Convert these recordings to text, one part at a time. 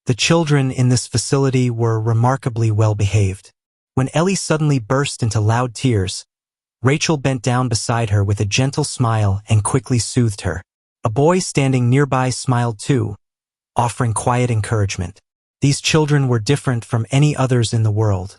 The children in this facility were remarkably well behaved. When Ellie suddenly burst into loud tears, Rachel bent down beside her with a gentle smile and quickly soothed her. A boy standing nearby smiled too, offering quiet encouragement. These children were different from any others in the world.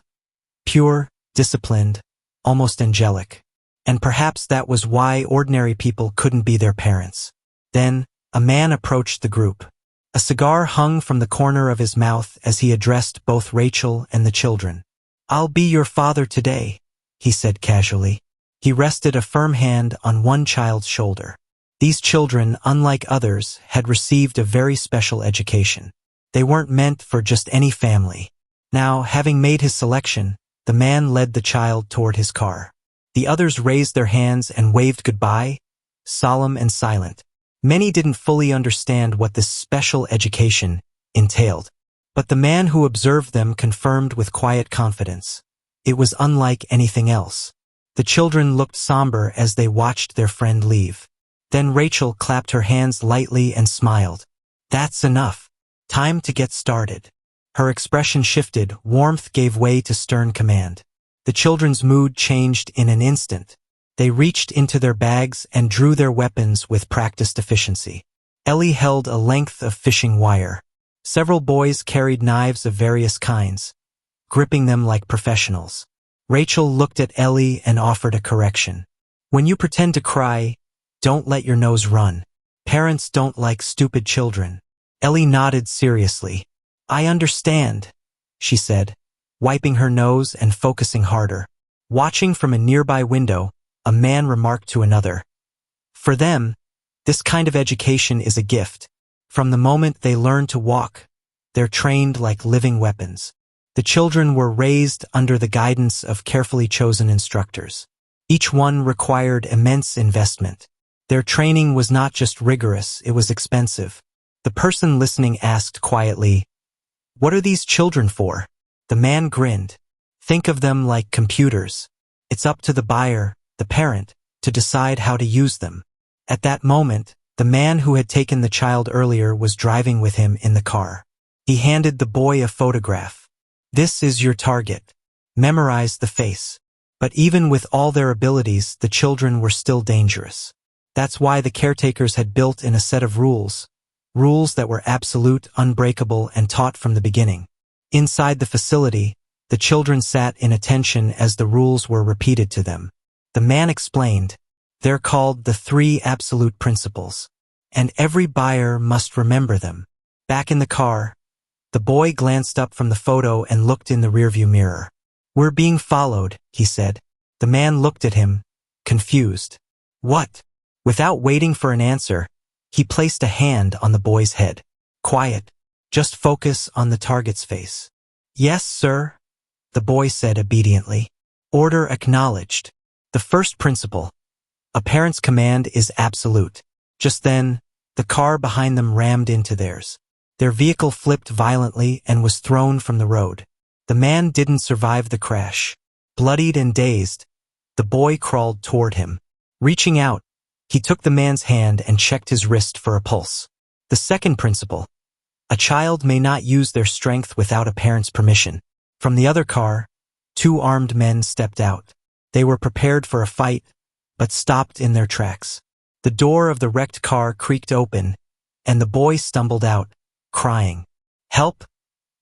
Pure, disciplined, almost angelic. And perhaps that was why ordinary people couldn't be their parents. Then, a man approached the group. A cigar hung from the corner of his mouth as he addressed both Rachel and the children. "I'll be your father today," he said casually. He rested a firm hand on one child's shoulder. These children, unlike others, had received a very special education. They weren't meant for just any family. Now, having made his selection, the man led the child toward his car. The others raised their hands and waved goodbye, solemn and silent. Many didn't fully understand what this special education entailed. But the man who observed them confirmed with quiet confidence. It was unlike anything else. The children looked somber as they watched their friend leave. Then Rachel clapped her hands lightly and smiled. "That's enough. Time to get started." Her expression shifted, warmth gave way to stern command. The children's mood changed in an instant. They reached into their bags and drew their weapons with practiced efficiency. Ellie held a length of fishing wire. Several boys carried knives of various kinds, gripping them like professionals. Rachel looked at Ellie and offered a correction. "When you pretend to cry, don't let your nose run. Parents don't like stupid children." Ellie nodded seriously. "I understand," she said, wiping her nose and focusing harder. Watching from a nearby window, a man remarked to another, "For them, this kind of education is a gift. From the moment they learn to walk, they're trained like living weapons." The children were raised under the guidance of carefully chosen instructors. Each one required immense investment. Their training was not just rigorous, it was expensive. The person listening asked quietly, "What are these children for?" The man grinned. "Think of them like computers. It's up to the buyer, the parent, to decide how to use them." At that moment, the man who had taken the child earlier was driving with him in the car. He handed the boy a photograph. "This is your target. Memorize the face." But even with all their abilities, the children were still dangerous. That's why the caretakers had built in a set of rules that were absolute, unbreakable, and taught from the beginning. Inside the facility, the children sat in attention as the rules were repeated to them. The man explained, "They're called the 3 absolute principles, and every buyer must remember them." Back in the car, the boy glanced up from the photo and looked in the rearview mirror. "We're being followed," he said. The man looked at him, confused. "What?" Without waiting for an answer, he placed a hand on the boy's head. "Quiet. Just focus on the target's face." "Yes, sir," the boy said obediently. Order acknowledged. The first principle. A parent's command is absolute. Just then, the car behind them rammed into theirs. Their vehicle flipped violently and was thrown from the road. The man didn't survive the crash. Bloodied and dazed, the boy crawled toward him. Reaching out, he took the man's hand and checked his wrist for a pulse. The second principle. A child may not use their strength without a parent's permission. From the other car, 2 armed men stepped out. They were prepared for a fight, but stopped in their tracks. The door of the wrecked car creaked open, and the boy stumbled out, crying, "Help!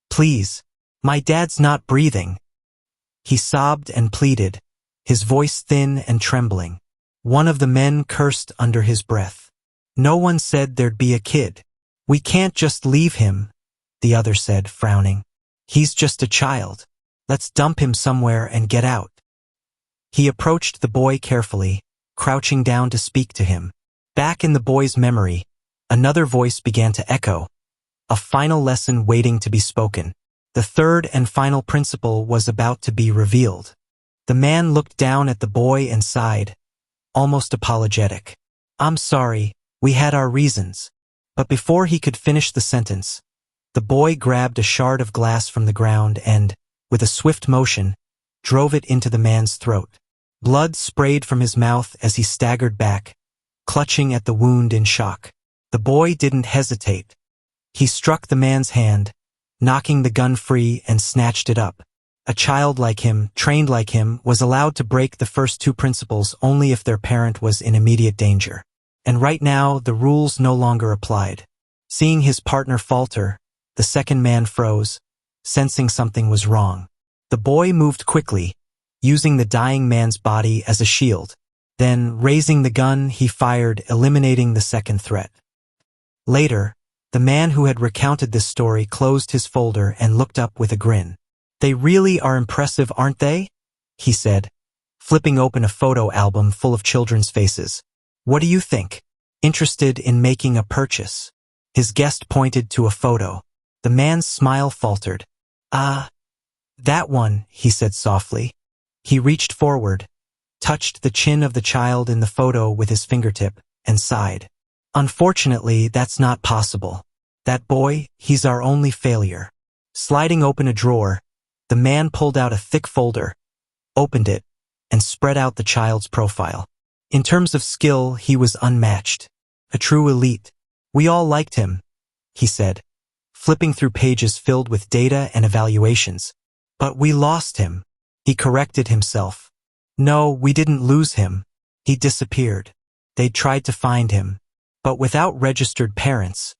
Please! My dad's not breathing!" He sobbed and pleaded, his voice thin and trembling. One of the men cursed under his breath. "No one said there'd be a kid. We can't just leave him," the other said, frowning. "He's just a child. Let's dump him somewhere and get out." He approached the boy carefully, crouching down to speak to him. Back in the boy's memory, another voice began to echo, a final lesson waiting to be spoken. The third and final principle was about to be revealed. The man looked down at the boy and sighed, almost apologetic. "I'm sorry, we had our reasons." But before he could finish the sentence, the boy grabbed a shard of glass from the ground and, with a swift motion, drove it into the man's throat. Blood sprayed from his mouth as he staggered back, clutching at the wound in shock. The boy didn't hesitate. He struck the man's hand, knocking the gun free and snatched it up. A child like him, trained like him, was allowed to break the first two principles only if their parent was in immediate danger. And right now, the rules no longer applied. Seeing his partner falter, the second man froze, sensing something was wrong. The boy moved quickly, using the dying man's body as a shield. Then, raising the gun, he fired, eliminating the second threat. Later, the man who had recounted this story closed his folder and looked up with a grin. "They really are impressive, aren't they?" he said, flipping open a photo album full of children's faces. "What do you think? Interested in making a purchase?" His guest pointed to a photo. The man's smile faltered. That one," he said softly. He reached forward, touched the chin of the child in the photo with his fingertip, and sighed. "Unfortunately, that's not possible. That boy, he's our only failure." Sliding open a drawer, the man pulled out a thick folder, opened it, and spread out the child's profile. In terms of skill, he was unmatched. A true elite. "We all liked him," he said, flipping through pages filled with data and evaluations. "But we lost him." He corrected himself. "No, we didn't lose him. He disappeared. They tried to find him. But without registered parents,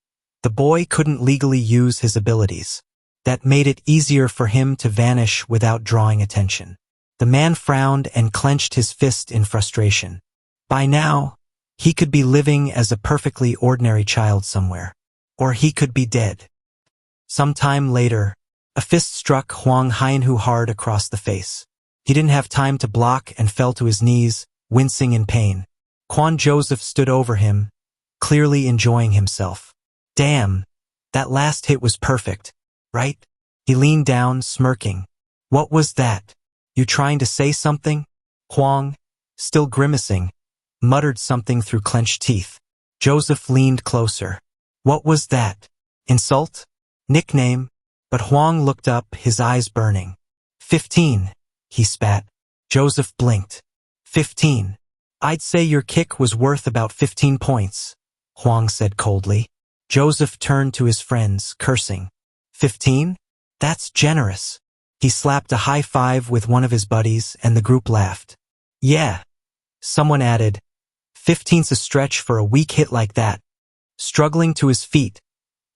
the boy couldn't legally use his abilities. That made it easier for him to vanish without drawing attention." The man frowned and clenched his fist in frustration. By now, he could be living as a perfectly ordinary child somewhere. Or he could be dead. Some time later, a fist struck Huang Haianhu hard across the face. He didn't have time to block and fell to his knees, wincing in pain. Quan Joseph stood over him, clearly enjoying himself. "Damn, that last hit was perfect, right?" He leaned down, smirking. "What was that? You trying to say something?" Huang, still grimacing, muttered something through clenched teeth. Joseph leaned closer. "What was that? Insult? Nickname?" But Huang looked up, his eyes burning. 15, he spat. Joseph blinked. 15. "I'd say your kick was worth about 15 points, Huang said coldly. Joseph turned to his friends, cursing. 15? That's generous. He slapped a high five with one of his buddies, and the group laughed. Yeah. Someone added, 15's a stretch for a weak hit like that. Struggling to his feet,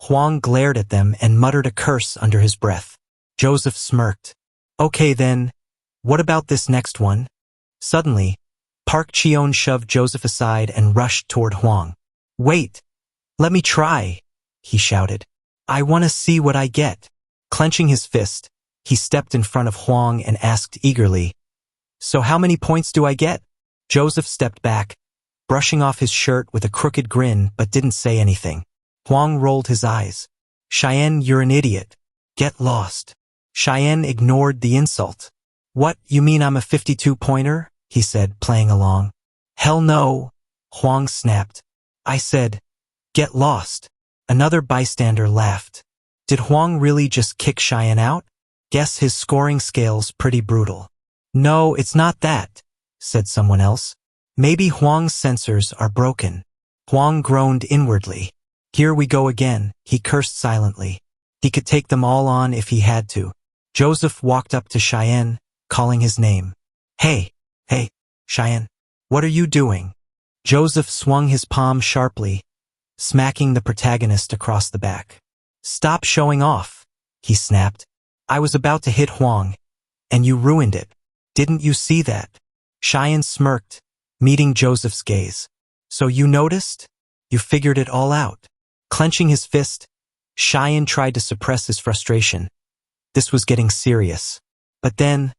Huang glared at them and muttered a curse under his breath. Joseph smirked. Okay then, what about this next one? Suddenly, Park Cheon shoved Joseph aside and rushed toward Huang. Wait, let me try, he shouted. I want to see what I get. Clenching his fist, he stepped in front of Huang and asked eagerly, So how many points do I get? Joseph stepped back, brushing off his shirt with a crooked grin but didn't say anything. Huang rolled his eyes. Cheyenne, you're an idiot. Get lost. Cheyenne ignored the insult. What, you mean I'm a 52-pointer? He said, playing along. Hell no, Huang snapped. I said, get lost. Another bystander laughed. Did Huang really just kick Cheyenne out? Guess his scoring scale's pretty brutal. No, it's not that, said someone else. Maybe Huang's sensors are broken. Huang groaned inwardly. Here we go again, he cursed silently. He could take them all on if he had to. Joseph walked up to Cheyenne, calling his name. Hey, Cheyenne, what are you doing? Joseph swung his palm sharply, smacking the protagonist across the back. Stop showing off, he snapped. I was about to hit Huang, and you ruined it. Didn't you see that? Cheyenne smirked, meeting Joseph's gaze. So you noticed? You figured it all out. Clenching his fist, Cheyenne tried to suppress his frustration. This was getting serious. But then,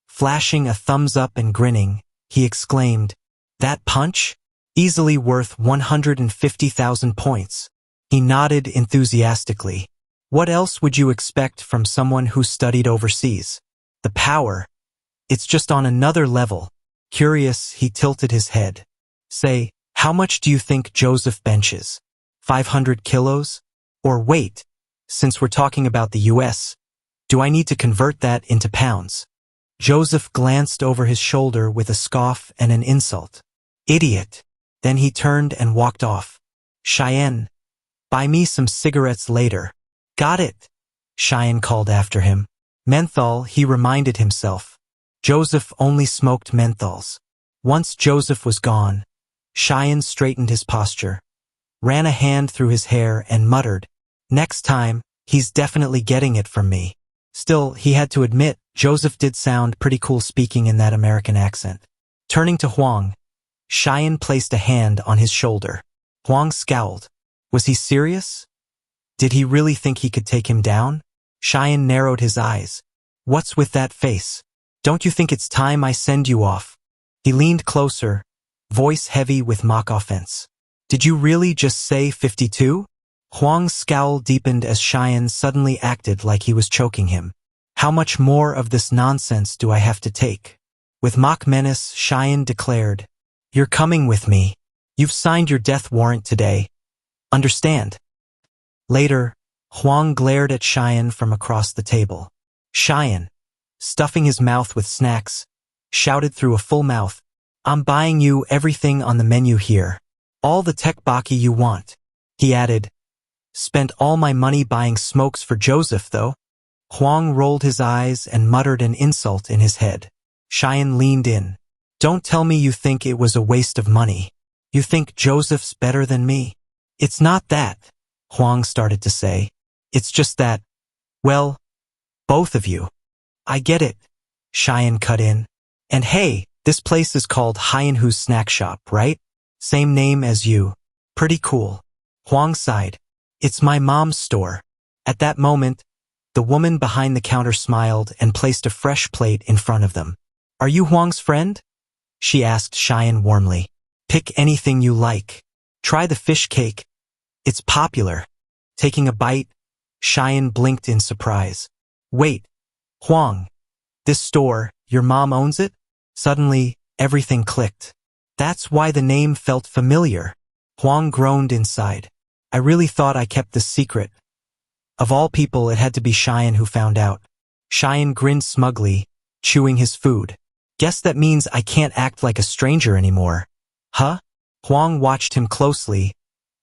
flashing a thumbs up and grinning, he exclaimed, That punch? Easily worth 150,000 points. He nodded enthusiastically. What else would you expect from someone who studied overseas? The power. It's just on another level. Curious, he tilted his head. Say, how much do you think Joseph benches? 500 kilos? Or wait, since we're talking about the US, do I need to convert that into pounds? Joseph glanced over his shoulder with a scoff and an insult. Idiot. Then he turned and walked off. Cheyenne, buy me some cigarettes later. Got it. Cheyenne called after him. Menthol, he reminded himself. Joseph only smoked menthols. Once Joseph was gone, Cheyenne straightened his posture, ran a hand through his hair and muttered, "Next time, he's definitely getting it from me." Still, he had to admit, Joseph did sound pretty cool speaking in that American accent. Turning to Huang, Cheyenne placed a hand on his shoulder. Huang scowled. Was he serious? Did he really think he could take him down? Cheyenne narrowed his eyes. What's with that face? Don't you think it's time I send you off? He leaned closer, voice heavy with mock offense. Did you really just say 52? Huang's scowl deepened as Cheyenne suddenly acted like he was choking him. How much more of this nonsense do I have to take? With mock menace, Cheyenne declared, You're coming with me. You've signed your death warrant today. Understand? Later, Huang glared at Cheyenne from across the table. Cheyenne, stuffing his mouth with snacks, shouted through a full mouth, I'm buying you everything on the menu here. All the tekbaki you want. He added, Spent all my money buying smokes for Joseph, though. Huang rolled his eyes and muttered an insult in his head. Cheyenne leaned in. Don't tell me you think it was a waste of money. You think Joseph's better than me? It's not that, Huang started to say. It's just that, well, both of you. I get it, Cheyenne cut in. And hey, this place is called Hyenhu's Snack Shop, right? Same name as you. Pretty cool. Huang sighed. It's my mom's store. At that moment, the woman behind the counter smiled and placed a fresh plate in front of them. Are you Huang's friend? She asked Cheyenne warmly. Pick anything you like. Try the fish cake. It's popular. Taking a bite, Cheyenne blinked in surprise. Wait, Huang, this store, your mom owns it? Suddenly, everything clicked. That's why the name felt familiar. Huang groaned inside. I really thought I kept this secret. Of all people, it had to be Cheyenne who found out. Cheyenne grinned smugly, chewing his food. Guess that means I can't act like a stranger anymore. Huh? Huang watched him closely,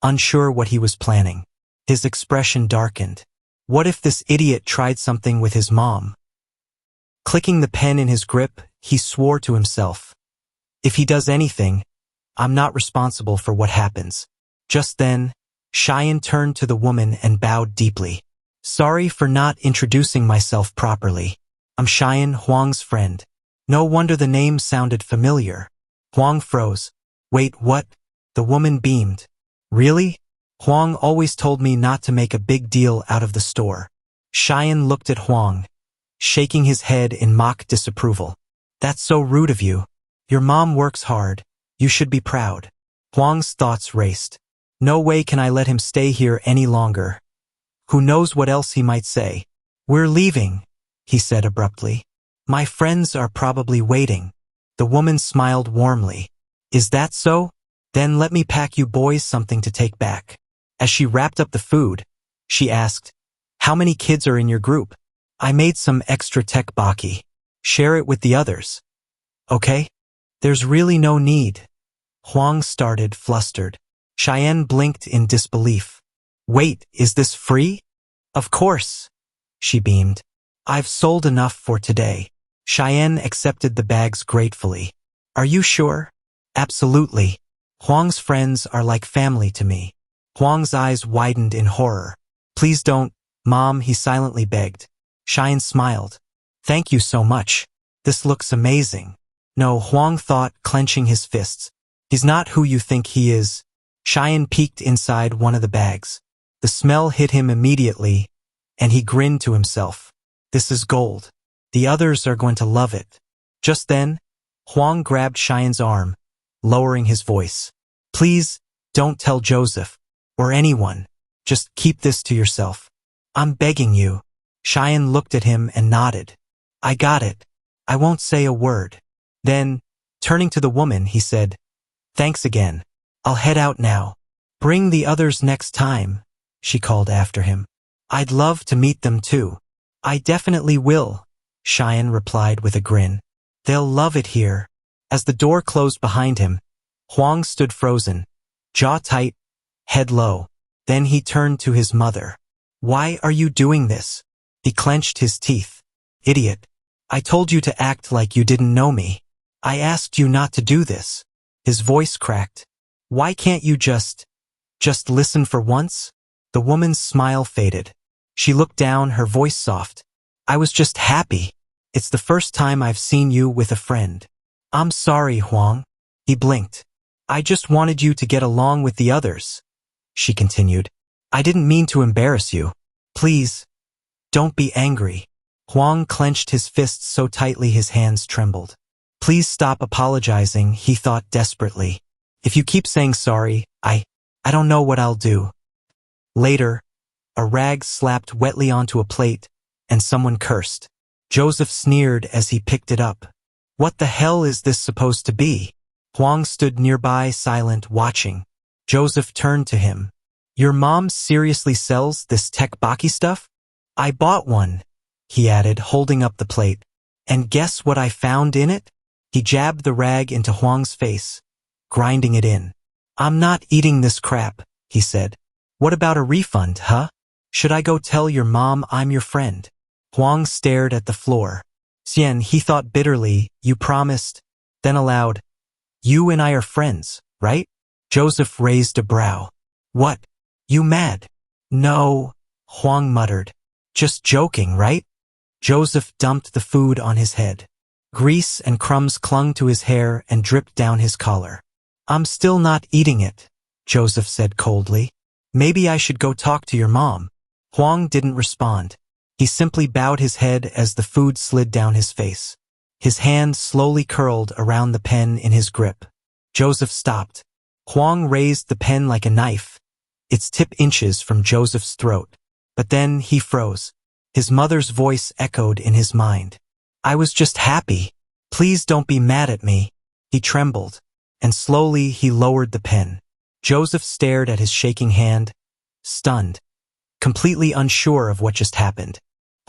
unsure what he was planning. His expression darkened. What if this idiot tried something with his mom? Clicking the pen in his grip, he swore to himself. If he does anything, I'm not responsible for what happens. Just then, Cheyenne turned to the woman and bowed deeply. Sorry for not introducing myself properly. I'm Cheyenne, Huang's friend. No wonder the name sounded familiar. Huang froze. Wait, what? The woman beamed. Really? Huang always told me not to make a big deal out of the store. Cheyenne looked at Huang, shaking his head in mock disapproval. That's so rude of you. Your mom works hard. You should be proud. Huang's thoughts raced. No way can I let him stay here any longer. Who knows what else he might say. We're leaving, he said abruptly. My friends are probably waiting. The woman smiled warmly. Is that so? Then let me pack you boys something to take back. As she wrapped up the food, she asked, How many kids are in your group? I made some extra tekbaki. Share it with the others. Okay? There's really no need. Huang started, flustered. Cheyenne blinked in disbelief. Wait, is this free? Of course, she beamed. I've sold enough for today. Cheyenne accepted the bags gratefully. Are you sure? Absolutely. Huang's friends are like family to me. Huang's eyes widened in horror. Please don't, Mom, he silently begged. Cheyenne smiled. Thank you so much. This looks amazing. No, Huang thought, clenching his fists. He's not who you think he is. Cheyenne peeked inside one of the bags. The smell hit him immediately, and he grinned to himself. This is gold. The others are going to love it. Just then, Huang grabbed Cheyenne's arm, lowering his voice. Please, don't tell Joseph, or anyone. Just keep this to yourself. I'm begging you. Cheyenne looked at him and nodded. I got it. I won't say a word. Then, turning to the woman, he said, Thanks again. I'll head out now. Bring the others next time, she called after him. I'd love to meet them too. I definitely will, Cheyenne replied with a grin. They'll love it here. As the door closed behind him, Huang stood frozen, jaw tight, head low. Then he turned to his mother. Why are you doing this? He clenched his teeth. Idiot. I told you to act like you didn't know me. I asked you not to do this. His voice cracked. Why can't you just listen for once? The woman's smile faded. She looked down, her voice soft. I was just happy. It's the first time I've seen you with a friend. I'm sorry, Huang. He blinked. I just wanted you to get along with the others, she continued. I didn't mean to embarrass you. Please, don't be angry. Huang clenched his fists so tightly his hands trembled. Please stop apologizing, he thought desperately. If you keep saying sorry, I don't know what I'll do. Later, a rag slapped wetly onto a plate, and someone cursed. Joseph sneered as he picked it up. What the hell is this supposed to be? Huang stood nearby, silent, watching. Joseph turned to him. Your mom seriously sells this tteokbokki stuff? I bought one, he added, holding up the plate. And guess what I found in it? He jabbed the rag into Huang's face, grinding it in. I'm not eating this crap, he said. What about a refund, huh? Should I go tell your mom I'm your friend? Huang stared at the floor. Xian, he thought bitterly, you promised. Then aloud, you and I are friends, right? Joseph raised a brow. What? You mad? No, Huang muttered. Just joking, right? Joseph dumped the food on his head. Grease and crumbs clung to his hair and dripped down his collar. I'm still not eating it, Joseph said coldly. Maybe I should go talk to your mom. Huang didn't respond. He simply bowed his head as the food slid down his face. His hand slowly curled around the pen in his grip. Joseph stopped. Huang raised the pen like a knife, its tip inches from Joseph's throat. But then he froze. His mother's voice echoed in his mind. I was just happy. Please don't be mad at me. He trembled, and slowly he lowered the pen. Joseph stared at his shaking hand, stunned, completely unsure of what just happened.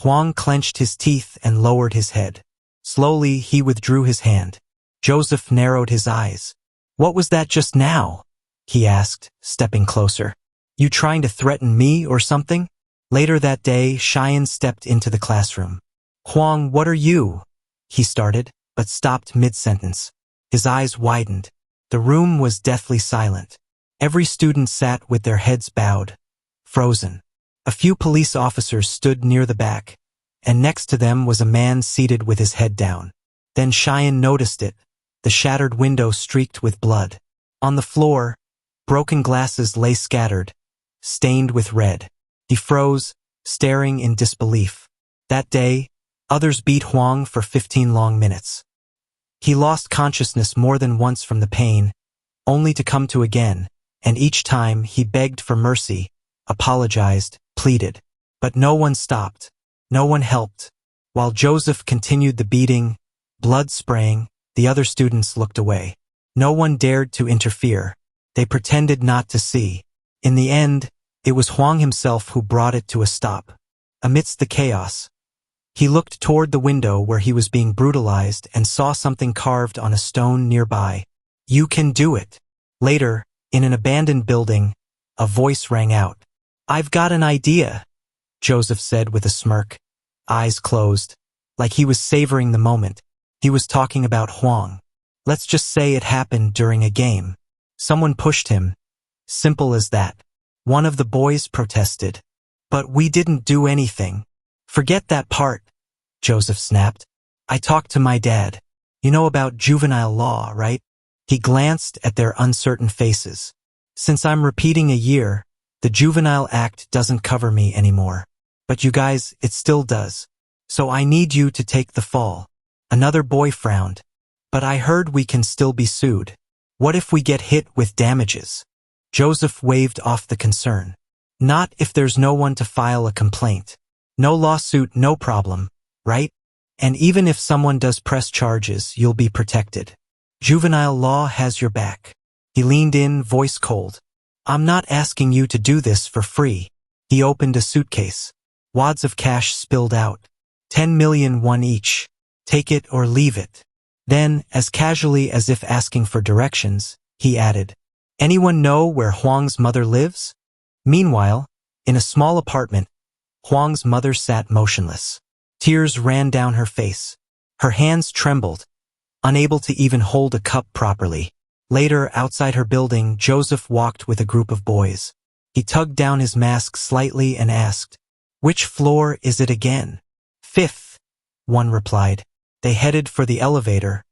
Huang clenched his teeth and lowered his head. Slowly he withdrew his hand. Joseph narrowed his eyes. What was that just now? He asked, stepping closer. You trying to threaten me or something? Later that day, Cheyenne stepped into the classroom. Huang, what are you? He started, but stopped mid-sentence. His eyes widened. The room was deathly silent. Every student sat with their heads bowed, frozen. A few police officers stood near the back, and next to them was a man seated with his head down. Then Cheyenne noticed it, the shattered window streaked with blood. On the floor, broken glasses lay scattered, stained with red. He froze, staring in disbelief. That day, others beat Huang for 15 long minutes. He lost consciousness more than once from the pain, only to come to again, and each time he begged for mercy, apologized, pleaded. But no one stopped. No one helped. While Joseph continued the beating, blood spraying, the other students looked away. No one dared to interfere. They pretended not to see. In the end, it was Huang himself who brought it to a stop. Amidst the chaos, he looked toward the window where he was being brutalized and saw something carved on a stone nearby. You can do it. Later, in an abandoned building, a voice rang out. I've got an idea, Joseph said with a smirk, eyes closed, like he was savoring the moment. He was talking about Huang. Let's just say it happened during a game. Someone pushed him. Simple as that. One of the boys protested. But we didn't do anything. Forget that part, Joseph snapped. I talked to my dad. You know about juvenile law, right? He glanced at their uncertain faces. Since I'm repeating a year, the Juvenile Act doesn't cover me anymore. But you guys, it still does. So I need you to take the fall. Another boy frowned. But I heard we can still be sued. What if we get hit with damages? Joseph waved off the concern. Not if there's no one to file a complaint. No lawsuit, no problem, right? And even if someone does press charges, you'll be protected. Juvenile law has your back. He leaned in, voice cold. I'm not asking you to do this for free. He opened a suitcase. Wads of cash spilled out. 10 million won each. Take it or leave it. Then, as casually as if asking for directions, he added, anyone know where Huang's mother lives? Meanwhile, in a small apartment, Huang's mother sat motionless. Tears ran down her face. Her hands trembled, unable to even hold a cup properly. Later, outside her building, Joseph walked with a group of boys. He tugged down his mask slightly and asked, "Which floor is it again?" "Fifth," one replied. They headed for the elevator,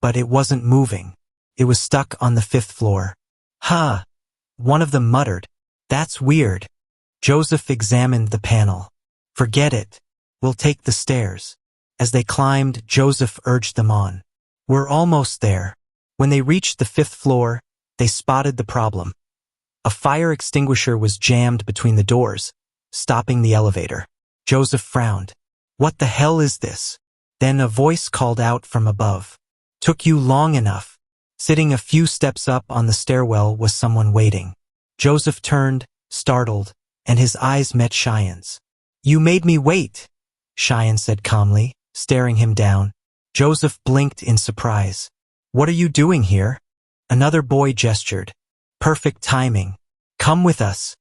but it wasn't moving. It was stuck on the 5th floor. "Huh," one of them muttered. "That's weird." Joseph examined the panel. "Forget it. We'll take the stairs." As they climbed, Joseph urged them on. "We're almost there." When they reached the 5th floor, they spotted the problem. A fire extinguisher was jammed between the doors, stopping the elevator. Joseph frowned. "What the hell is this?" Then a voice called out from above. "Took you long enough." Sitting a few steps up on the stairwell was someone waiting. Joseph turned, startled, and his eyes met Cheyenne's. "You made me wait," Cheyenne said calmly, staring him down. Joseph blinked in surprise. "What are you doing here?" Another boy gestured. "Perfect timing. Come with us."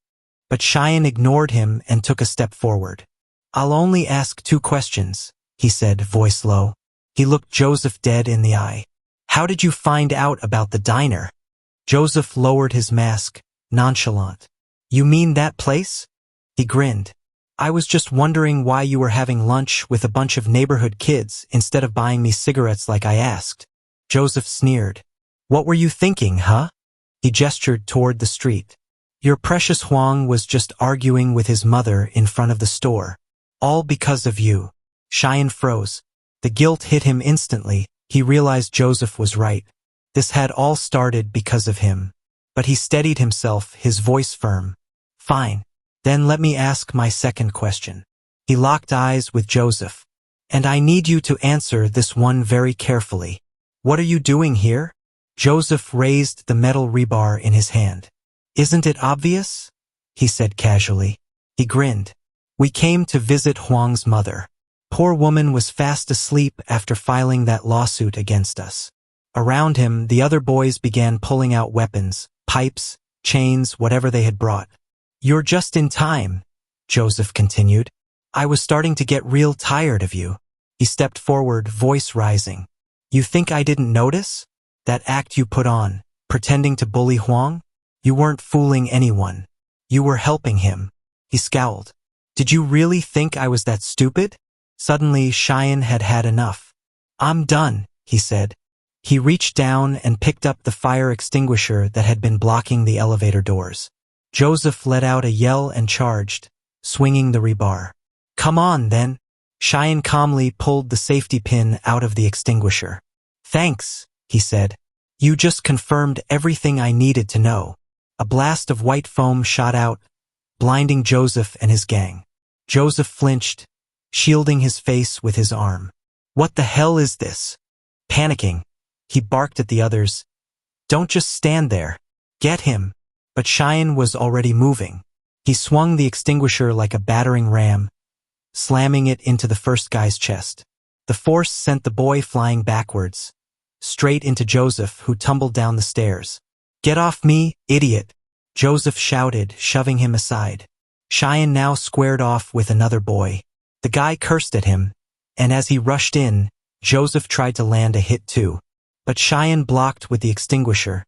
But Cheyenne ignored him and took a step forward. "I'll only ask 2 questions," he said, voice low. He looked Joseph dead in the eye. "How did you find out about the diner?" Joseph lowered his mask, nonchalant. "You mean that place?" He grinned. "I was just wondering why you were having lunch with a bunch of neighborhood kids instead of buying me cigarettes like I asked." Joseph sneered. "What were you thinking, huh?" He gestured toward the street. "Your precious Huang was just arguing with his mother in front of the store. All because of you." Cheyenne froze. The guilt hit him instantly. He realized Joseph was right. This had all started because of him. But he steadied himself, his voice firm. "Fine. Then let me ask my second question." He locked eyes with Joseph. "And I need you to answer this one very carefully. What are you doing here?" Joseph raised the metal rebar in his hand. "Isn't it obvious?" he said casually. He grinned. "We came to visit Huang's mother. Poor woman was fast asleep after filing that lawsuit against us." Around him, the other boys began pulling out weapons, pipes, chains, whatever they had brought. "You're just in time," Joseph continued. "I was starting to get real tired of you." He stepped forward, voice rising. "You think I didn't notice? That act you put on, pretending to bully Huang? You weren't fooling anyone. You were helping him." He scowled. "Did you really think I was that stupid?" Suddenly, Cheyenne had had enough. "I'm done," he said. He reached down and picked up the fire extinguisher that had been blocking the elevator doors. Joseph let out a yell and charged, swinging the rebar. "Come on, then." Cheyenne calmly pulled the safety pin out of the extinguisher. "Thanks," he said. "You just confirmed everything I needed to know." A blast of white foam shot out, blinding Joseph and his gang. Joseph flinched, shielding his face with his arm. "What the hell is this?" Panicking, he barked at the others. "Don't just stand there. Get him." But Cheyenne was already moving. He swung the extinguisher like a battering ram, slamming it into the first guy's chest. The force sent the boy flying backwards, straight into Joseph, who tumbled down the stairs. "Get off me, idiot!" Joseph shouted, shoving him aside. Cheyenne now squared off with another boy. The guy cursed at him, and as he rushed in, Joseph tried to land a hit too. But Cheyenne blocked with the extinguisher,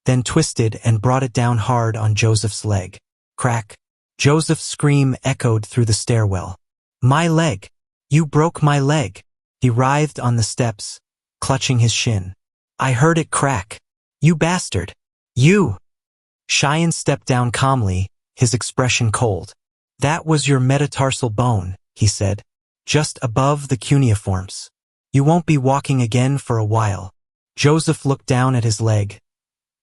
then twisted and brought it down hard on Joseph's leg. Crack. Joseph's scream echoed through the stairwell. "My leg! You broke my leg!" He writhed on the steps, clutching his shin. "I heard it crack. You bastard! You!" Cheyenne stepped down calmly, his expression cold. "That was your metatarsal bone," he said, "just above the cuneiforms. You won't be walking again for a while." Joseph looked down at his leg,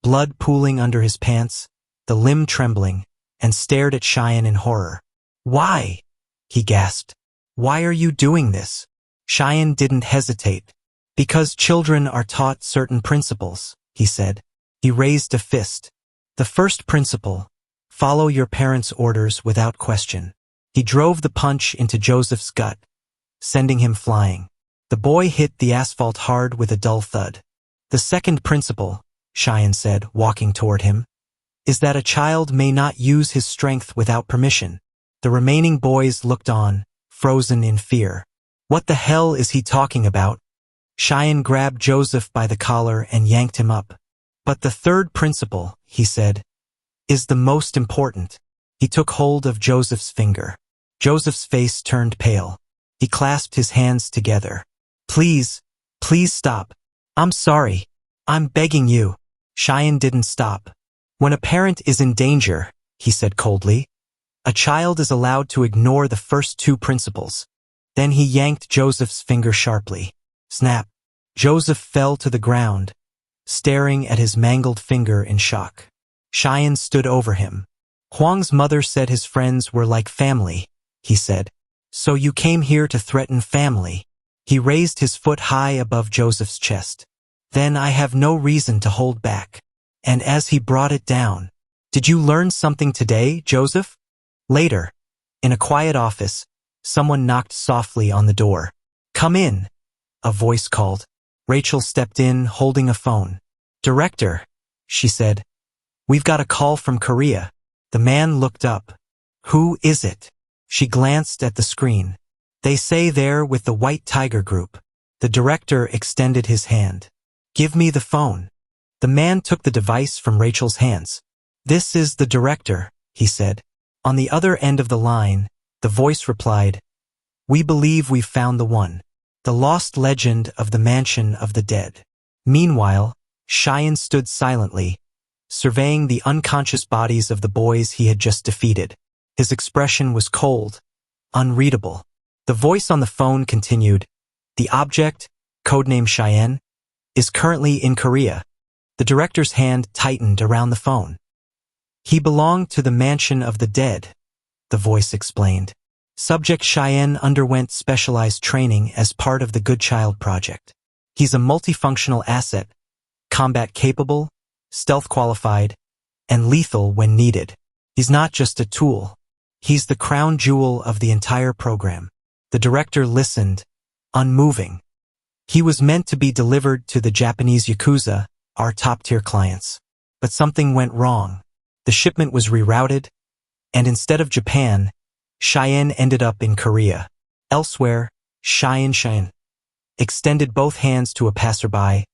blood pooling under his pants, the limb trembling, and stared at Cheyenne in horror. "Why?" he gasped. "Why are you doing this?" Cheyenne didn't hesitate. "Because children are taught certain principles," he said. He raised a fist. "The first principle, follow your parents' orders without question." He drove the punch into Joseph's gut, sending him flying. The boy hit the asphalt hard with a dull thud. "The second principle," Cheyenne said, walking toward him, "is that a child may not use his strength without permission. The remaining boys looked on, frozen in fear. What the hell is he talking about? Cheyenne grabbed Joseph by the collar and yanked him up. But the third principle, he said, is the most important. He took hold of Joseph's finger. Joseph's face turned pale. He clasped his hands together. Please, please stop. I'm sorry. I'm begging you. Cheyenne didn't stop. When a parent is in danger, he said coldly, a child is allowed to ignore the first two principles. Then he yanked Joseph's finger sharply. Snap. Joseph fell to the ground, staring at his mangled finger in shock. Cheyenne stood over him. Huang's mother said his friends were like family, he said. So you came here to threaten family. He raised his foot high above Joseph's chest. Then I have no reason to hold back. And as he brought it down, did you learn something today, Joseph? Later, in a quiet office, someone knocked softly on the door. Come in, a voice called. Rachel stepped in, holding a phone. Director, she said. We've got a call from Korea. The man looked up. Who is it? She glanced at the screen. They say they're with the White Tiger Group. The director extended his hand. Give me the phone. The man took the device from Rachel's hands. This is the director, he said. On the other end of the line, the voice replied, We believe we've found the one. The lost legend of the Mansion of the Dead. Meanwhile, Cheyenne stood silently, surveying the unconscious bodies of the boys he had just defeated. His expression was cold, unreadable. The voice on the phone continued, The object, codename Cheyenne, is currently in Korea. The director's hand tightened around the phone. He belonged to the Mansion of the Dead, the voice explained. Subject Cheyenne underwent specialized training as part of the Good Child Project. He's a multifunctional asset, combat capable, stealth qualified, and lethal when needed. He's not just a tool. He's the crown jewel of the entire program. The director listened, unmoving. He was meant to be delivered to the Japanese Yakuza, our top-tier clients. But something went wrong. The shipment was rerouted, and instead of Japan, Cheyenne ended up in Korea. Elsewhere, Cheyenne extended both hands to a passerby,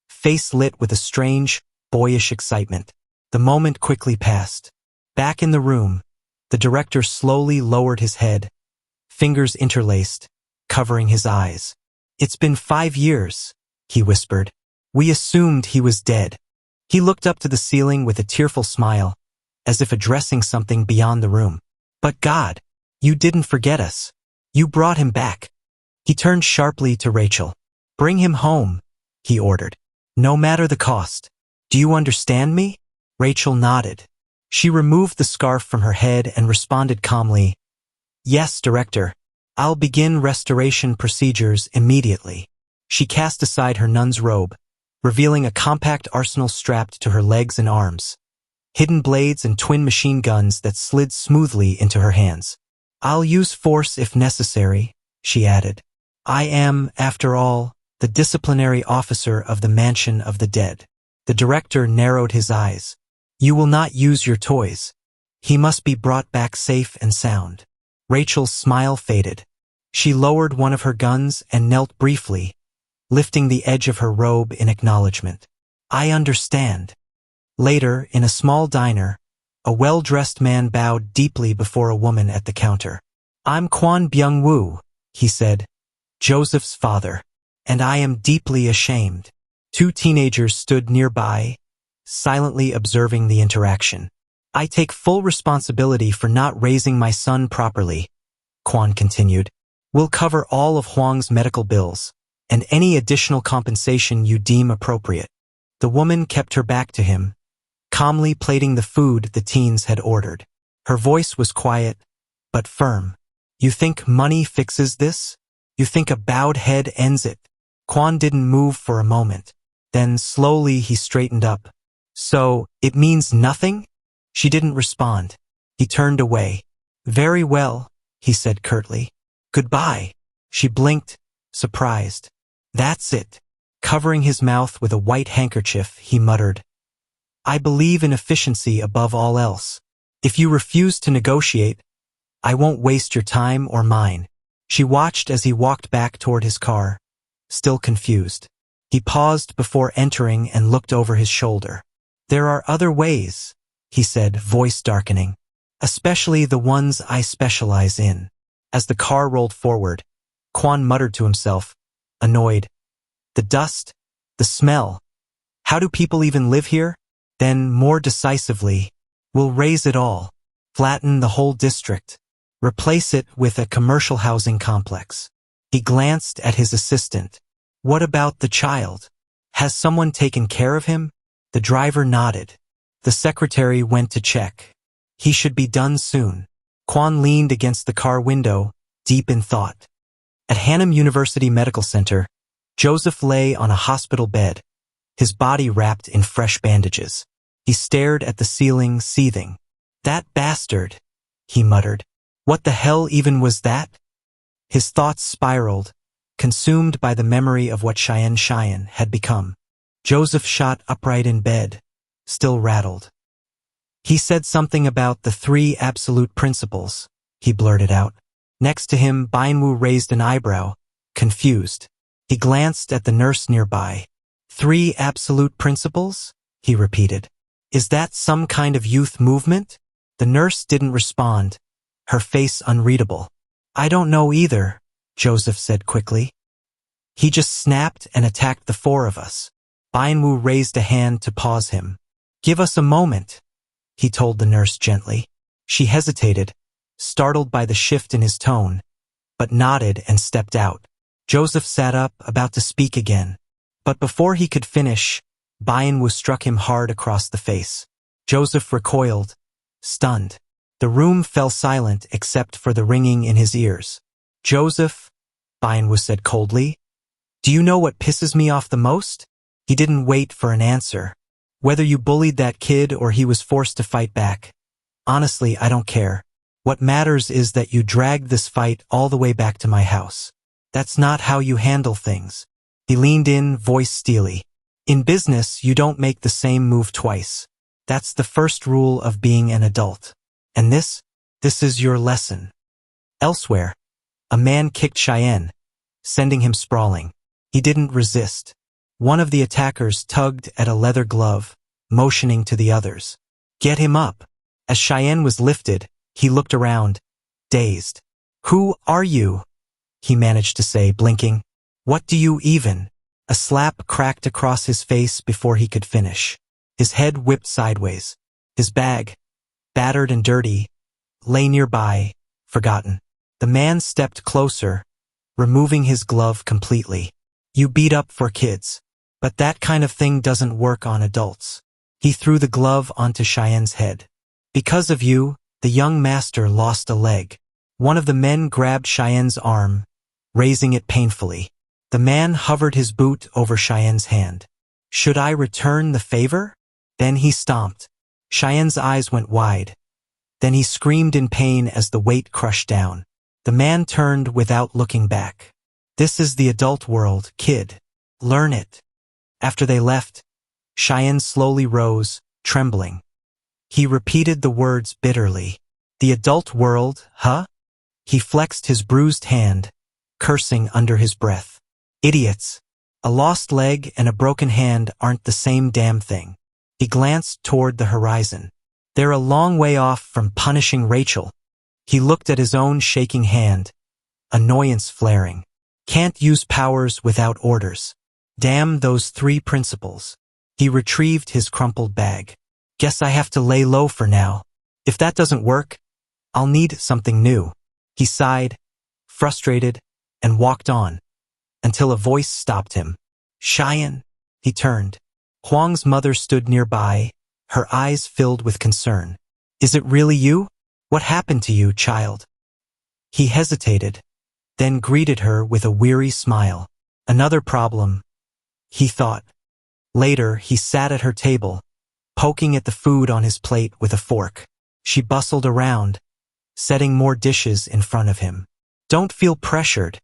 face lit with a strange, boyish excitement. The moment quickly passed. Back in the room, the director slowly lowered his head, fingers interlaced, covering his eyes. It's been 5 years, he whispered. We assumed he was dead. He looked up to the ceiling with a tearful smile, as if addressing something beyond the room. But God, you didn't forget us. You brought him back. He turned sharply to Rachel. Bring him home, he ordered. No matter the cost. Do you understand me? Rachel nodded. She removed the scarf from her head and responded calmly. Yes, Director. I'll begin restoration procedures immediately. She cast aside her nun's robe, revealing a compact arsenal strapped to her legs and arms. Hidden blades and twin machine guns that slid smoothly into her hands. I'll use force if necessary, she added. I am, after all, the disciplinary officer of the Mansion of the Dead. The director narrowed his eyes. You will not use your toys. He must be brought back safe and sound. Rachel's smile faded. She lowered one of her guns and knelt briefly, lifting the edge of her robe in acknowledgement. I understand. Later, in a small diner, a well-dressed man bowed deeply before a woman at the counter. I'm Kwon Byung-woo, he said, Joseph's father, and I am deeply ashamed. 2 teenagers stood nearby, silently observing the interaction. I take full responsibility for not raising my son properly, Kwon continued. We'll cover all of Huang's medical bills, and any additional compensation you deem appropriate. The woman kept her back to him, calmly plating the food the teens had ordered. Her voice was quiet, but firm. You think money fixes this? You think a bowed head ends it? Kwon didn't move for a moment. Then slowly he straightened up. So, it means nothing? She didn't respond. He turned away. Very well, he said curtly. Goodbye. She blinked, surprised. That's it. Covering his mouth with a white handkerchief, he muttered. I believe in efficiency above all else. If you refuse to negotiate, I won't waste your time or mine. She watched as he walked back toward his car, still confused. He paused before entering and looked over his shoulder. There are other ways, he said, voice darkening. Especially the ones I specialize in. As the car rolled forward, Kwon muttered to himself, annoyed. The dust, the smell. How do people even live here? Then, more decisively, we'll raze it all. Flatten the whole district. Replace it with a commercial housing complex. He glanced at his assistant. What about the child? Has someone taken care of him? The driver nodded. The secretary went to check. He should be done soon. Kwon leaned against the car window, deep in thought. At Hannam University Medical Center, Joseph lay on a hospital bed, his body wrapped in fresh bandages. He stared at the ceiling, seething. That bastard, he muttered. What the hell even was that? His thoughts spiraled, consumed by the memory of what Cheyenne had become. Joseph shot upright in bed, still rattled. He said something about the 3 absolute principles, he blurted out. Next to him, Bainwu raised an eyebrow, confused. He glanced at the nurse nearby. 3 absolute principles? He repeated. Is that some kind of youth movement? The nurse didn't respond, her face unreadable. I don't know either, Joseph said quickly. He just snapped and attacked the 4 of us. Bainwu raised a hand to pause him. Give us a moment, he told the nurse gently. She hesitated, startled by the shift in his tone, but nodded and stepped out. Joseph sat up, about to speak again. But before he could finish, Bainwu struck him hard across the face. Joseph recoiled, stunned. The room fell silent except for the ringing in his ears. Joseph, Bainwu said coldly, do you know what pisses me off the most? He didn't wait for an answer. Whether you bullied that kid or he was forced to fight back. Honestly, I don't care. What matters is that you dragged this fight all the way back to my house. That's not how you handle things. He leaned in, voice steely. In business, you don't make the same move twice. That's the first rule of being an adult. And this is your lesson. Elsewhere, a man kicked Cheyenne, sending him sprawling. He didn't resist. One of the attackers tugged at a leather glove, motioning to the others. Get him up. As Cheyenne was lifted, he looked around, dazed. Who are you? He managed to say, blinking. What do you even? A slap cracked across his face before he could finish. His head whipped sideways. His bag, battered and dirty, lay nearby, forgotten. The man stepped closer, removing his glove completely. You beat up for kids. But that kind of thing doesn't work on adults. He threw the glove onto Cheyenne's head. Because of you, the young master lost a leg. One of the men grabbed Cheyenne's arm, raising it painfully. The man hovered his boot over Cheyenne's hand. Should I return the favor? Then he stomped. Cheyenne's eyes went wide. Then he screamed in pain as the weight crushed down. The man turned without looking back. This is the adult world, kid. Learn it. After they left, Cheyenne slowly rose, trembling. He repeated the words bitterly. The adult world, huh? He flexed his bruised hand, cursing under his breath. Idiots. A lost leg and a broken hand aren't the same damn thing. He glanced toward the horizon. They're a long way off from punishing Rachel. He looked at his own shaking hand, annoyance flaring. Can't use powers without orders. Damn those 3 principles. He retrieved his crumpled bag. Guess I have to lay low for now. If that doesn't work, I'll need something new. He sighed, frustrated, and walked on, until a voice stopped him. Cheyenne. He turned. Huang's mother stood nearby, her eyes filled with concern. Is it really you? What happened to you, child? He hesitated, then greeted her with a weary smile. Another problem, he thought. Later, he sat at her table, poking at the food on his plate with a fork. She bustled around, setting more dishes in front of him. Don't feel pressured,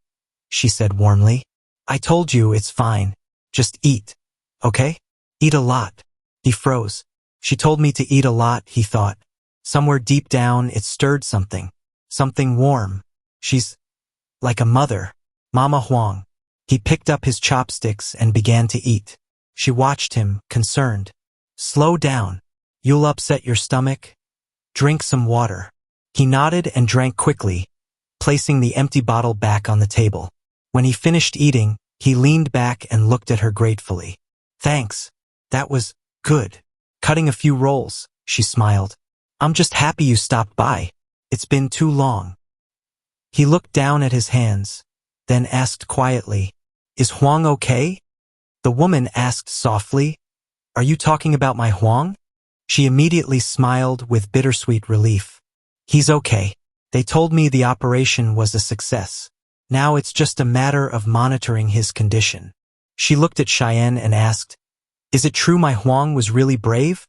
she said warmly. I told you it's fine. Just eat, okay? Eat a lot. He froze. She told me to eat a lot, he thought. Somewhere deep down, it stirred something. Something warm. She's like a mother. Mama Huang. He picked up his chopsticks and began to eat. She watched him, concerned. Slow down. You'll upset your stomach. Drink some water. He nodded and drank quickly, placing the empty bottle back on the table. When he finished eating, he leaned back and looked at her gratefully. Thanks. That was good. Cutting a few rolls, she smiled. I'm just happy you stopped by. It's been too long. He looked down at his hands, then asked quietly, Is Huang okay? The woman asked softly, Are you talking about my Huang? She immediately smiled with bittersweet relief. He's okay. They told me the operation was a success. Now it's just a matter of monitoring his condition. She looked at Cheyenne and asked, Is it true my Huang was really brave?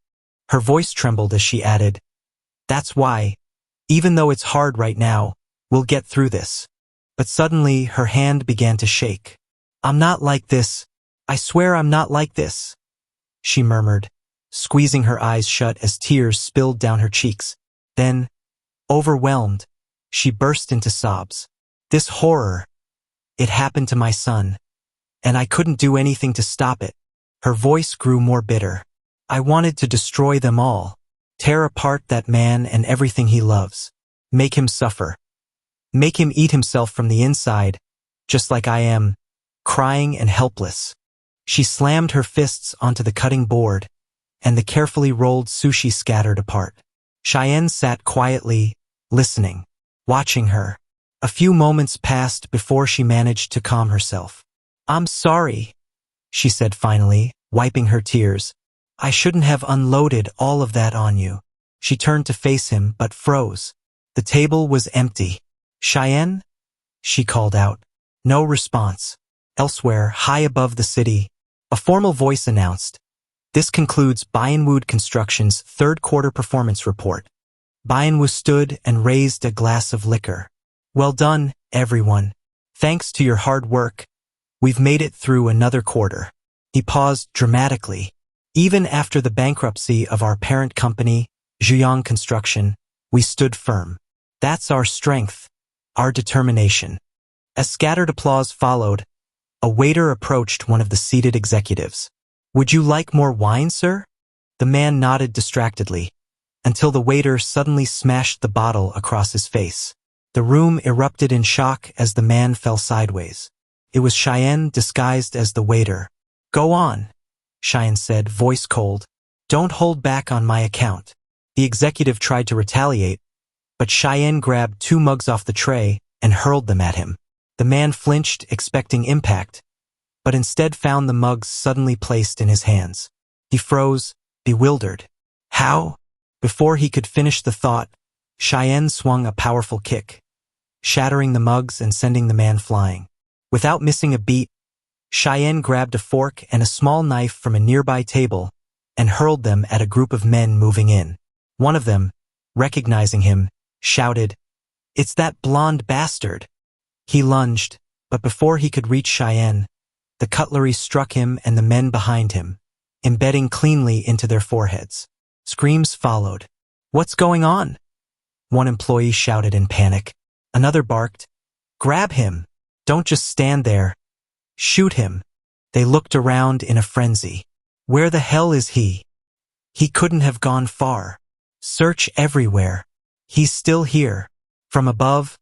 Her voice trembled as she added, That's why, even though it's hard right now, we'll get through this. But suddenly her hand began to shake. I'm not like this. I swear I'm not like this, she murmured, squeezing her eyes shut as tears spilled down her cheeks. Then, overwhelmed, she burst into sobs. This horror. It happened to my son. And I couldn't do anything to stop it. Her voice grew more bitter. I wanted to destroy them all. Tear apart that man and everything he loves. Make him suffer. Make him eat himself from the inside, just like I am, crying and helpless. She slammed her fists onto the cutting board, and the carefully rolled sushi scattered apart. Cheyenne sat quietly, listening, watching her. A few moments passed before she managed to calm herself. I'm sorry, she said finally, wiping her tears. I shouldn't have unloaded all of that on you. She turned to face him but froze. The table was empty. Cheyenne? She called out. No response. Elsewhere, high above the city, a formal voice announced, This concludes Bayanwood Construction's third-quarter performance report. Bayanwood stood and raised a glass of liquor. Well done, everyone. Thanks to your hard work, we've made it through another quarter. He paused dramatically. Even after the bankruptcy of our parent company, Zhuyang Construction, we stood firm. That's our strength, our determination. As scattered applause followed, a waiter approached one of the seated executives. Would you like more wine, sir? The man nodded distractedly, until the waiter suddenly smashed the bottle across his face. The room erupted in shock as the man fell sideways. It was Cheyenne disguised as the waiter. Go on, Cheyenne said, voice cold. Don't hold back on my account. The executive tried to retaliate, but Cheyenne grabbed 2 mugs off the tray and hurled them at him. The man flinched, expecting impact, but instead found the mugs suddenly placed in his hands. He froze, bewildered. How? Before he could finish the thought, Cheyenne swung a powerful kick, shattering the mugs and sending the man flying. Without missing a beat, Cheyenne grabbed a fork and a small knife from a nearby table and hurled them at a group of men moving in. One of them, recognizing him, shouted, It's that blonde bastard! He lunged, but before he could reach Cheyenne, the cutlery struck him and the men behind him, embedding cleanly into their foreheads. Screams followed. What's going on? One employee shouted in panic. Another barked, Grab him! Don't just stand there. Shoot him. They looked around in a frenzy. Where the hell is he? He couldn't have gone far. Search everywhere. He's still here. From above,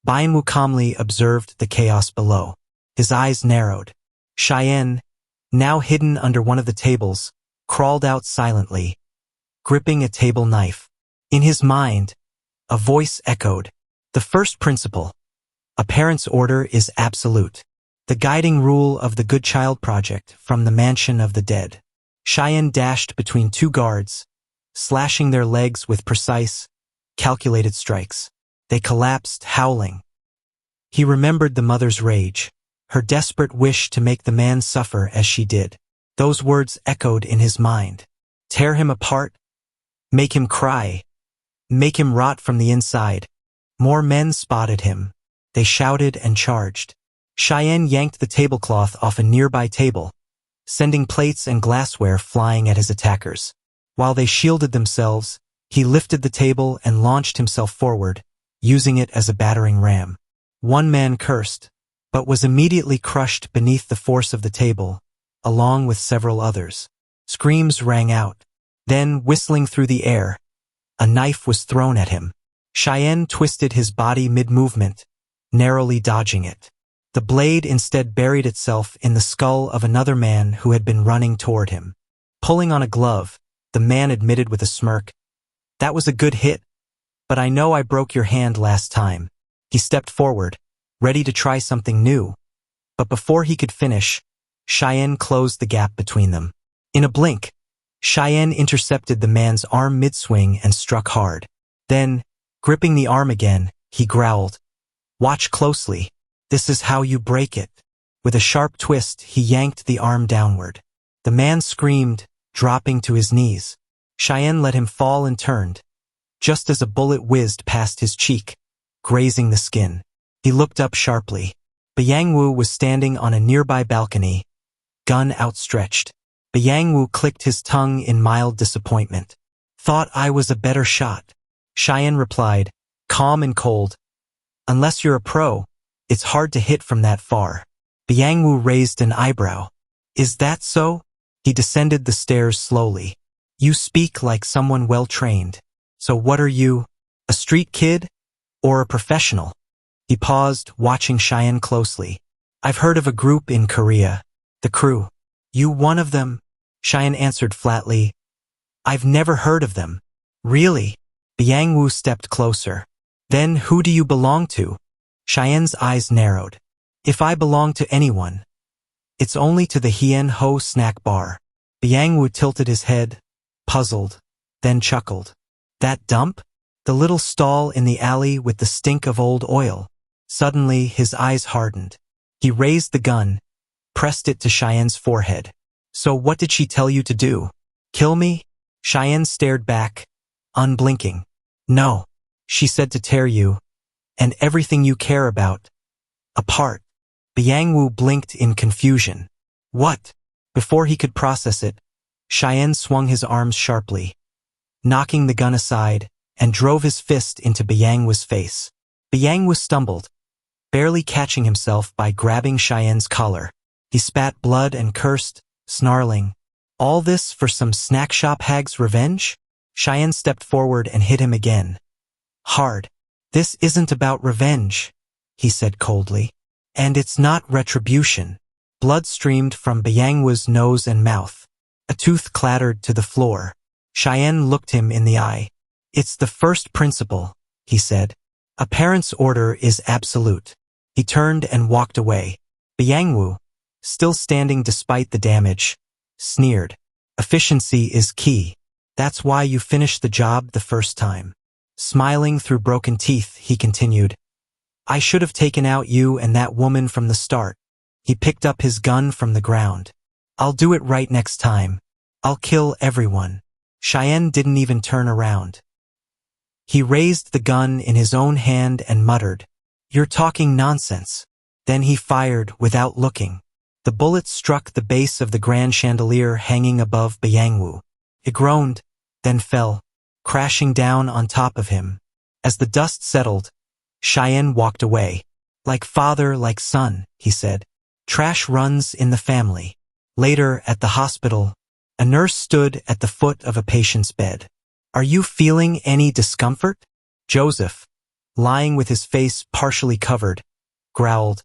Bainwu calmly observed the chaos below. His eyes narrowed. Cheyenne, now hidden under one of the tables, crawled out silently, gripping a table knife. In his mind, a voice echoed. The first principle. A parent's order is absolute. The guiding rule of the Good Child Project from the Mansion of the Dead. Cheyenne dashed between 2 guards, slashing their legs with precise, calculated strikes. They collapsed, howling. He remembered the mother's rage, her desperate wish to make the man suffer as she did. Those words echoed in his mind. Tear him apart, make him cry, make him rot from the inside. More men spotted him. They shouted and charged. Cheyenne yanked the tablecloth off a nearby table, sending plates and glassware flying at his attackers. While they shielded themselves, he lifted the table and launched himself forward, using it as a battering ram. One man cursed, but was immediately crushed beneath the force of the table, along with several others. Screams rang out. Then, whistling through the air, a knife was thrown at him. Cheyenne twisted his body mid-movement, narrowly dodging it. The blade instead buried itself in the skull of another man who had been running toward him. Pulling on a glove, the man admitted with a smirk, "That was a good hit, but I know I broke your hand last time." He stepped forward, ready to try something new, but before he could finish, Cheyenne closed the gap between them. In a blink, Cheyenne intercepted the man's arm mid-swing and struck hard. Then, gripping the arm again, he growled, "Watch closely. This is how you break it." With a sharp twist, he yanked the arm downward. The man screamed, dropping to his knees. Cheyenne let him fall and turned, just as a bullet whizzed past his cheek, grazing the skin. He looked up sharply. Byangwoo was standing on a nearby balcony, gun outstretched. Byangwoo clicked his tongue in mild disappointment. "Thought I was a better shot." Cheyenne replied, calm and cold, "Unless you're a pro, it's hard to hit from that far." Byangwoo raised an eyebrow. "Is that so?" He descended the stairs slowly. "You speak like someone well-trained. So what are you, a street kid? Or a professional?" He paused, watching Cheyenne closely. "I've heard of a group in Korea, the Crew." "You one of them?" Cheyenne answered flatly. "I've never heard of them." "Really?" Byangwoo stepped closer. "Then who do you belong to?" Cheyenne's eyes narrowed. "If I belong to anyone, it's only to the Hien Ho snack bar." Byangwoo tilted his head, puzzled, then chuckled. "That dump? The little stall in the alley with the stink of old oil?" Suddenly, his eyes hardened. He raised the gun, pressed it to Cheyenne's forehead. "So what did she tell you to do? Kill me?" Cheyenne stared back, unblinking. "No. She said to tear you, and everything you care about, apart." Byangwoo blinked in confusion. "What?" Before he could process it, Cheyenne swung his arms sharply, knocking the gun aside, and drove his fist into Byangwoo's face. Byangwoo stumbled, barely catching himself by grabbing Cheyenne's collar. He spat blood and cursed, snarling, "All this for some snack shop hag's revenge?" Cheyenne stepped forward and hit him again. Hard. "This isn't about revenge," he said coldly. "And it's not retribution." Blood streamed from Byangwoo's nose and mouth. A tooth clattered to the floor. Cheyenne looked him in the eye. "It's the first principle," he said. "A parent's order is absolute." He turned and walked away. Byangwoo, still standing despite the damage, sneered. "Efficiency is key. That's why you finished the job the first time." Smiling through broken teeth, he continued, "I should have taken out you and that woman from the start." He picked up his gun from the ground. "I'll do it right next time. I'll kill everyone." Cheyenne didn't even turn around. He raised the gun in his own hand and muttered, "You're talking nonsense." Then he fired without looking. The bullet struck the base of the grand chandelier hanging above Byangwoo. It groaned, then fell, crashing down on top of him. As the dust settled, Cheyenne walked away. "Like father, like son," he said. "Trash runs in the family." Later, at the hospital, a nurse stood at the foot of a patient's bed. "Are you feeling any discomfort?" Joseph, lying with his face partially covered, growled,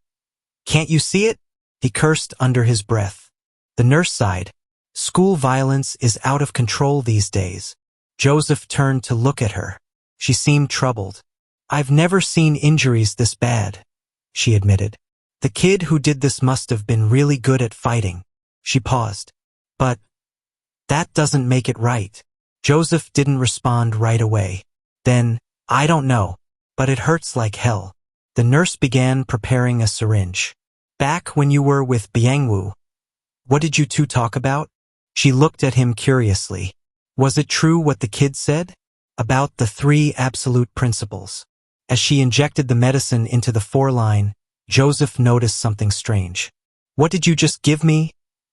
"Can't you see it?" He cursed under his breath. The nurse sighed. "School violence is out of control these days." Joseph turned to look at her. She seemed troubled. "I've never seen injuries this bad," she admitted. "The kid who did this must have been really good at fighting." She paused. "But that doesn't make it right." Joseph didn't respond right away. Then, "I don't know, but it hurts like hell." The nurse began preparing a syringe. "Back when you were with Byangwoo, what did you two talk about?" She looked at him curiously. "Was it true what the kid said? About the 3 absolute principles?" As she injected the medicine into the foreline, Joseph noticed something strange. "What did you just give me?"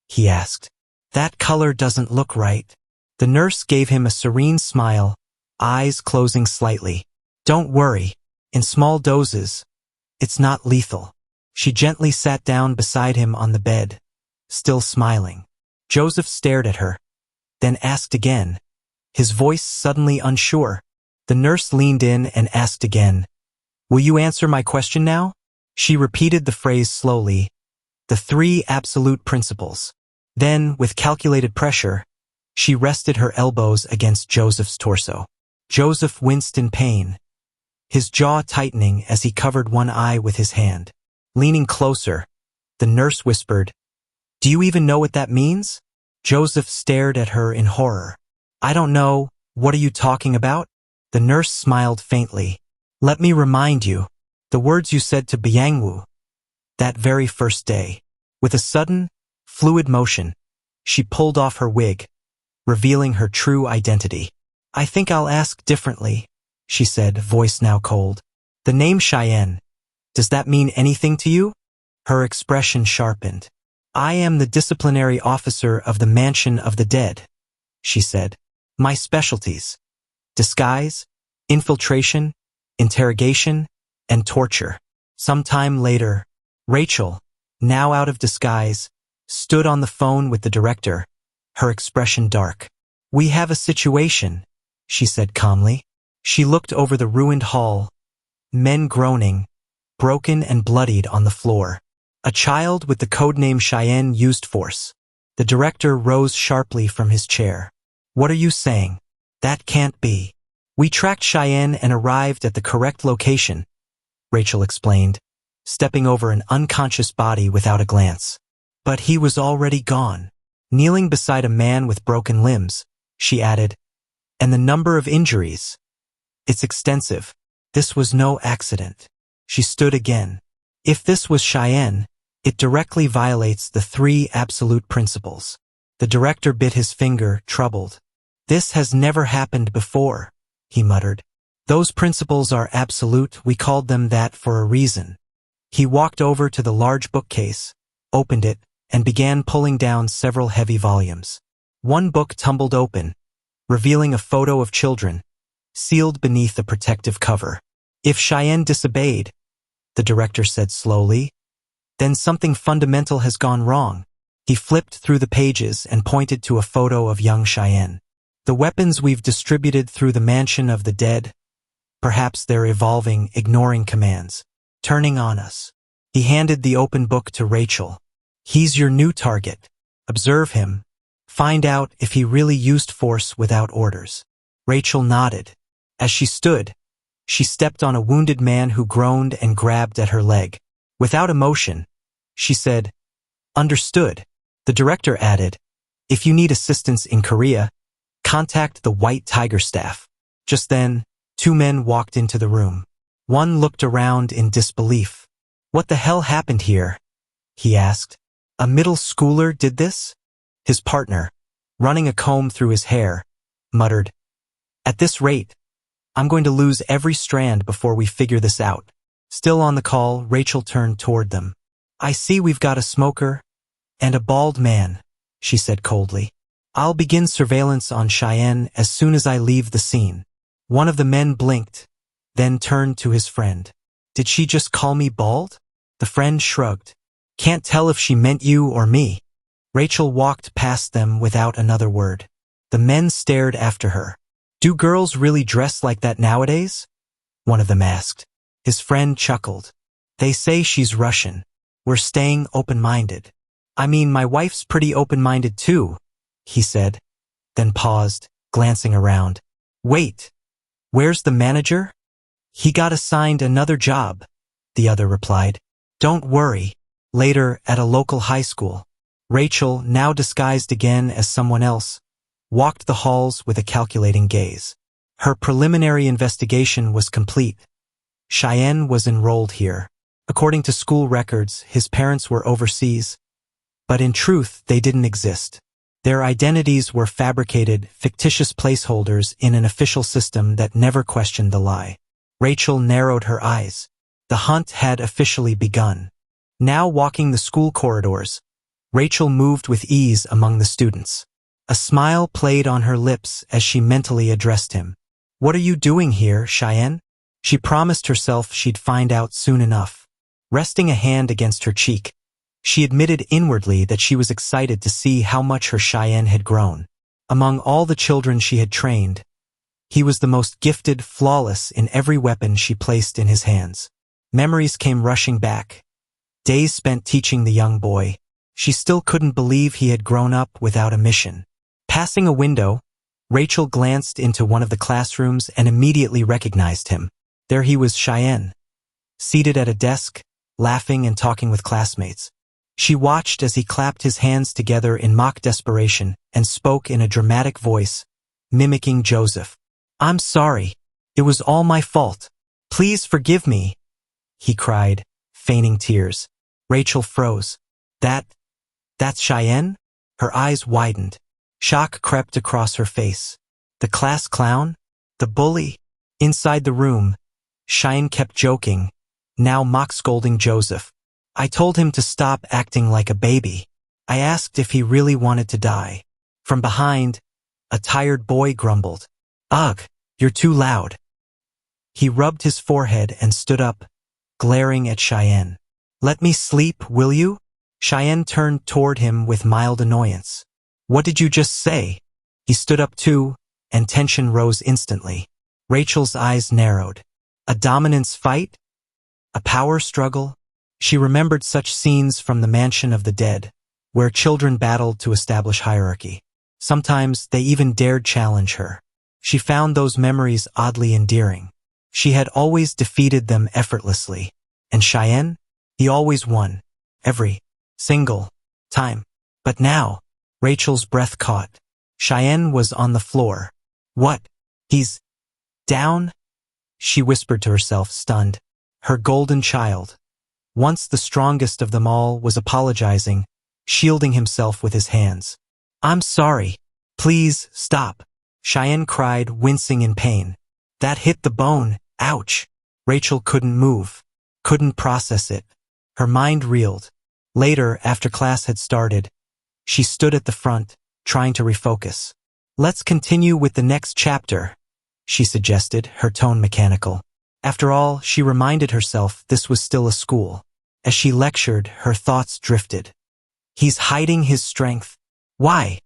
he asked. "That color doesn't look right." The nurse gave him a serene smile, eyes closing slightly. "Don't worry. In small doses, it's not lethal. She gently sat down beside him on the bed, still smiling. Joseph stared at her, then asked again, his voice suddenly unsure. The nurse leaned in and asked again, "Will you answer my question now?" She repeated the phrase slowly, the 3 absolute principles. Then, with calculated pressure, she rested her elbows against Joseph's torso. Joseph winced in pain, his jaw tightening as he covered one eye with his hand. Leaning closer, the nurse whispered, "Do you even know what that means?" Joseph stared at her in horror. "I don't know, what are you talking about?" The nurse smiled faintly. "Let me remind you, the words you said to Byangwoo, that very first day." With a sudden, fluid motion, she pulled off her wig, revealing her true identity. "I think I'll ask differently," she said, voice now cold. "The name Cheyenne, does that mean anything to you?" Her expression sharpened. "I am the disciplinary officer of the Mansion of the Dead," she said. "My specialties: disguise, infiltration, interrogation, and torture." Sometime later, Rachel, now out of disguise, stood on the phone with the director, her expression dark. "We have a situation," she said calmly. She looked over the ruined hall, men groaning, broken and bloodied on the floor. A child with the codename Cheyenne used force. The director rose sharply from his chair. "What are you saying? That can't be." "We tracked Cheyenne and arrived at the correct location," Rachel explained, stepping over an unconscious body without a glance. "But he was already gone." Kneeling beside a man with broken limbs, she added, "And the number of injuries? It's extensive. This was no accident." She stood again. "If this was Cheyenne, it directly violates the 3 absolute principles." The director bit his finger, troubled. "This has never happened before," he muttered. "Those principles are absolute, we called them that for a reason." He walked over to the large bookcase, opened it, and began pulling down several heavy volumes. One book tumbled open, revealing a photo of children, sealed beneath a protective cover. "If Cheyenne disobeyed," the director said slowly, "then something fundamental has gone wrong." He flipped through the pages and pointed to a photo of young Cheyenne. "The weapons we've distributed through the Mansion of the Dead, perhaps they're evolving, ignoring commands, turning on us." He handed the open book to Rachel. "He's your new target. Observe him. Find out if he really used force without orders." Rachel nodded. As she stood, she stepped on a wounded man who groaned and grabbed at her leg. Without emotion, she said, "Understood." The director added, "If you need assistance in Korea, contact the White Tiger staff." Just then, 2 men walked into the room. One looked around in disbelief. "What the hell happened here?" he asked. "A middle schooler did this?" His partner, running a comb through his hair, muttered, "At this rate, I'm going to lose every strand before we figure this out." Still on the call, Rachel turned toward them. "I see we've got a smoker and a bald man," she said coldly. "I'll begin surveillance on Cheyenne as soon as I leave the scene." One of the men blinked, then turned to his friend. "Did she just call me bald?" The friend shrugged. "Can't tell if she meant you or me." Rachel walked past them without another word. The men stared after her. "Do girls really dress like that nowadays?" one of them asked. His friend chuckled. "They say she's Russian. We're staying open-minded." "I mean, my wife's pretty open-minded too," he said, then paused, glancing around. "Wait, where's the manager?" "He got assigned another job," the other replied. "Don't worry." Later, at a local high school, Rachel, now disguised again as someone else, walked the halls with a calculating gaze. Her preliminary investigation was complete. Cheyenne was enrolled here. According to school records, his parents were overseas, but in truth, they didn't exist. Their identities were fabricated, fictitious placeholders in an official system that never questioned the lie. Rachel narrowed her eyes. The hunt had officially begun. Now walking the school corridors, Rachel moved with ease among the students. A smile played on her lips as she mentally addressed him. "What are you doing here, Cheyenne?" She promised herself she'd find out soon enough. Resting a hand against her cheek, she admitted inwardly that she was excited to see how much her Cheyenne had grown. Among all the children she had trained, he was the most gifted, flawless in every weapon she placed in his hands. Memories came rushing back. Days spent teaching the young boy. She still couldn't believe he had grown up without a mission. Passing a window, Rachel glanced into one of the classrooms and immediately recognized him. There he was, Cheyenne, seated at a desk, laughing and talking with classmates. She watched as he clapped his hands together in mock desperation and spoke in a dramatic voice, mimicking Joseph. "I'm sorry. It was all my fault. Please forgive me," he cried, feigning tears. Rachel froze. That's Cheyenne?" Her eyes widened. Shock crept across her face. The class clown? The bully? Inside the room, Cheyenne kept joking, now mock-scolding Joseph. "I told him to stop acting like a baby. I asked if he really wanted to die." From behind, a tired boy grumbled. "Ugh, you're too loud." He rubbed his forehead and stood up, glaring at Cheyenne. "Let me sleep, will you?" Cheyenne turned toward him with mild annoyance. "What did you just say?" He stood up too, and tension rose instantly. Rachel's eyes narrowed. A dominance fight? A power struggle? She remembered such scenes from the Mansion of the Dead, where children battled to establish hierarchy. Sometimes they even dared challenge her. She found those memories oddly endearing. She had always defeated them effortlessly. And Cheyenne? He always won. Every single time. But now, Rachel's breath caught. Cheyenne was on the floor. "What? He's down?" she whispered to herself, stunned. Her golden child, once the strongest of them all, was apologizing, shielding himself with his hands. "I'm sorry. Please, stop," Cheyenne cried, wincing in pain. "That hit the bone. Ouch." Rachel couldn't move, couldn't process it. Her mind reeled. Later, after class had started, she stood at the front, trying to refocus. "Let's continue with the next chapter," she suggested, her tone mechanical. After all, she reminded herself this was still a school. As she lectured, her thoughts drifted. He's hiding his strength. Why?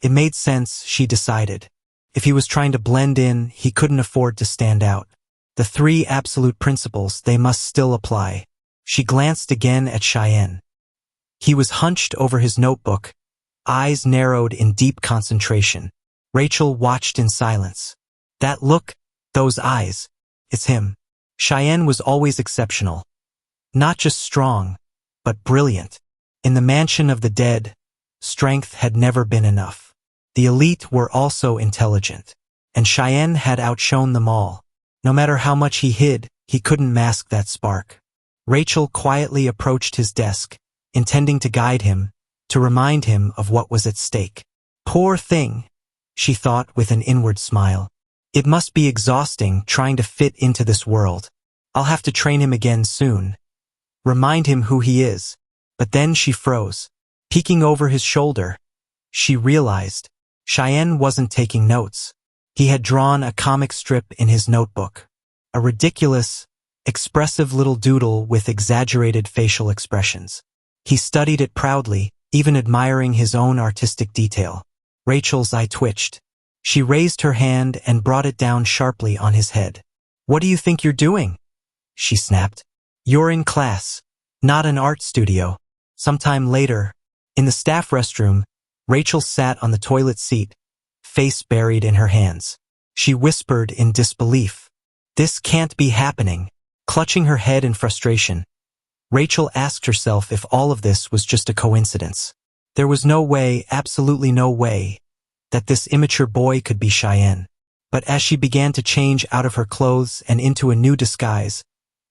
It made sense, she decided. If he was trying to blend in, he couldn't afford to stand out. The 3 absolute principles, they must still apply. She glanced again at Cheyenne. He was hunched over his notebook, eyes narrowed in deep concentration. Rachel watched in silence. That look, those eyes, it's him. Cheyenne was always exceptional. Not just strong, but brilliant. In the Mansion of the Dead, strength had never been enough. The elite were also intelligent, and Cheyenne had outshone them all. No matter how much he hid, he couldn't mask that spark. Rachel quietly approached his desk, intending to guide him, to remind him of what was at stake. Poor thing, she thought with an inward smile. It must be exhausting trying to fit into this world. I'll have to train him again soon. Remind him who he is. But then she froze. Peeking over his shoulder, she realized Cheyenne wasn't taking notes. He had drawn a comic strip in his notebook. A ridiculous, expressive little doodle with exaggerated facial expressions. He studied it proudly, even admiring his own artistic detail. Rachel's eye twitched. She raised her hand and brought it down sharply on his head. "What do you think you're doing?" she snapped. "You're in class, not an art studio." Sometime later, in the staff restroom, Rachel sat on the toilet seat, face buried in her hands. She whispered in disbelief. "This can't be happening." Clutching her head in frustration, Rachel asked herself if all of this was just a coincidence. There was no way, absolutely no way, that this immature boy could be Cheyenne. But as she began to change out of her clothes and into a new disguise,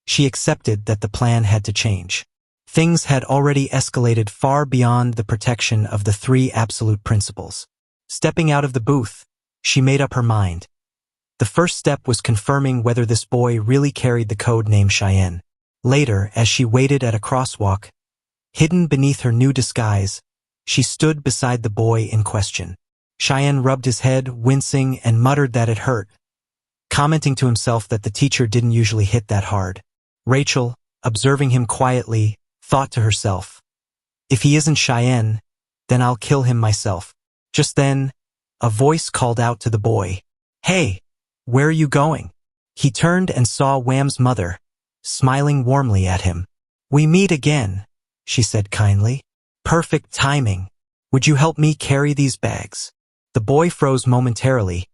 she accepted that the plan had to change. Things had already escalated far beyond the protection of the 3 absolute principles. Stepping out of the booth, she made up her mind. The first step was confirming whether this boy really carried the code name Cheyenne. Later, as she waited at a crosswalk, hidden beneath her new disguise, she stood beside the boy in question. Cheyenne rubbed his head, wincing, and muttered that it hurt. commenting to himself that the teacher didn't usually hit that hard. Rachel, observing him quietly, thought to herself, if he isn't Cheyenne, then I'll kill him myself. Just then, a voice called out to the boy, "Hey, where are you going?" He turned and saw Wham's mother, smiling warmly at him. "We meet again," she said kindly. "Perfect timing. Would you help me carry these bags?" The boy froze momentarily,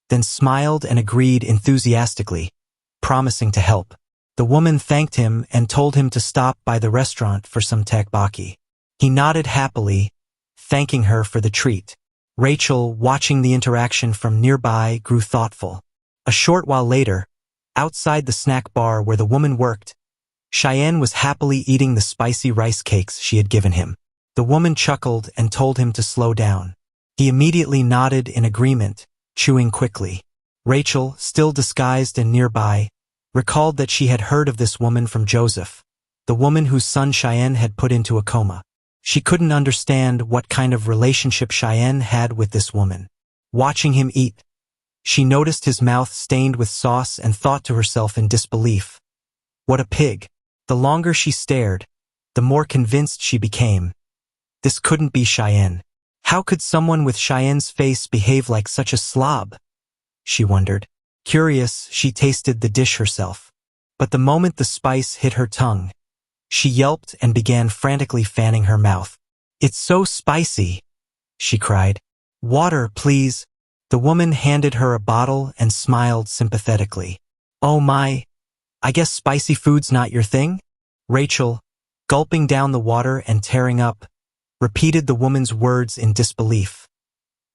then smiled and agreed enthusiastically, promising to help. The woman thanked him and told him to stop by the restaurant for some tteokbokki. He nodded happily, thanking her for the treat. Rachel, watching the interaction from nearby, grew thoughtful. A short while later, outside the snack bar where the woman worked, Cheyenne was happily eating the spicy rice cakes she had given him. The woman chuckled and told him to slow down. He immediately nodded in agreement, chewing quickly. Rachel, still disguised and nearby, recalled that she had heard of this woman from Joseph, the woman whose son Cheyenne had put into a coma. She couldn't understand what kind of relationship Cheyenne had with this woman. Watching him eat, she noticed his mouth stained with sauce and thought to herself in disbelief, "What a pig." The longer she stared, the more convinced she became. This couldn't be Cheyenne. How could someone with Cheyenne's face behave like such a slob? She wondered. Curious, she tasted the dish herself. But the moment the spice hit her tongue, she yelped and began frantically fanning her mouth. "It's so spicy," she cried. "Water, please." The woman handed her a bottle and smiled sympathetically. "Oh my, I guess spicy food's not your thing?" Rachel, gulping down the water and tearing up, repeated the woman's words in disbelief.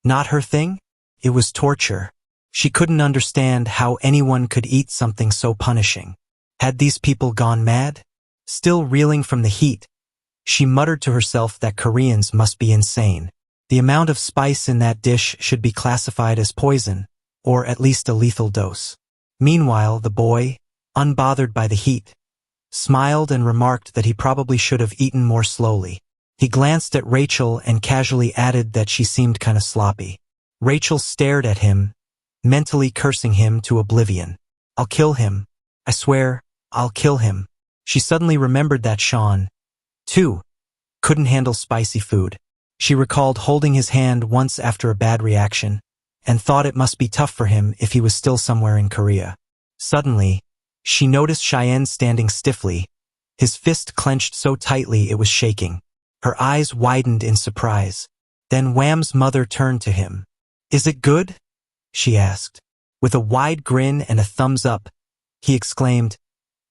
Not her thing? It was torture. She couldn't understand how anyone could eat something so punishing. Had these people gone mad? Still reeling from the heat, she muttered to herself that Koreans must be insane. The amount of spice in that dish should be classified as poison, or at least a lethal dose. Meanwhile, the boy, unbothered by the heat, smiled and remarked that he probably should have eaten more slowly. He glanced at Rachel and casually added that she seemed kinda sloppy. Rachel stared at him, mentally cursing him to oblivion. "I'll kill him. I swear, I'll kill him." She suddenly remembered that Sean, too, couldn't handle spicy food. She recalled holding his hand once after a bad reaction, and thought it must be tough for him if he was still somewhere in Korea. Suddenly, she noticed Cheyenne standing stiffly, his fist clenched so tightly it was shaking. Her eyes widened in surprise. Then Wham's mother turned to him. "Is it good?" she asked. With a wide grin and a thumbs up, he exclaimed,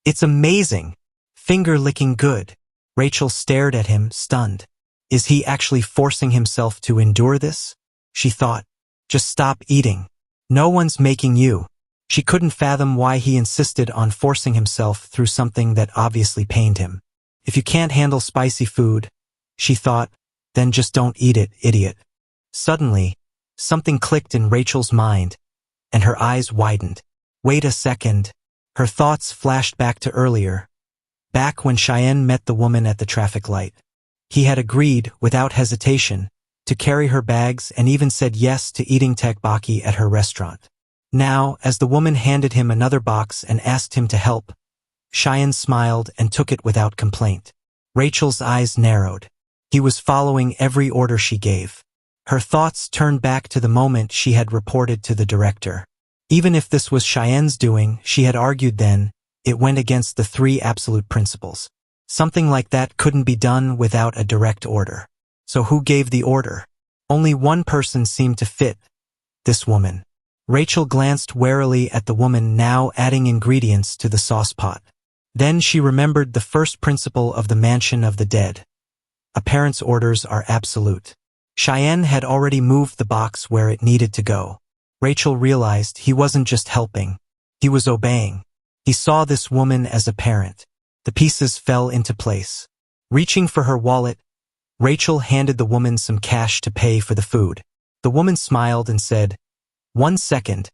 "It's amazing! Finger-licking good." Rachel stared at him, stunned. Is he actually forcing himself to endure this? She thought. Just stop eating. No one's making you. She couldn't fathom why he insisted on forcing himself through something that obviously pained him. If you can't handle spicy food, she thought, then just don't eat it, idiot. Suddenly, something clicked in Rachel's mind, and her eyes widened. Wait a second. Her thoughts flashed back to earlier, back when Cheyenne met the woman at the traffic light. He had agreed, without hesitation, to carry her bags and even said yes to eating tteokbokki at her restaurant. Now, as the woman handed him another box and asked him to help, Cheyenne smiled and took it without complaint. Rachel's eyes narrowed. He was following every order she gave. Her thoughts turned back to the moment she had reported to the director. Even if this was Cheyenne's doing, she had argued then, it went against the 3 absolute principles. Something like that couldn't be done without a direct order. So who gave the order? Only one person seemed to fit. This woman. Rachel glanced warily at the woman now adding ingredients to the sauce pot. Then she remembered the first principle of the Mansion of the Dead. A parent's orders are absolute. Cheyenne had already moved the box where it needed to go. Rachel realized he wasn't just helping. He was obeying. He saw this woman as a parent. The pieces fell into place. Reaching for her wallet, Rachel handed the woman some cash to pay for the food. The woman smiled and said, "1 second,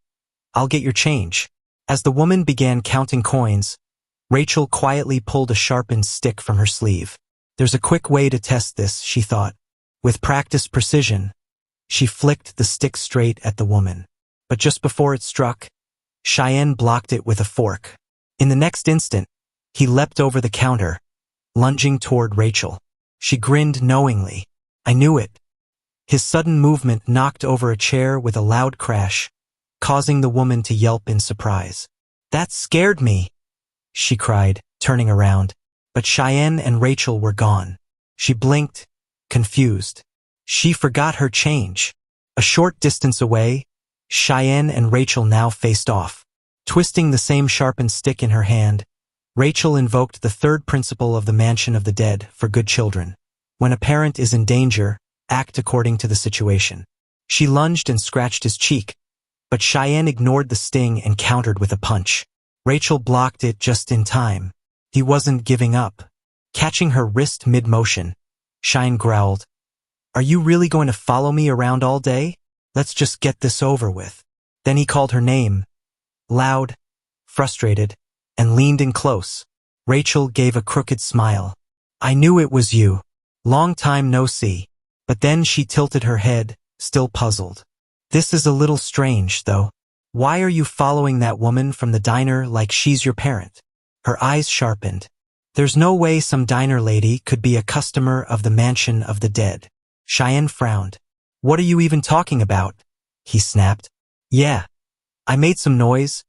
I'll get your change." As the woman began counting coins, Rachel quietly pulled a sharpened stick from her sleeve. There's a quick way to test this, she thought. With practiced precision, she flicked the stick straight at the woman. But just before it struck, Cheyenne blocked it with a fork. In the next instant, he leapt over the counter, lunging toward Rachel. She grinned knowingly. I knew it. His sudden movement knocked over a chair with a loud crash, causing the woman to yelp in surprise. That scared me, she cried, turning around. But Cheyenne and Rachel were gone. She blinked, confused. She forgot her change. A short distance away, Cheyenne and Rachel now faced off. Twisting the same sharpened stick in her hand, Rachel invoked the third principle of the Mansion of the Dead for good children. When a parent is in danger, act according to the situation. She lunged and scratched his cheek, but Cheyenne ignored the sting and countered with a punch. Rachel blocked it just in time. He wasn't giving up. Catching her wrist mid-motion, Cheyenne growled, "Are you really going to follow me around all day? Let's just get this over with." Then he called her name, loud, frustrated, and leaned in close. Rachel gave a crooked smile. "I knew it was you. Long time no see." But then she tilted her head, still puzzled. "This is a little strange, though. Why are you following that woman from the diner like she's your parent?" Her eyes sharpened. "There's no way some diner lady could be a customer of the Mansion of the Dead." Cheyenne frowned. "What are you even talking about?" he snapped. "Yeah, I made some noise,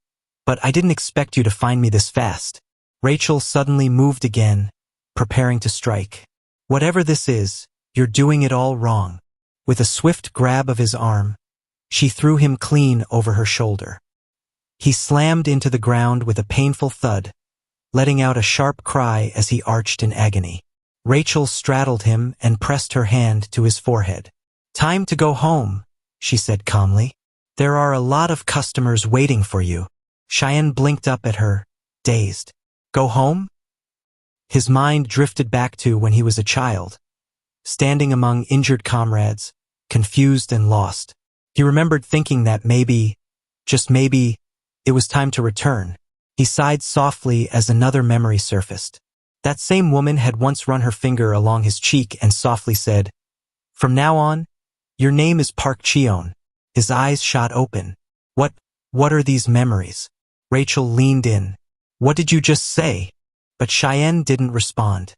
but I didn't expect you to find me this fast." Rachel suddenly moved again, preparing to strike. "Whatever this is, you're doing it all wrong." With a swift grab of his arm, she threw him clean over her shoulder. He slammed into the ground with a painful thud, letting out a sharp cry as he arched in agony. Rachel straddled him and pressed her hand to his forehead. "Time to go home," she said calmly. "There are a lot of customers waiting for you." Cheyenne blinked up at her, dazed. "Go home?" His mind drifted back to when he was a child, standing among injured comrades, confused and lost. He remembered thinking that maybe, just maybe, it was time to return. He sighed softly as another memory surfaced. That same woman had once run her finger along his cheek and softly said, "From now on, your name is Park Cheon." His eyes shot open. What are these memories?" Rachel leaned in. "What did you just say?" But Cheyenne didn't respond.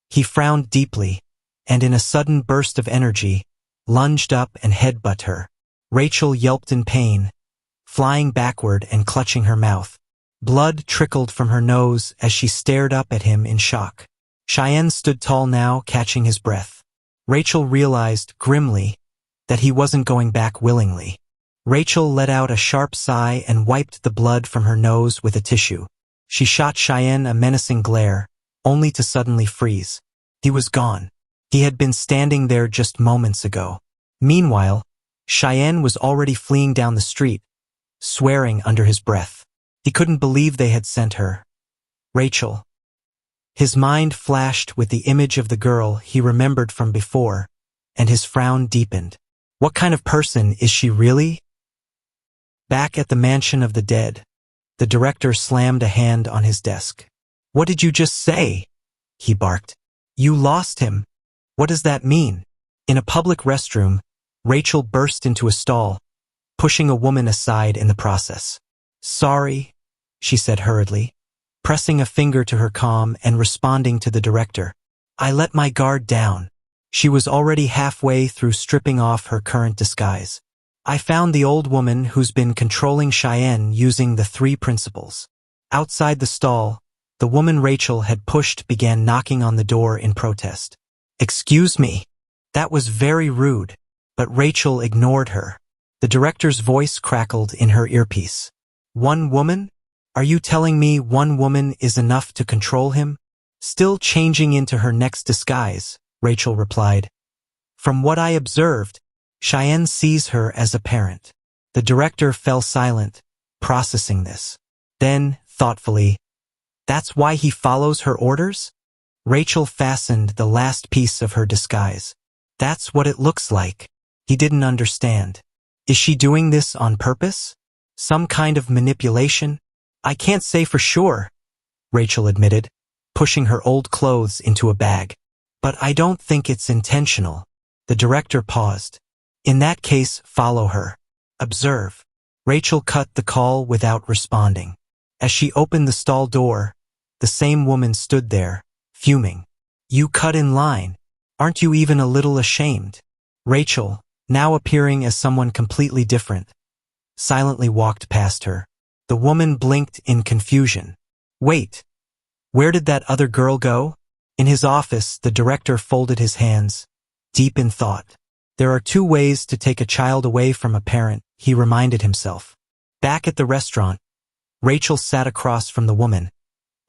He frowned deeply, and in a sudden burst of energy, lunged up and headbutted her. Rachel yelped in pain, flying backward and clutching her mouth. Blood trickled from her nose as she stared up at him in shock. Cheyenne stood tall now, catching his breath. Rachel realized, grimly, that he wasn't going back willingly. Rachel let out a sharp sigh and wiped the blood from her nose with a tissue. She shot Cheyenne a menacing glare, only to suddenly freeze. He was gone. He had been standing there just moments ago. Meanwhile, Cheyenne was already fleeing down the street, swearing under his breath. He couldn't believe they had sent her. Rachel. His mind flashed with the image of the girl he remembered from before, and his frown deepened. What kind of person is she really? Back at the Mansion of the Dead, the director slammed a hand on his desk. "What did you just say?" he barked. "You lost him. What does that mean?" In a public restroom, Rachel burst into a stall, pushing a woman aside in the process. "Sorry," she said hurriedly, pressing a finger to her comm and responding to the director. "I let my guard down." She was already halfway through stripping off her current disguise. "I found the old woman who's been controlling Cheyenne using the three principles." Outside the stall, the woman Rachel had pushed began knocking on the door in protest. "Excuse me." That was very rude, but Rachel ignored her. The director's voice crackled in her earpiece. "One woman? Are you telling me one woman is enough to control him?" "Still changing into her next disguise," Rachel replied. "From what I observed, Cheyenne sees her as a parent." The director fell silent, processing this. Then, thoughtfully, "That's why he follows her orders?" Rachel fastened the last piece of her disguise. "That's what it looks like." He didn't understand. "Is she doing this on purpose? Some kind of manipulation?" "I can't say for sure," Rachel admitted, pushing her old clothes into a bag. "But I don't think it's intentional." The director paused. "In that case, follow her. Observe." Rachel cut the call without responding. As she opened the stall door, the same woman stood there, fuming. You cut in line. Aren't you even a little ashamed? Rachel, now appearing as someone completely different, silently walked past her. The woman blinked in confusion. Wait, where did that other girl go? In his office, the director folded his hands, deep in thought. There are two ways to take a child away from a parent, he reminded himself. Back at the restaurant, Rachel sat across from the woman,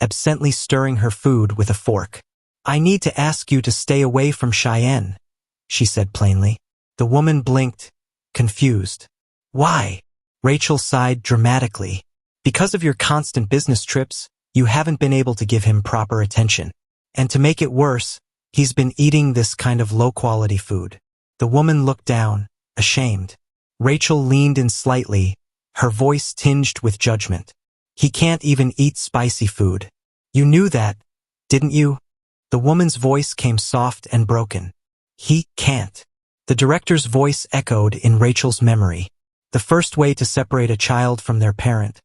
absently stirring her food with a fork. I need to ask you to stay away from Cheyenne, she said plainly. The woman blinked, confused. Why? Rachel sighed dramatically. Because of your constant business trips, you haven't been able to give him proper attention. And to make it worse, he's been eating this kind of low-quality food. The woman looked down, ashamed. Rachel leaned in slightly, her voice tinged with judgment. He can't even eat spicy food. You knew that, didn't you? The woman's voice came soft and broken. He can't. The director's voice echoed in Rachel's memory. The first way to separate a child from their parent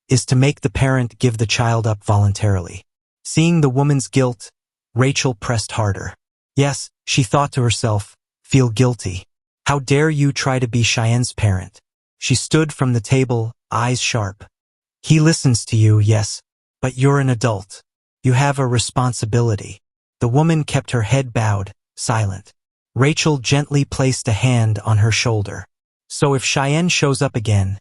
is to make the parent give the child up voluntarily. Seeing the woman's guilt, Rachel pressed harder. Yes, she thought to herself, feel guilty. How dare you try to be Cheyenne's parent? She stood from the table, eyes sharp. He listens to you, yes, but you're an adult. You have a responsibility. The woman kept her head bowed, silent. Rachel gently placed a hand on her shoulder. So if Cheyenne shows up again,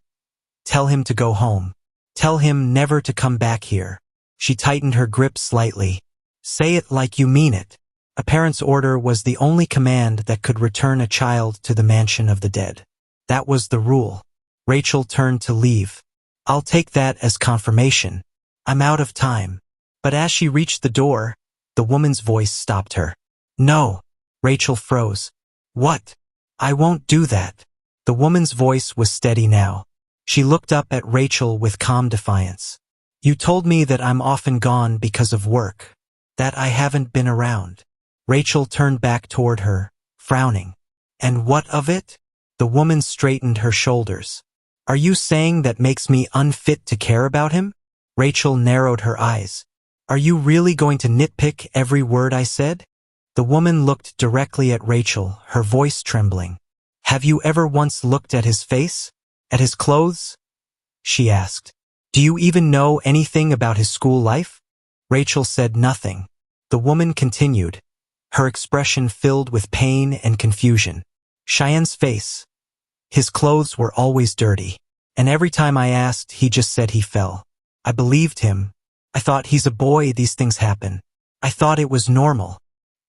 tell him to go home. Tell him never to come back here. She tightened her grip slightly. Say it like you mean it. A parent's order was the only command that could return a child to the mansion of the dead. That was the rule. Rachel turned to leave. I'll take that as confirmation. I'm out of time. But as she reached the door, the woman's voice stopped her. No. Rachel froze. What? I won't do that. The woman's voice was steady now. She looked up at Rachel with calm defiance. You told me that I'm often gone because of work, that I haven't been around. Rachel turned back toward her, frowning. And what of it? The woman straightened her shoulders. Are you saying that makes me unfit to care about him? Rachel narrowed her eyes. Are you really going to nitpick every word I said? The woman looked directly at Rachel, her voice trembling. Have you ever once looked at his face? At his clothes? She asked. Do you even know anything about his school life? Rachel said nothing. The woman continued, her expression filled with pain and confusion. Cheyenne's face. His clothes were always dirty, and every time I asked, he just said he fell. I believed him. I thought he's a boy, these things happen. I thought it was normal.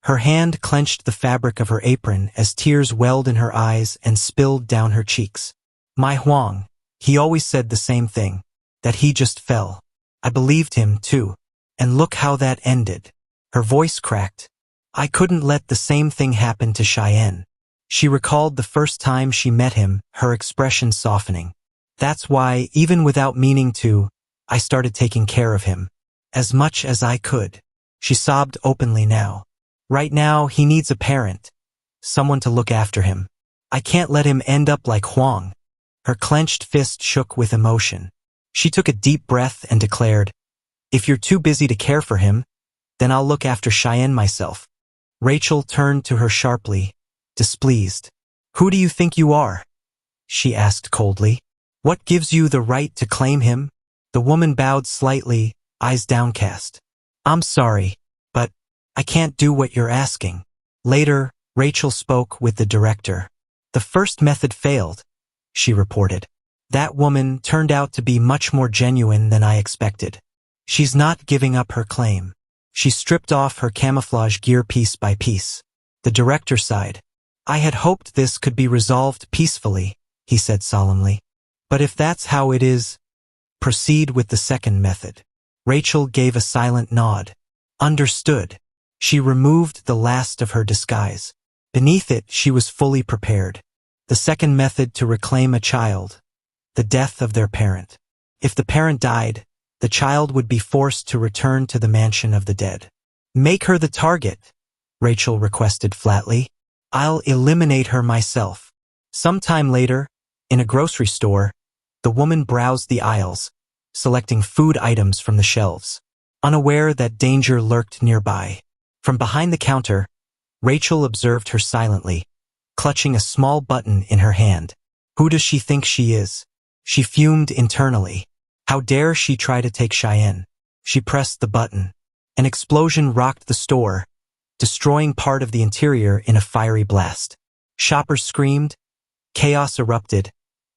Her hand clenched the fabric of her apron as tears welled in her eyes and spilled down her cheeks. My Huang, he always said the same thing, that he just fell. I believed him, too. And look how that ended. Her voice cracked. I couldn't let the same thing happen to Cheyenne. She recalled the first time she met him, her expression softening. That's why, even without meaning to, I started taking care of him. As much as I could. She sobbed openly now. Right now, he needs a parent. Someone to look after him. I can't let him end up like Huang. Her clenched fist shook with emotion. She took a deep breath and declared, If you're too busy to care for him, then I'll look after Cheyenne myself. Rachel turned to her sharply, displeased. Who do you think you are? She asked coldly. What gives you the right to claim him? The woman bowed slightly, eyes downcast. I'm sorry, but I can't do what you're asking. Later, Rachel spoke with the director. The first method failed, she reported. That woman turned out to be much more genuine than I expected. She's not giving up her claim. She stripped off her camouflage gear piece by piece. The director sighed. I had hoped this could be resolved peacefully, he said solemnly. But if that's how it is, proceed with the second method. Rachel gave a silent nod. Understood. She removed the last of her disguise. Beneath it, she was fully prepared. The second method to reclaim a child. The death of their parent. If the parent died, the child would be forced to return to the mansion of the dead. Make her the target, Rachel requested flatly. I'll eliminate her myself. Sometime later, in a grocery store, The woman browsed the aisles, selecting food items from the shelves, unaware that danger lurked nearby. From behind the counter, Rachel observed her silently, clutching a small button in her hand. Who does she think she is? She fumed internally. How dare she try to take Cheyenne? She pressed the button. An explosion rocked the store, destroying part of the interior in a fiery blast. Shoppers screamed, chaos erupted,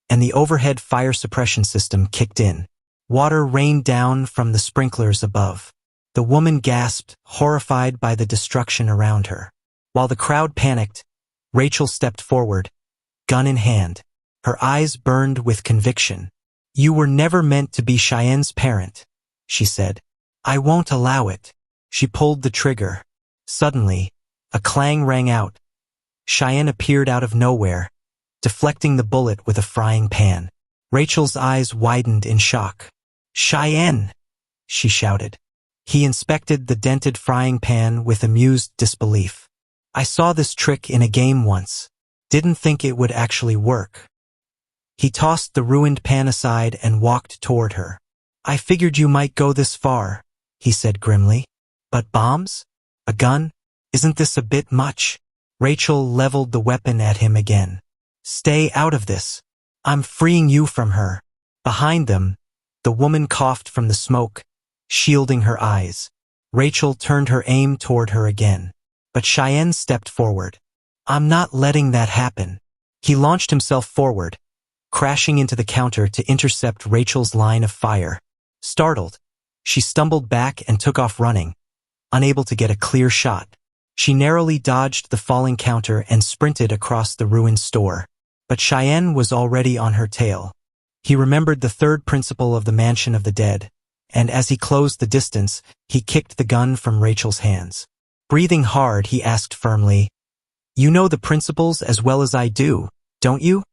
and the overhead fire suppression system kicked in. Water rained down from the sprinklers above. The woman gasped, horrified by the destruction around her. While the crowd panicked, Rachel stepped forward, gun in hand. Her eyes burned with conviction. "You were never meant to be Cheyenne's parent," she said. "I won't allow it." She pulled the trigger. Suddenly, a clang rang out. Cheyenne appeared out of nowhere, deflecting the bullet with a frying pan. Rachel's eyes widened in shock. "Cheyenne!" she shouted. He inspected the dented frying pan with amused disbelief. "I saw this trick in a game once. Didn't think it would actually work." He tossed the ruined pan aside and walked toward her. "I figured you might go this far," he said grimly. "But bombs? A gun? Isn't this a bit much?" Rachel leveled the weapon at him again. "Stay out of this. I'm freeing you from her." Behind them, the woman coughed from the smoke, shielding her eyes. Rachel turned her aim toward her again. But Cheyenne stepped forward. "I'm not letting that happen." He launched himself forward, crashing into the counter to intercept Rachel's line of fire. Startled, she stumbled back and took off running, unable to get a clear shot. She narrowly dodged the falling counter and sprinted across the ruined store. But Cheyenne was already on her tail. He remembered the third principle of the Mansion of the Dead, and as he closed the distance, he kicked the gun from Rachel's hands. Breathing hard, he asked firmly, "You know the principles as well as I do, don't you?"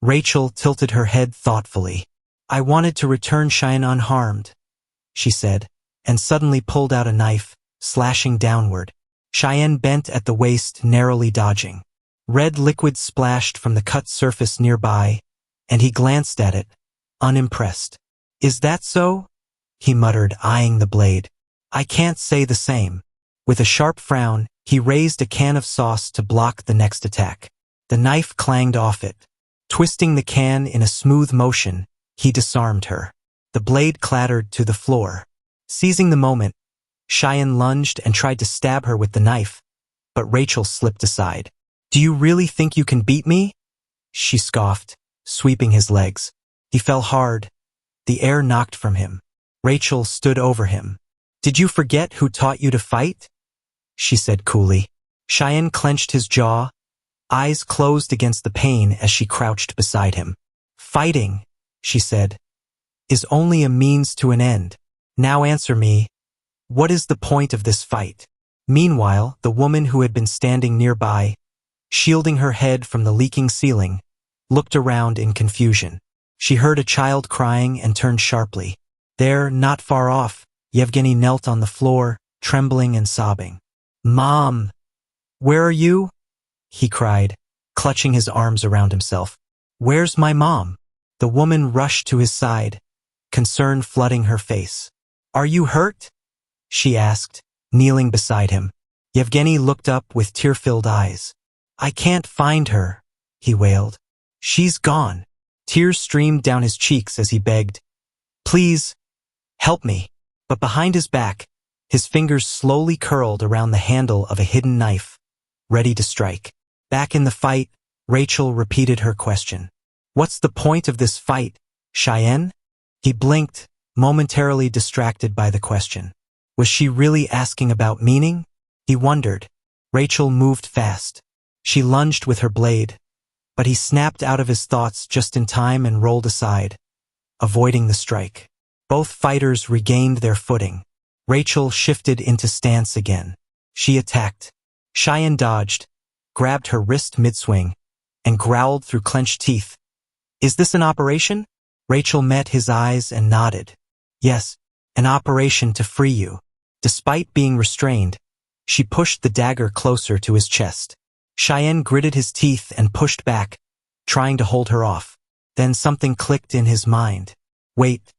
Rachel tilted her head thoughtfully. "I wanted to return Cheyenne unharmed," she said, and suddenly pulled out a knife, slashing downward. Cheyenne bent at the waist, narrowly dodging. Red liquid splashed from the cut surface nearby, and he glanced at it, unimpressed. "Is that so?" he muttered, eyeing the blade. "I can't say the same." With a sharp frown, he raised a can of sauce to block the next attack. The knife clanged off it. Twisting the can in a smooth motion, he disarmed her. The blade clattered to the floor. Seizing the moment, Cheyenne lunged and tried to stab her with the knife, but Rachel slipped aside. "Do you really think you can beat me?" she scoffed, sweeping his legs. He fell hard. The air knocked from him. Rachel stood over him. "Did you forget who taught you to fight?" she said coolly. Cheyenne clenched his jaw, eyes closed against the pain as she crouched beside him. "Fighting," she said, "is only a means to an end. Now answer me, what is the point of this fight?" Meanwhile, the woman who had been standing nearby, shielding her head from the leaking ceiling, looked around in confusion. She heard a child crying and turned sharply. There, not far off, Yevgeny knelt on the floor, trembling and sobbing. "Mom, where are you?" he cried, clutching his arms around himself. "Where's my mom?" The woman rushed to his side, concern flooding her face. "Are you hurt?" she asked, kneeling beside him. Yevgeny looked up with tear-filled eyes. "I can't find her," he wailed. "She's gone." Tears streamed down his cheeks as he begged, "Please, help me." But behind his back, his fingers slowly curled around the handle of a hidden knife, ready to strike. Back in the fight, Rachel repeated her question. "What's the point of this fight, Cheyenne?" He blinked, momentarily distracted by the question. Was she really asking about meaning? He wondered. Rachel moved fast. She lunged with her blade, but he snapped out of his thoughts just in time and rolled aside, avoiding the strike. Both fighters regained their footing. Rachel shifted into stance again. She attacked. Cheyenne dodged, grabbed her wrist mid-swing, and growled through clenched teeth. "Is this an operation?" Rachel met his eyes and nodded. "Yes, an operation to free you." Despite being restrained, she pushed the dagger closer to his chest. Cheyenne gritted his teeth and pushed back, trying to hold her off. Then something clicked in his mind. Wait,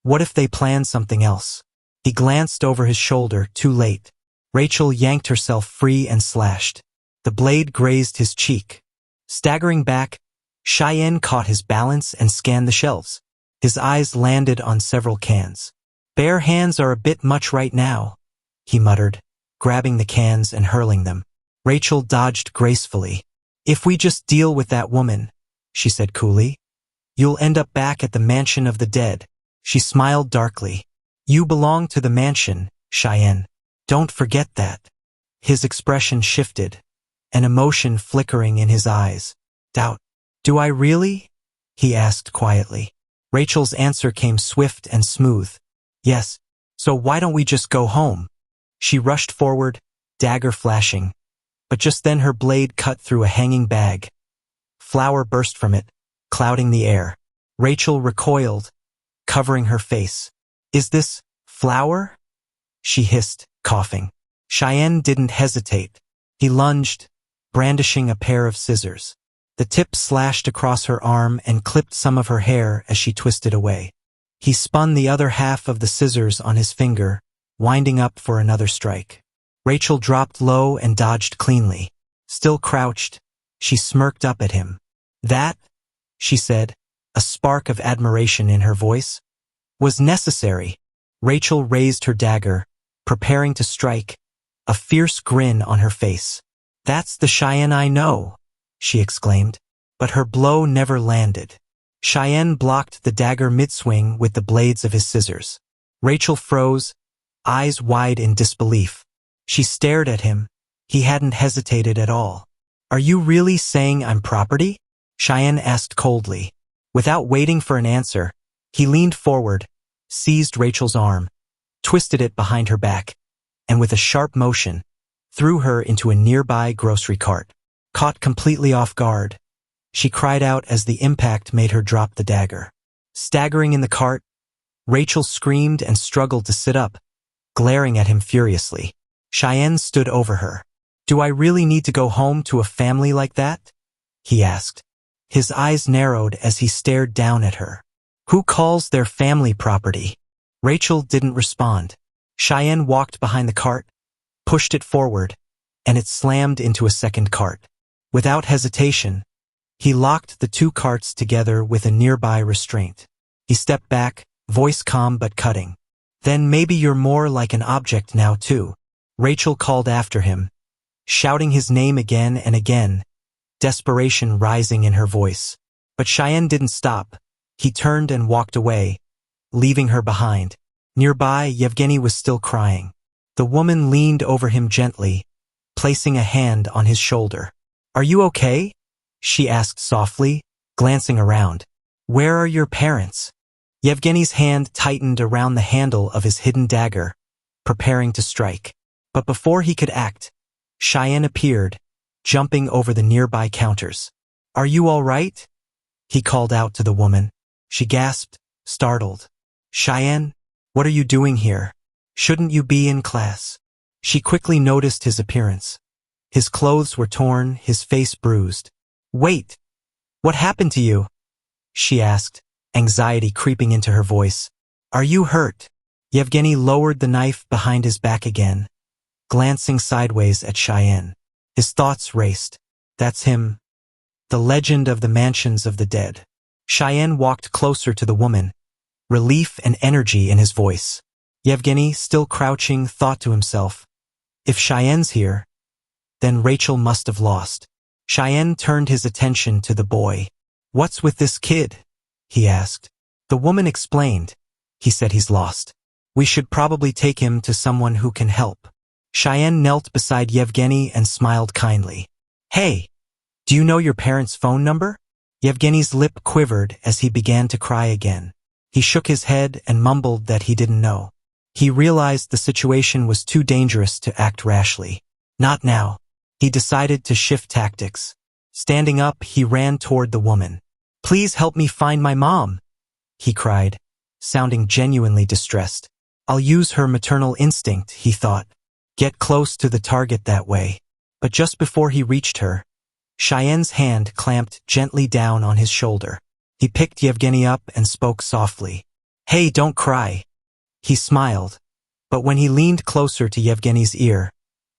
what if they planned something else? He glanced over his shoulder, too late. Rachel yanked herself free and slashed. The blade grazed his cheek. Staggering back, Cheyenne caught his balance and scanned the shelves. His eyes landed on several cans. Bare hands are a bit much right now, he muttered, grabbing the cans and hurling them. Rachel dodged gracefully. If we just deal with that woman, she said coolly, you'll end up back at the mansion of the dead. She smiled darkly. You belong to the mansion, Cheyenne. Don't forget that. His expression shifted, an emotion flickering in his eyes. Doubt. Do I really? He asked quietly. Rachel's answer came swift and smooth. Yes. So why don't we just go home? She rushed forward, dagger flashing. But just then her blade cut through a hanging bag. Flour burst from it, clouding the air. Rachel recoiled, covering her face. Is this flour? She hissed, coughing. Cheyenne didn't hesitate. He lunged, brandishing a pair of scissors. The tip slashed across her arm and clipped some of her hair as she twisted away. He spun the other half of the scissors on his finger, winding up for another strike. Rachel dropped low and dodged cleanly. Still crouched, she smirked up at him. That, she said, a spark of admiration in her voice, was necessary. Rachel raised her dagger, preparing to strike, a fierce grin on her face. That's the Cheyenne I know, she exclaimed, but her blow never landed. Cheyenne blocked the dagger mid-swing with the blades of his scissors. Rachel froze, eyes wide in disbelief. She stared at him. He hadn't hesitated at all. Are you really saying I'm property? Cheyenne asked coldly. Without waiting for an answer, he leaned forward, seized Rachel's arm, twisted it behind her back, and with a sharp motion, threw her into a nearby grocery cart. Caught completely off guard, she cried out as the impact made her drop the dagger. Staggering in the cart, Rachel screamed and struggled to sit up, glaring at him furiously. Cheyenne stood over her. Do I really need to go home to a family like that? He asked. His eyes narrowed as he stared down at her. Who calls their family property? Rachel didn't respond. Cheyenne walked behind the cart, pushed it forward, and it slammed into a second cart. Without hesitation, he locked the two carts together with a nearby restraint. He stepped back, voice calm but cutting. Then maybe you're more like an object now too. Rachel called after him, shouting his name again and again, desperation rising in her voice. But Cheyenne didn't stop. He turned and walked away, leaving her behind. Nearby, Yevgeny was still crying. The woman leaned over him gently, placing a hand on his shoulder. Are you okay? She asked softly, glancing around. Where are your parents? Yevgeny's hand tightened around the handle of his hidden dagger, preparing to strike. But before he could act, Cheyenne appeared, jumping over the nearby counters. Are you all right? He called out to the woman. She gasped, startled. Cheyenne, what are you doing here? Shouldn't you be in class? She quickly noticed his appearance. His clothes were torn, his face bruised. Wait, what happened to you? She asked, anxiety creeping into her voice. Are you hurt? Yevgeny lowered the knife behind his back again, glancing sideways at Cheyenne. His thoughts raced. That's him. The legend of the mansions of the dead. Cheyenne walked closer to the woman, relief and energy in his voice. Yevgeny, still crouching, thought to himself, if Cheyenne's here, then Rachel must have lost. Cheyenne turned his attention to the boy. What's with this kid? He asked. The woman explained. He said he's lost. We should probably take him to someone who can help. Cheyenne knelt beside Yevgeny and smiled kindly. Hey, do you know your parents' phone number? Yevgeny's lip quivered as he began to cry again. He shook his head and mumbled that he didn't know. He realized the situation was too dangerous to act rashly. Not now. He decided to shift tactics. Standing up, he ran toward the woman. Please help me find my mom, he cried, sounding genuinely distressed. I'll use her maternal instinct, he thought. Get close to the target that way. But just before he reached her, Cheyenne's hand clamped gently down on his shoulder. He picked Yevgeny up and spoke softly. "Hey, don't cry." He smiled, but when he leaned closer to Yevgeny's ear,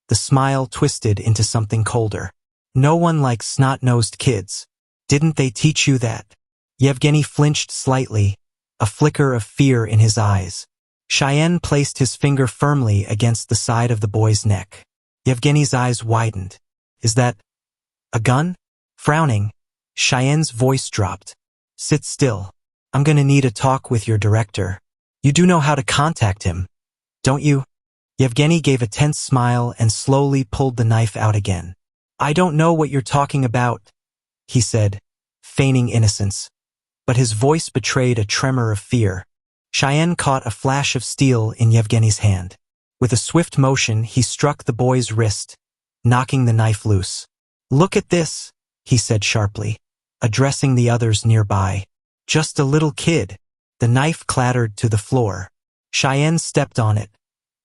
the smile twisted into something colder. "No one likes snot-nosed kids. Didn't they teach you that?" Yevgeny flinched slightly, a flicker of fear in his eyes. Cheyenne placed his finger firmly against the side of the boy's neck. Yevgeny's eyes widened. "Is that a gun?" Frowning, Cheyenne's voice dropped. "Sit still. I'm gonna need a talk with your director. You do know how to contact him, don't you?" Yevgeny gave a tense smile and slowly pulled the knife out again. "I don't know what you're talking about," he said, feigning innocence, but his voice betrayed a tremor of fear. Cheyenne caught a flash of steel in Yevgeny's hand. With a swift motion, he struck the boy's wrist, knocking the knife loose. "Look at this," he said sharply, addressing the others nearby. "Just a little kid." The knife clattered to the floor. Cheyenne stepped on it,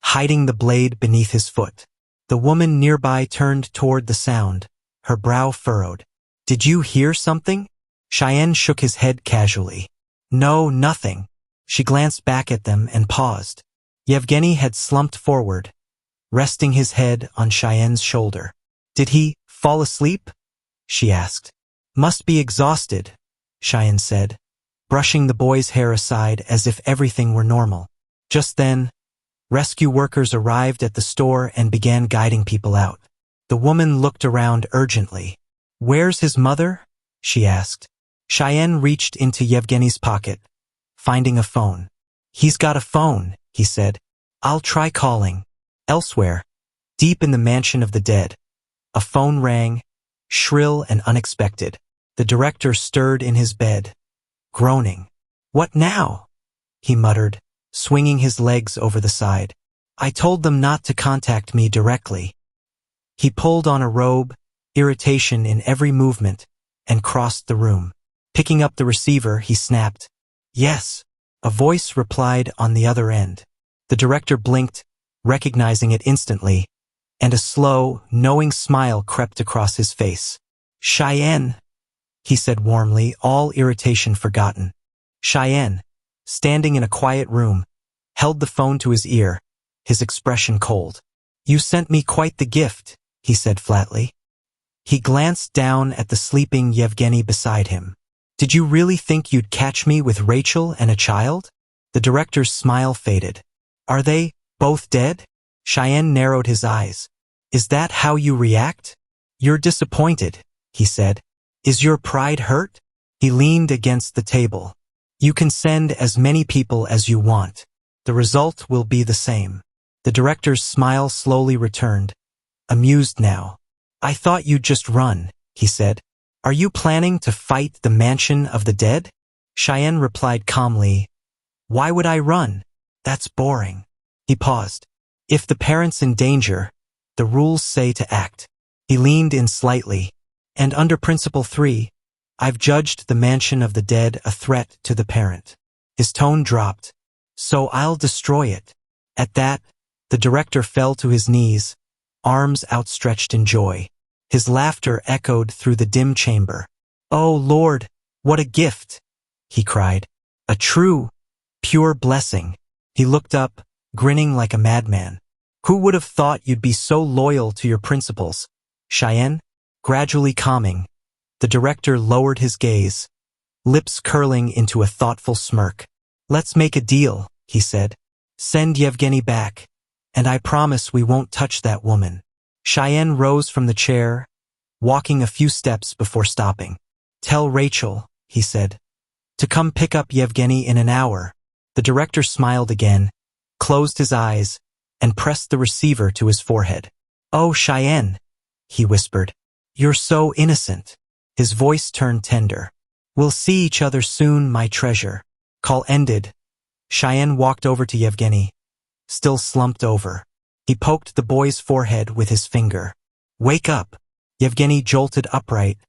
hiding the blade beneath his foot. The woman nearby turned toward the sound, her brow furrowed. "Did you hear something?" Cheyenne shook his head casually. "No, nothing." She glanced back at them and paused. Yevgeny had slumped forward, resting his head on Cheyenne's shoulder. "Did he fall asleep?" she asked. "Must be exhausted," Cheyenne said, brushing the boy's hair aside as if everything were normal. Just then, rescue workers arrived at the store and began guiding people out. The woman looked around urgently. "Where's his mother?" she asked. Cheyenne reached into Yevgeny's pocket, finding a phone. "He's got a phone," he said. "I'll try calling." Elsewhere, deep in the mansion of the dead, a phone rang, shrill and unexpected. The director stirred in his bed, groaning. "What now?" he muttered, swinging his legs over the side. "I told them not to contact me directly." He pulled on a robe, irritation in every movement, and crossed the room. Picking up the receiver, he snapped, "Yes." A voice replied on the other end. The director blinked, recognizing it instantly, and a slow, knowing smile crept across his face. "Cheyenne," he said warmly, all irritation forgotten. Cheyenne, standing in a quiet room, held the phone to his ear, his expression cold. "You sent me quite the gift," he said flatly. He glanced down at the sleeping Yevgeny beside him. "Did you really think you'd catch me with Rachel and a child?" The director's smile faded. "Are they both dead?" Cheyenne narrowed his eyes. "Is that how you react?" "You're disappointed," he said. "Is your pride hurt?" He leaned against the table. "You can send as many people as you want. The result will be the same." The director's smile slowly returned, amused now. "I thought you'd just run," he said. "Are you planning to fight the mansion of the dead?" Cheyenne replied calmly, "Why would I run? That's boring." He paused. "If the parent's in danger, the rules say to act." He leaned in slightly. "And under Principle 3, I've judged the mansion of the dead a threat to the parent." His tone dropped. "So I'll destroy it." At that, the director fell to his knees, arms outstretched in joy. His laughter echoed through the dim chamber. "Oh Lord, what a gift!" he cried. "A true, pure blessing." He looked up, grinning like a madman. "Who would have thought you'd be so loyal to your principles?" Cheyenne, gradually calming, the director lowered his gaze, lips curling into a thoughtful smirk. "Let's make a deal," he said. "Send Yevgeny back, and I promise we won't touch that woman." Cheyenne rose from the chair, walking a few steps before stopping. "Tell Rachel," he said, "to come pick up Yevgeny in an hour." The director smiled again, closed his eyes, and pressed the receiver to his forehead. "Oh, Cheyenne," he whispered, "you're so innocent." His voice turned tender. "We'll see each other soon, my treasure." Call ended. Cheyenne walked over to Yevgeny, still slumped over. He poked the boy's forehead with his finger. "Wake up." Yevgeny jolted upright,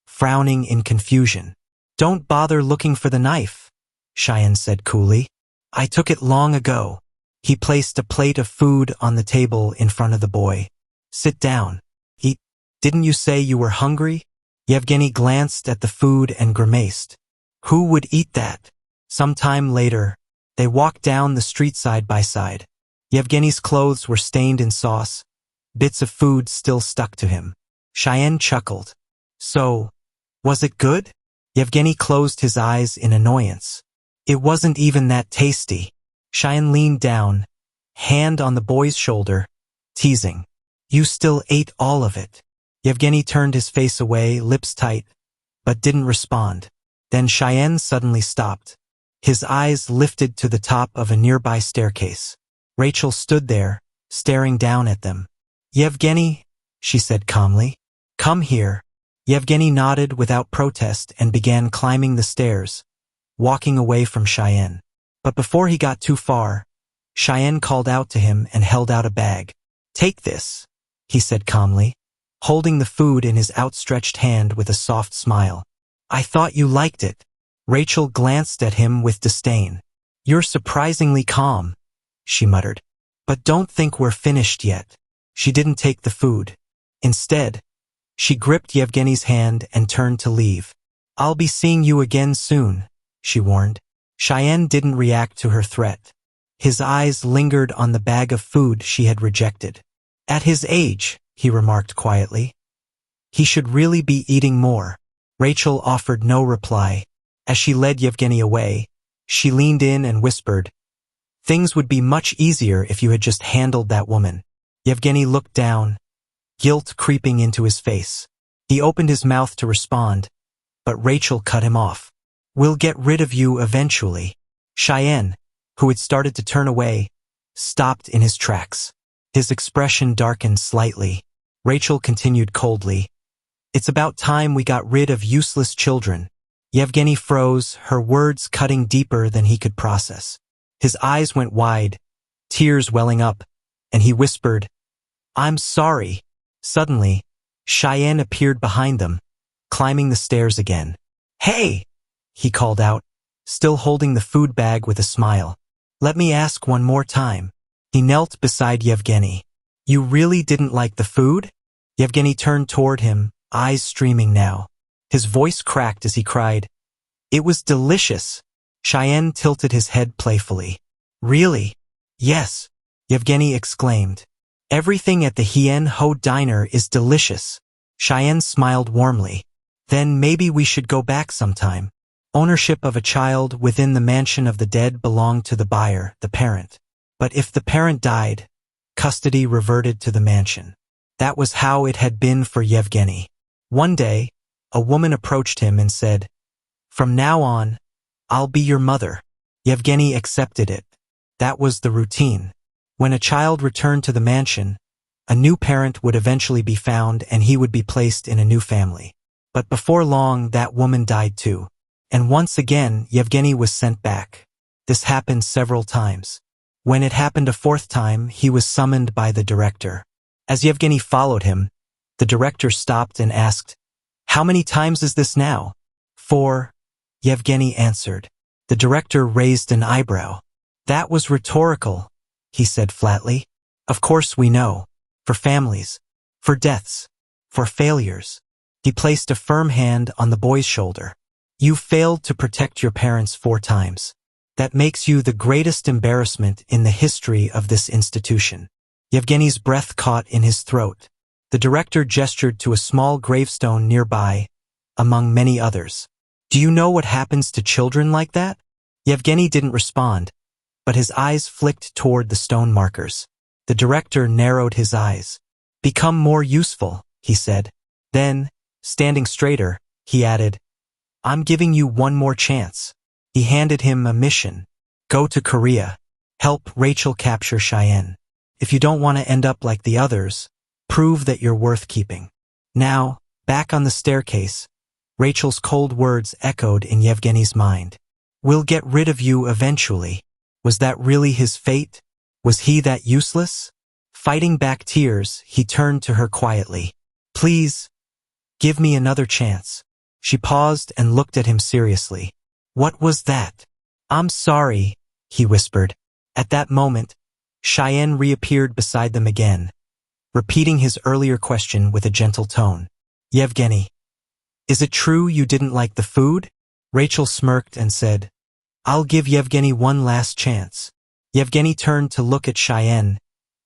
frowning in confusion. "Don't bother looking for the knife," Cheyenne said coolly. "I took it long ago." He placed a plate of food on the table in front of the boy. "Sit down. Eat." "Didn't you say you were hungry?" Yevgeny glanced at the food and grimaced. Who would eat that? Some time later, they walked down the street side by side. Yevgeny's clothes were stained in sauce, bits of food still stuck to him. Cheyenne chuckled. So, was it good? Yevgeny closed his eyes in annoyance. It wasn't even that tasty. Cheyenne leaned down, hand on the boy's shoulder, teasing. You still ate all of it. Yevgeny turned his face away, lips tight, but didn't respond. Then Cheyenne suddenly stopped. His eyes lifted to the top of a nearby staircase. Rachel stood there, staring down at them. Yevgeny, she said calmly. Come here. Yevgeny nodded without protest and began climbing the stairs, walking away from Cheyenne. But before he got too far, Cheyenne called out to him and held out a bag. Take this, he said calmly, holding the food in his outstretched hand with a soft smile. I thought you liked it. Rachel glanced at him with disdain. You're surprisingly calm, she muttered. But don't think we're finished yet. She didn't take the food. Instead, she gripped Yevgeny's hand and turned to leave. I'll be seeing you again soon, she warned. Cheyenne didn't react to her threat. His eyes lingered on the bag of food she had rejected. At his age, he remarked quietly, he should really be eating more. Rachel offered no reply. As she led Yevgeny away, she leaned in and whispered, Things would be much easier if you had just handled that woman. Yevgeny looked down, guilt creeping into his face. He opened his mouth to respond, but Rachel cut him off. We'll get rid of you eventually. Cheyenne, who had started to turn away, stopped in his tracks. His expression darkened slightly. Rachel continued coldly. It's about time we got rid of useless children. Yevgeny froze, her words cutting deeper than he could process. His eyes went wide, tears welling up, and he whispered, I'm sorry. Suddenly, Cheyenne appeared behind them, climbing the stairs again. Hey! He called out, still holding the food bag with a smile. Let me ask one more time. He knelt beside Yevgeny. You really didn't like the food? Yevgeny turned toward him, eyes streaming now. His voice cracked as he cried, It was delicious. Cheyenne tilted his head playfully. Really? Yes, Yevgeny exclaimed. Everything at the Hien Ho diner is delicious. Cheyenne smiled warmly. Then maybe we should go back sometime. Ownership of a child within the mansion of the dead belonged to the buyer, the parent. But if the parent died, custody reverted to the mansion. That was how it had been for Yevgeny. One day, a woman approached him and said, From now on, I'll be your mother. Yevgeny accepted it. That was the routine. When a child returned to the mansion, a new parent would eventually be found and he would be placed in a new family. But before long, that woman died too. And once again, Yevgeny was sent back. This happened several times. When it happened a fourth time, he was summoned by the director. As Yevgeny followed him, the director stopped and asked, How many times is this now? 4, Yevgeny answered. The director raised an eyebrow. That was rhetorical, he said flatly. Of course we know. For families. For deaths. For failures. He placed a firm hand on the boy's shoulder. You failed to protect your parents 4 times. That makes you the greatest embarrassment in the history of this institution. Yevgeny's breath caught in his throat. The director gestured to a small gravestone nearby, among many others. Do you know what happens to children like that? Yevgeny didn't respond, but his eyes flicked toward the stone markers. The director narrowed his eyes. Become more useful, he said. Then, standing straighter, he added, I'm giving you one more chance. He handed him a mission. Go to Korea. Help Rachel capture Cheyenne. If you don't want to end up like the others, prove that you're worth keeping. Now, back on the staircase, Rachel's cold words echoed in Yevgeny's mind. We'll get rid of you eventually. Was that really his fate? Was he that useless? Fighting back tears, he turned to her quietly. Please, give me another chance. She paused and looked at him seriously. What was that? I'm sorry, he whispered. At that moment, Cheyenne reappeared beside them again, repeating his earlier question with a gentle tone. Yevgeny, is it true you didn't like the food? Rachel smirked and said, I'll give Yevgeny one last chance. Yevgeny turned to look at Cheyenne,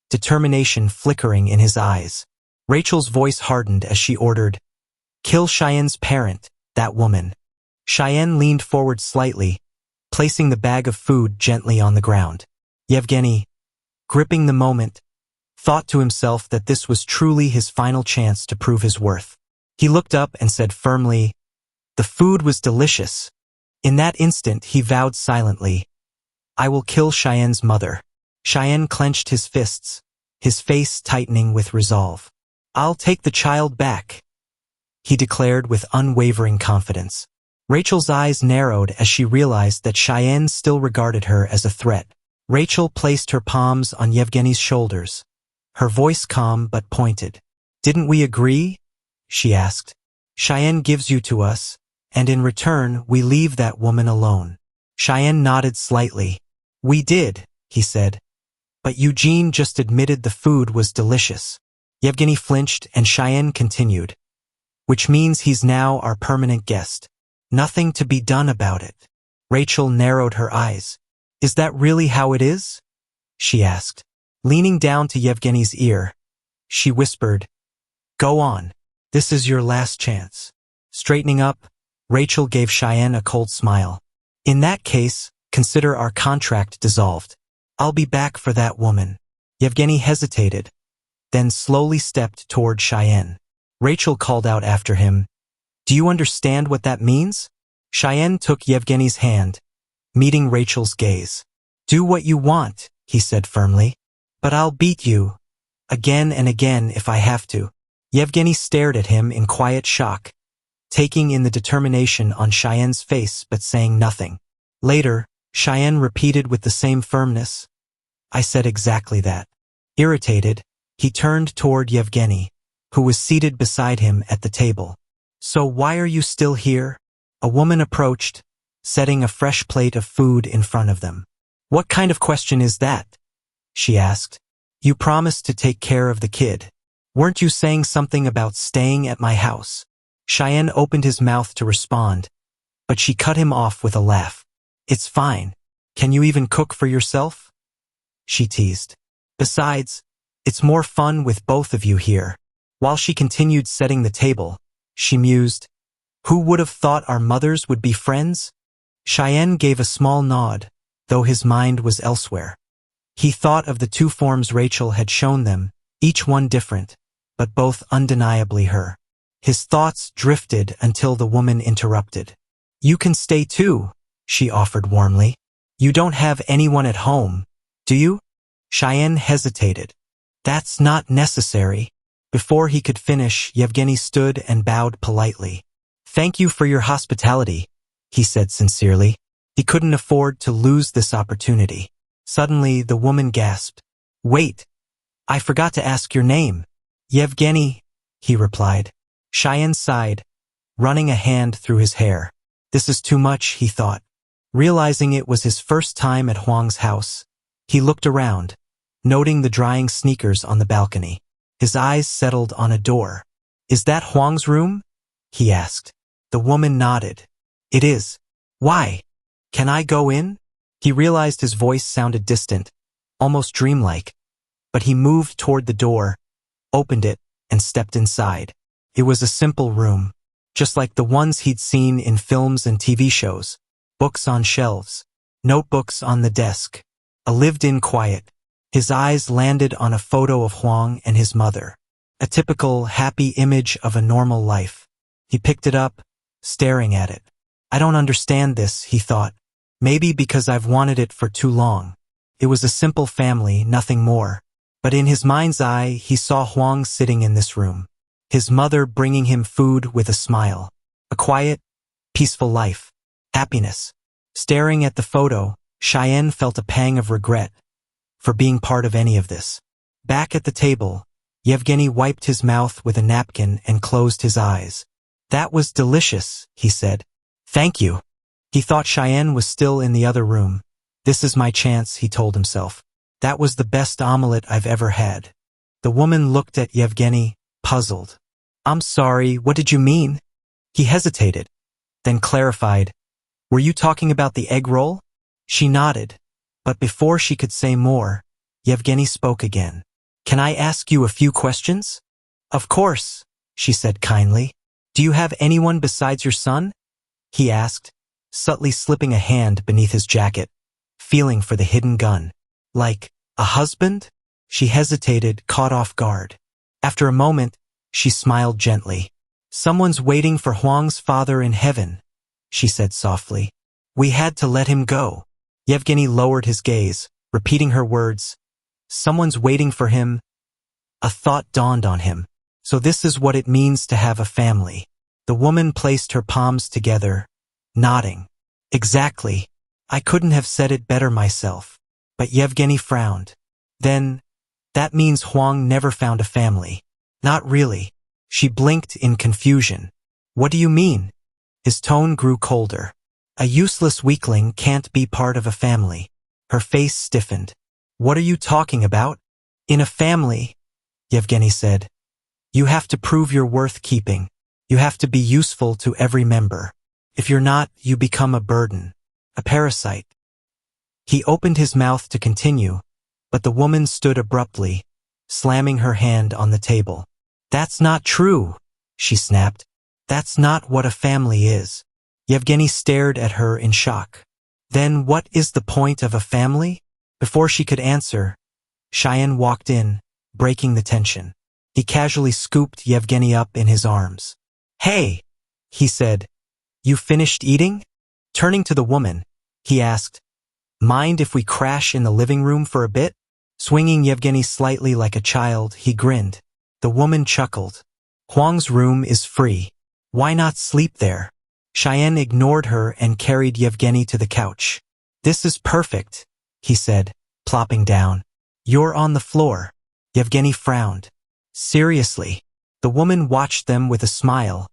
determination flickering in his eyes. Rachel's voice hardened as she ordered, Kill Cheyenne's parent, that woman. Cheyenne leaned forward slightly, placing the bag of food gently on the ground. Yevgeny, gripping the moment, thought to himself that this was truly his final chance to prove his worth. He looked up and said firmly, The food was delicious. In that instant he vowed silently, I will kill Cheyenne's mother. Cheyenne clenched his fists, his face tightening with resolve. I'll take the child back, he declared with unwavering confidence. Rachel's eyes narrowed as she realized that Cheyenne still regarded her as a threat. Rachel placed her palms on Yevgeny's shoulders, her voice calm but pointed. Didn't we agree? She asked. Cheyenne gives you to us, and in return we leave that woman alone. Cheyenne nodded slightly. We did, he said. But Eugene just admitted the food was delicious. Yevgeny flinched and Cheyenne continued. Which means he's now our permanent guest. Nothing to be done about it. Rachel narrowed her eyes. Is that really how it is? She asked. Leaning down to Yevgeny's ear, she whispered, Go on. This is your last chance. Straightening up, Rachel gave Cheyenne a cold smile. In that case, consider our contract dissolved. I'll be back for that woman. Yevgeny hesitated, then slowly stepped toward Cheyenne. Rachel called out after him, Do you understand what that means? Cheyenne took Yevgeny's hand, meeting Rachel's gaze. Do what you want, he said firmly. But I'll beat you, again and again if I have to. Yevgeny stared at him in quiet shock, taking in the determination on Cheyenne's face but saying nothing. Later, Cheyenne repeated with the same firmness, I said exactly that. Irritated, he turned toward Yevgeny, who was seated beside him at the table. So why are you still here? A woman approached, setting a fresh plate of food in front of them. What kind of question is that? She asked. You promised to take care of the kid. Weren't you saying something about staying at my house? Cheyenne opened his mouth to respond, but she cut him off with a laugh. It's fine. Can you even cook for yourself? She teased. Besides, it's more fun with both of you here. While she continued setting the table, she mused, Who would have thought our mothers would be friends? Cheyenne gave a small nod, though his mind was elsewhere. He thought of the two forms Rachel had shown them, each one different, but both undeniably her. His thoughts drifted until the woman interrupted. You can stay too, she offered warmly. You don't have anyone at home, do you? Cheyenne hesitated. That's not necessary. Before he could finish, Yevgeny stood and bowed politely. Thank you for your hospitality, he said sincerely. He couldn't afford to lose this opportunity. Suddenly, the woman gasped. Wait, I forgot to ask your name. Yevgeny, he replied. Cheyenne sighed, running a hand through his hair. This is too much, he thought. Realizing it was his first time at Huang's house, he looked around, noting the drying sneakers on the balcony. His eyes settled on a door. Is that Huang's room? He asked. The woman nodded. It is. Why? Can I go in? He realized his voice sounded distant, almost dreamlike, but he moved toward the door, opened it, and stepped inside. It was a simple room, just like the ones he'd seen in films and TV shows. Books on shelves, notebooks on the desk, a lived-in quiet. His eyes landed on a photo of Huang and his mother, a typical happy image of a normal life. He picked it up, staring at it. I don't understand this, he thought. Maybe because I've wanted it for too long. It was a simple family, nothing more. But in his mind's eye, he saw Huang sitting in this room, his mother bringing him food with a smile. A quiet, peaceful life. Happiness. Staring at the photo, Cheyenne felt a pang of regret for being part of any of this. Back at the table, Yevgeny wiped his mouth with a napkin and closed his eyes. That was delicious, he said. Thank you. He thought Cheyenne was still in the other room. This is my chance, he told himself. That was the best omelet I've ever had. The woman looked at Yevgeny, puzzled. I'm sorry, what did you mean? He hesitated, then clarified. Were you talking about the egg roll? She nodded, but before she could say more, Yevgeny spoke again. Can I ask you a few questions? Of course, she said kindly. Do you have anyone besides your son? He asked, subtly slipping a hand beneath his jacket, feeling for the hidden gun. Like, a husband? She hesitated, caught off guard. After a moment, she smiled gently. Someone's waiting for Huang's father in heaven, she said softly. We had to let him go. Yevgeny lowered his gaze, repeating her words. Someone's waiting for him. A thought dawned on him. So this is what it means to have a family. The woman placed her palms together, nodding. Exactly. I couldn't have said it better myself. But Yevgeny frowned. Then, that means Huang never found a family. Not really. She blinked in confusion. What do you mean? His tone grew colder. A useless weakling can't be part of a family. Her face stiffened. What are you talking about? In a family, Yevgeny said, you have to prove you're worth keeping. You have to be useful to every member. If you're not, you become a burden, a parasite. He opened his mouth to continue, but the woman stood abruptly, slamming her hand on the table. That's not true, she snapped. That's not what a family is. Yevgeny stared at her in shock. Then what is the point of a family? Before she could answer, Cheyenne walked in, breaking the tension. He casually scooped Yevgeny up in his arms. Hey, he said, you finished eating? Turning to the woman, he asked, mind if we crash in the living room for a bit? Swinging Yevgeny slightly like a child, he grinned. The woman chuckled. Huang's room is free. Why not sleep there? Cheyenne ignored her and carried Yevgeny to the couch. This is perfect, he said, plopping down. You're on the floor. Yevgeny frowned. Seriously. The woman watched them with a smile,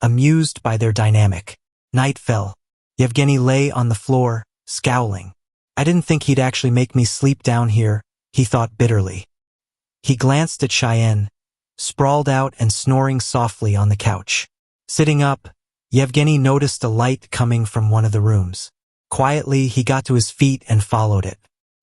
amused by their dynamic. Night fell. Yevgeny lay on the floor, scowling. I didn't think he'd actually make me sleep down here, he thought bitterly. He glanced at Cheyenne, sprawled out and snoring softly on the couch. Sitting up, Yevgeny noticed a light coming from one of the rooms. Quietly, he got to his feet and followed it.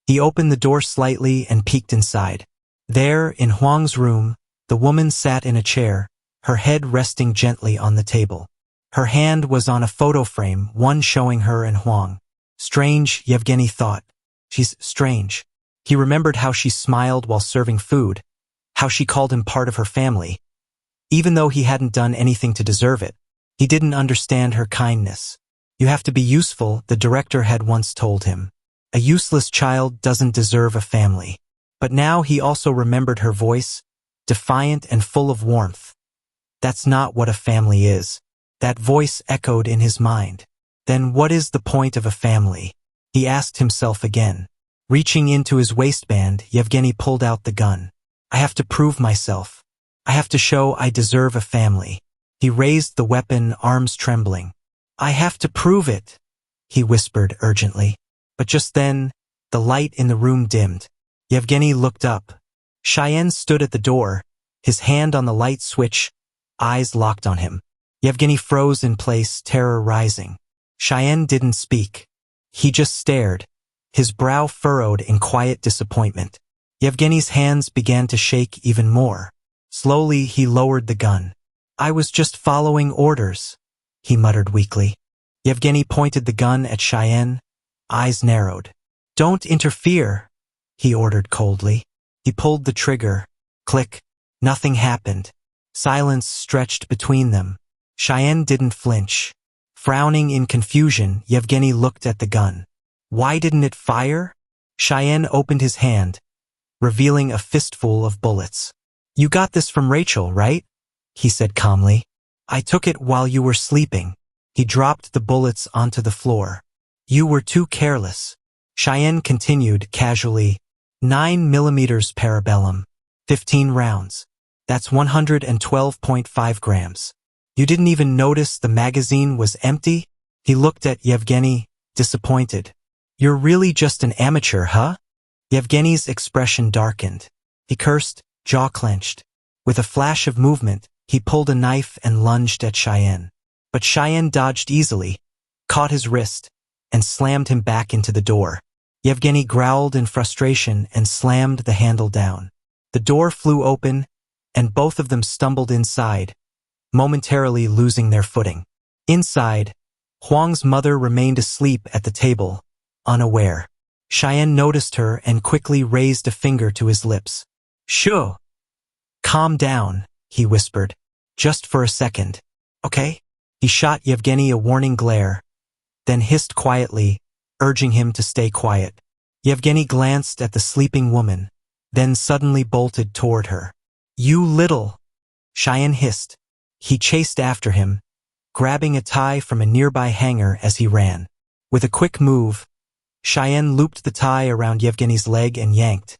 He opened the door slightly and peeked inside. There, in Huang's room, the woman sat in a chair, her head resting gently on the table. Her hand was on a photo frame, one showing her and Huang. Strange, Yevgeny thought. She's strange. He remembered how she smiled while serving food, how she called him part of her family. Even though he hadn't done anything to deserve it, he didn't understand her kindness. You have to be useful, the director had once told him. A useless child doesn't deserve a family. But now he also remembered her voice, defiant and full of warmth. That's not what a family is. That voice echoed in his mind. Then what is the point of a family? He asked himself again. Reaching into his waistband, Yevgeny pulled out the gun. I have to prove myself. I have to show I deserve a family. He raised the weapon, arms trembling. I have to prove it, he whispered urgently. But just then, the light in the room dimmed. Yevgeny looked up. Cheyenne stood at the door, his hand on the light switch, eyes locked on him. Yevgeny froze in place, terror rising. Cheyenne didn't speak. He just stared, his brow furrowed in quiet disappointment. Yevgeny's hands began to shake even more. Slowly, he lowered the gun. I was just following orders, he muttered weakly. Yevgeny pointed the gun at Cheyenne, eyes narrowed. Don't interfere, he ordered coldly. He pulled the trigger. Click. Nothing happened. Silence stretched between them. Cheyenne didn't flinch. Frowning in confusion, Yevgeny looked at the gun. Why didn't it fire? Cheyenne opened his hand, revealing a fistful of bullets. You got this from Rachel, right? He said calmly. I took it while you were sleeping. He dropped the bullets onto the floor. You were too careless. Cheyenne continued casually. 9mm parabellum. 15 rounds. That's 112.5 grams. You didn't even notice the magazine was empty? He looked at Yevgeny, disappointed. You're really just an amateur, huh? Yevgeny's expression darkened. He cursed, jaw clenched. With a flash of movement, he pulled a knife and lunged at Cheyenne. But Cheyenne dodged easily, caught his wrist, and slammed him back into the door. Yevgeny growled in frustration and slammed the handle down. The door flew open, and both of them stumbled inside, momentarily losing their footing. Inside, Huang's mother remained asleep at the table, unaware. Cheyenne noticed her and quickly raised a finger to his lips. "Shoo! Calm down," he whispered. "Just for a second, okay?" He shot Yevgeny a warning glare, then hissed quietly, urging him to stay quiet. Yevgeny glanced at the sleeping woman, then suddenly bolted toward her. "You little!" Cheyenne hissed. He chased after him, grabbing a tie from a nearby hanger as he ran. With a quick move, Cheyenne looped the tie around Yevgeny's leg and yanked,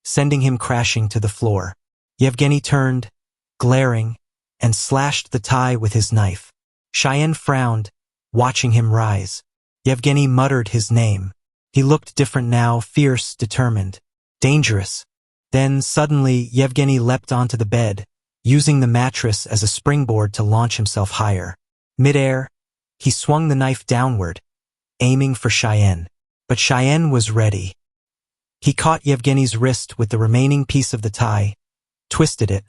sending him crashing to the floor. Yevgeny turned, glaring, and slashed the tie with his knife. Cheyenne frowned, watching him rise. Yevgeny muttered his name. He looked different now, fierce, determined, dangerous. Then, suddenly, Yevgeny leapt onto the bed, using the mattress as a springboard to launch himself higher. Mid-air, he swung the knife downward, aiming for Cheyenne. But Cheyenne was ready. He caught Yevgeny's wrist with the remaining piece of the tie, twisted it,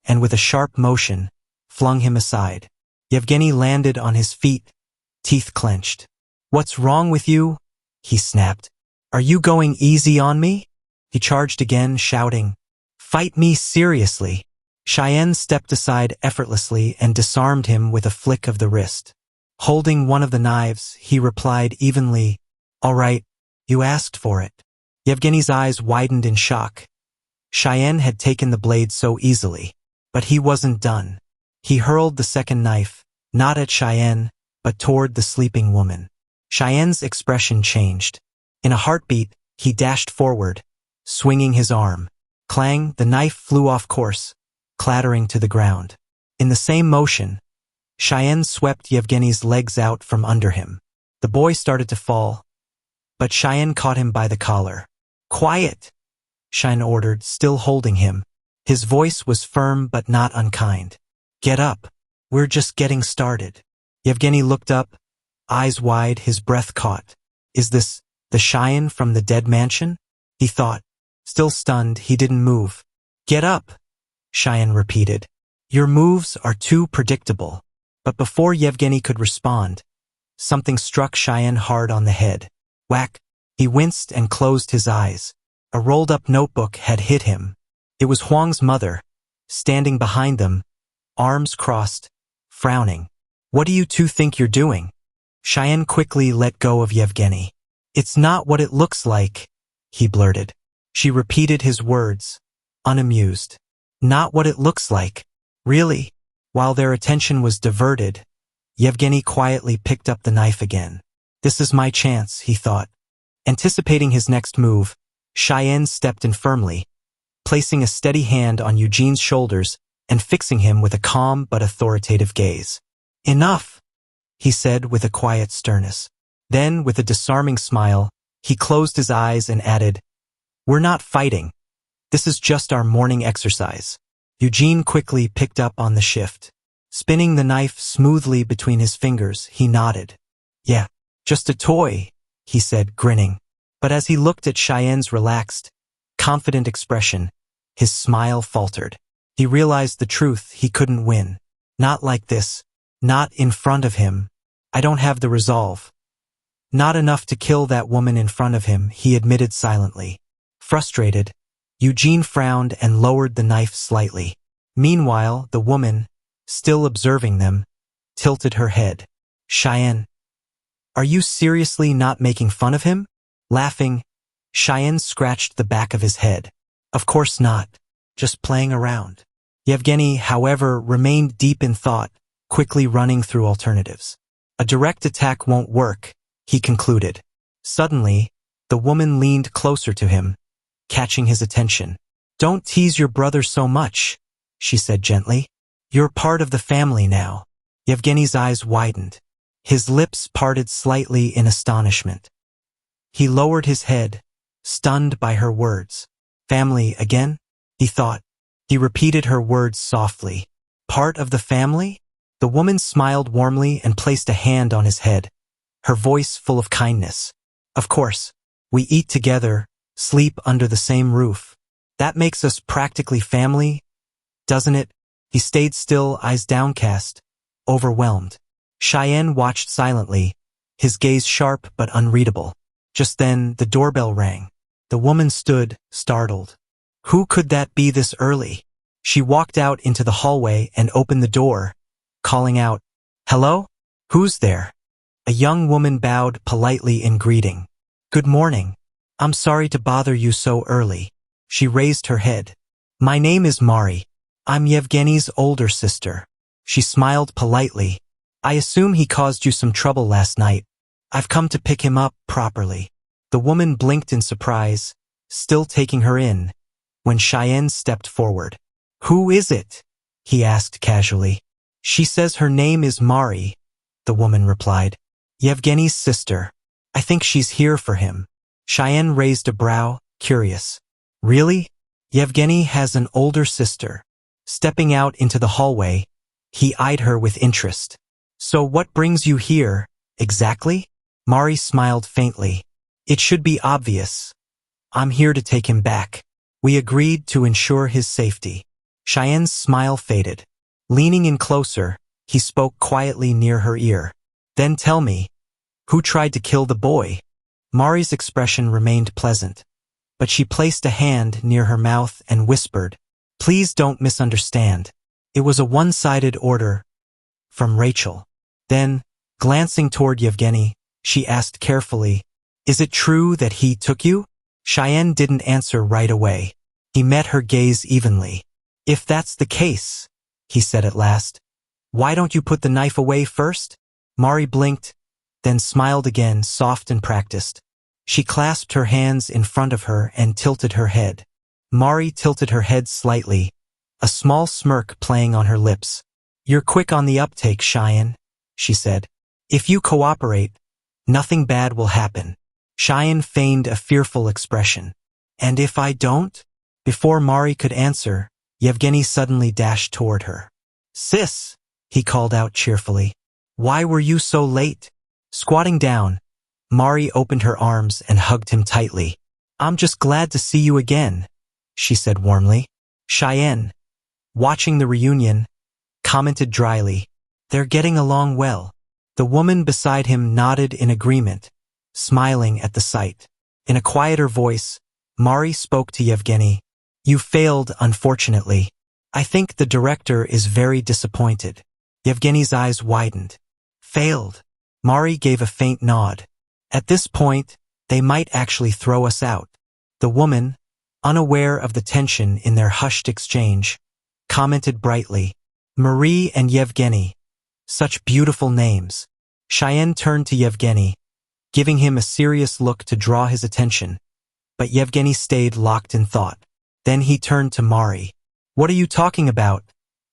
and with a sharp motion, flung him aside. Yevgeny landed on his feet, teeth clenched. "What's wrong with you?" he snapped. "Are you going easy on me?" He charged again, shouting, "Fight me seriously." Cheyenne stepped aside effortlessly and disarmed him with a flick of the wrist. Holding one of the knives, he replied evenly, "All right, you asked for it." Yevgeny's eyes widened in shock. Cheyenne had taken the blade so easily. But he wasn't done. He hurled the second knife, not at Cheyenne, but toward the sleeping woman. Cheyenne's expression changed. In a heartbeat, he dashed forward, swinging his arm. Clang, the knife flew off course, clattering to the ground. In the same motion, Cheyenne swept Yevgeny's legs out from under him. The boy started to fall, but Cheyenne caught him by the collar. "Quiet!" Cheyenne ordered, still holding him. His voice was firm but not unkind. "Get up. We're just getting started." Yevgeny looked up, eyes wide, his breath caught. "Is this the Cheyenne from the dead mansion?" he thought. Still stunned, he didn't move. "Get up," Cheyenne repeated. "Your moves are too predictable." But before Yevgeny could respond, something struck Cheyenne hard on the head. Whack! He winced and closed his eyes. A rolled-up notebook had hit him. It was Huang's mother, standing behind them, arms crossed, frowning. "What do you two think you're doing?" Cheyenne quickly let go of Yevgeny. "It's not what it looks like," he blurted. She repeated his words, unamused. "Not what it looks like. Really?" While their attention was diverted, Yevgeny quietly picked up the knife again. "This is my chance," he thought. Anticipating his next move, Cheyenne stepped in firmly, placing a steady hand on Eugene's shoulders and fixing him with a calm but authoritative gaze. "Enough," he said with a quiet sternness. Then, with a disarming smile, he closed his eyes and added, "We're not fighting. This is just our morning exercise." Eugene quickly picked up on the shift. Spinning the knife smoothly between his fingers, he nodded. "Yeah, just a toy," he said, grinning. But as he looked at Cheyenne's relaxed, confident expression, his smile faltered. He realized the truth: he couldn't win. Not like this. Not in front of him. "I don't have the resolve. Not enough to kill that woman in front of him," he admitted silently. Frustrated, Eugene frowned and lowered the knife slightly. Meanwhile, the woman, still observing them, tilted her head. "Cheyenne, are you seriously not making fun of him?" Laughing, Cheyenne scratched the back of his head. "Of course not. Just playing around." Yevgeny, however, remained deep in thought, quickly running through alternatives. "A direct attack won't work," he concluded. Suddenly, the woman leaned closer to him, catching his attention. "Don't tease your brother so much," she said gently. "You're part of the family now." Yevgeny's eyes widened. His lips parted slightly in astonishment. He lowered his head, stunned by her words. "Family again?" he thought. He repeated her words softly. "Part of the family?" The woman smiled warmly and placed a hand on his head, her voice full of kindness. Of course, we eat together, sleep under the same roof. That makes us practically family, doesn't it? He stayed still, eyes downcast, overwhelmed. Cheyenne watched silently, his gaze sharp but unreadable. Just then, the doorbell rang. The woman stood, startled. Who could that be this early? She walked out into the hallway and opened the door, calling out, "Hello? Who's there?" A young woman bowed politely in greeting. "Good morning. I'm sorry to bother you so early." She raised her head. "My name is Mari. I'm Yevgeny's older sister." She smiled politely. "I assume he caused you some trouble last night. I've come to pick him up properly." The woman blinked in surprise, still taking her in, when Cheyenne stepped forward. "Who is it?" he asked casually. "She says her name is Mari," the woman replied. "Yevgeny's sister. I think she's here for him." Cheyenne raised a brow, curious. "Really? Yevgeny has an older sister." Stepping out into the hallway, he eyed her with interest. "So what brings you here, exactly?" Mari smiled faintly. "It should be obvious. I'm here to take him back. We agreed to ensure his safety." Cheyenne's smile faded. Leaning in closer, he spoke quietly near her ear. "Then tell me, who tried to kill the boy?" Mari's expression remained pleasant, but she placed a hand near her mouth and whispered, "Please don't misunderstand. It was a one-sided order from Rachel." Then, glancing toward Yevgeny, she asked carefully, "Is it true that he took you?" Cheyenne didn't answer right away. He met her gaze evenly. "If that's the case," he said at last, "why don't you put the knife away first?" Mari blinked, then smiled again, soft and practiced. She clasped her hands in front of her and tilted her head. Mari tilted her head slightly, a small smirk playing on her lips. "You're quick on the uptake, Cheyenne," she said. "If you cooperate, nothing bad will happen." Cheyenne feigned a fearful expression. "And if I don't?" Before Mari could answer, Yevgeny suddenly dashed toward her. "Sis," he called out cheerfully. "Why were you so late?" Squatting down, Mari opened her arms and hugged him tightly. "I'm just glad to see you again," she said warmly. Cheyenne, watching the reunion, commented dryly, "They're getting along well." The woman beside him nodded in agreement, smiling at the sight. In a quieter voice, Mari spoke to Yevgeny. "You failed, unfortunately. I think the director is very disappointed." Yevgeny's eyes widened. "Failed?" Mari gave a faint nod. "At this point, they might actually throw us out." The woman, unaware of the tension in their hushed exchange, commented brightly, "Marie and Yevgeny. Such beautiful names." Cheyenne turned to Yevgeny, giving him a serious look to draw his attention, but Yevgeny stayed locked in thought. Then he turned to Mari. "What are you talking about?"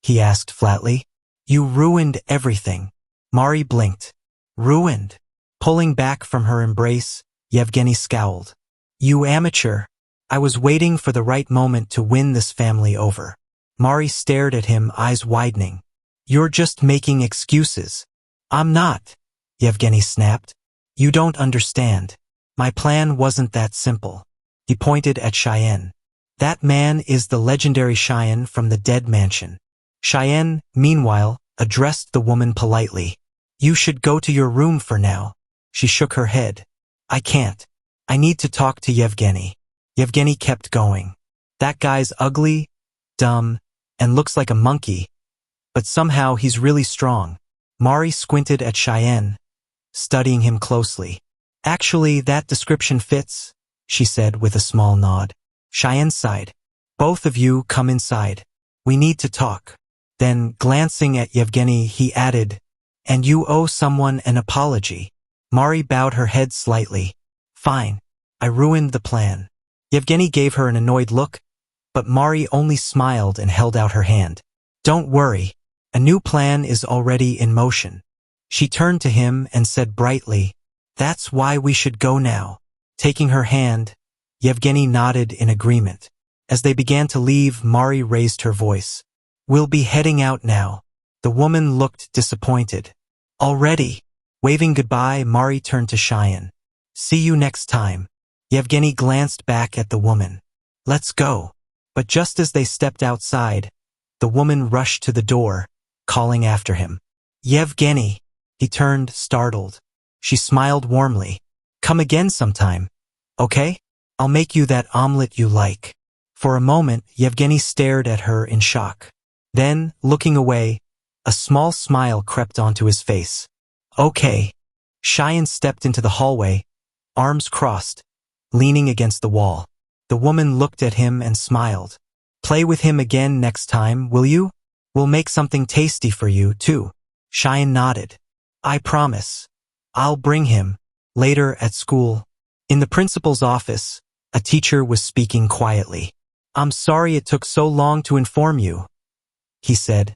he asked flatly. "You ruined everything." Mari blinked. "Ruined?" Pulling back from her embrace, Yevgeny scowled. "You amateur. I was waiting for the right moment to win this family over." Mari stared at him, eyes widening. "You're just making excuses." "I'm not," Yevgeny snapped. "You don't understand. My plan wasn't that simple." He pointed at Cheyenne. "That man is the legendary Cheyenne from the Dead Mansion." Cheyenne, meanwhile, addressed the woman politely. "You should go to your room for now." She shook her head. "I can't. I need to talk to Yevgeny." Yevgeny kept going. "That guy's ugly, dumb, and looks like a monkey, but somehow he's really strong." Mari squinted at Cheyenne, studying him closely. "Actually, that description fits," she said with a small nod. Cheyenne sighed. "Both of you come inside. We need to talk." Then, glancing at Yevgeny, he added, "And you owe someone an apology." Mari bowed her head slightly. "Fine. I ruined the plan." Yevgeny gave her an annoyed look, but Mari only smiled and held out her hand. "Don't worry. A new plan is already in motion." She turned to him and said brightly, "That's why we should go now." Taking her hand, Yevgeny nodded in agreement. As they began to leave, Mari raised her voice. "We'll be heading out now." The woman looked disappointed. "Already?" Waving goodbye, Mari turned to Cheyenne. See you next time. Yevgeny glanced back at the woman. Let's go. But just as they stepped outside, the woman rushed to the door, calling after him. Yevgeny! He turned, startled. She smiled warmly. Come again sometime. Okay? I'll make you that omelet you like. For a moment, Yevgeny stared at her in shock. Then, looking away, a small smile crept onto his face. Okay. Cheyenne stepped into the hallway, arms crossed, leaning against the wall. The woman looked at him and smiled. Play with him again next time, will you? We'll make something tasty for you, too. Cheyenne nodded. I promise. I'll bring him. Later at school. In the principal's office, a teacher was speaking quietly. I'm sorry it took so long to inform you, he said,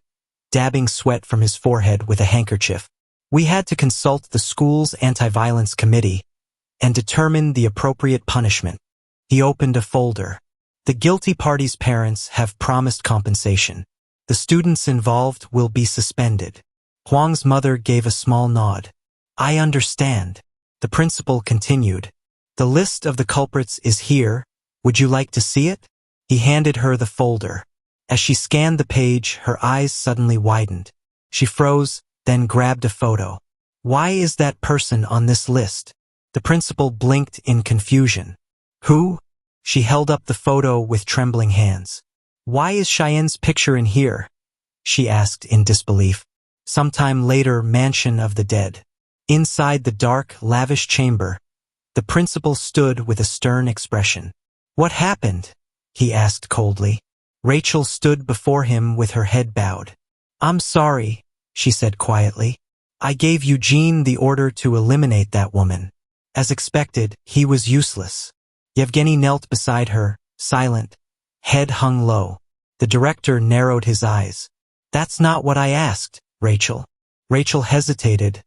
dabbing sweat from his forehead with a handkerchief. We had to consult the school's anti-violence committee and determine the appropriate punishment. He opened a folder. The guilty party's parents have promised compensation. The students involved will be suspended. Huang's mother gave a small nod. I understand. The principal continued. The list of the culprits is here. Would you like to see it? He handed her the folder. As she scanned the page, her eyes suddenly widened. She froze, then grabbed a photo. Why is that person on this list? The principal blinked in confusion. Who? She held up the photo with trembling hands. Why is Cheyenne's picture in here? She asked in disbelief. Sometime later, Mansion of the Dead. Inside the dark, lavish chamber, the principal stood with a stern expression. What happened? He asked coldly. Rachel stood before him with her head bowed. I'm sorry, she said quietly. I gave Eugene the order to eliminate that woman. As expected, he was useless. Yevgeny knelt beside her, silent, head hung low. The director narrowed his eyes. That's not what I asked, Rachel. Rachel hesitated,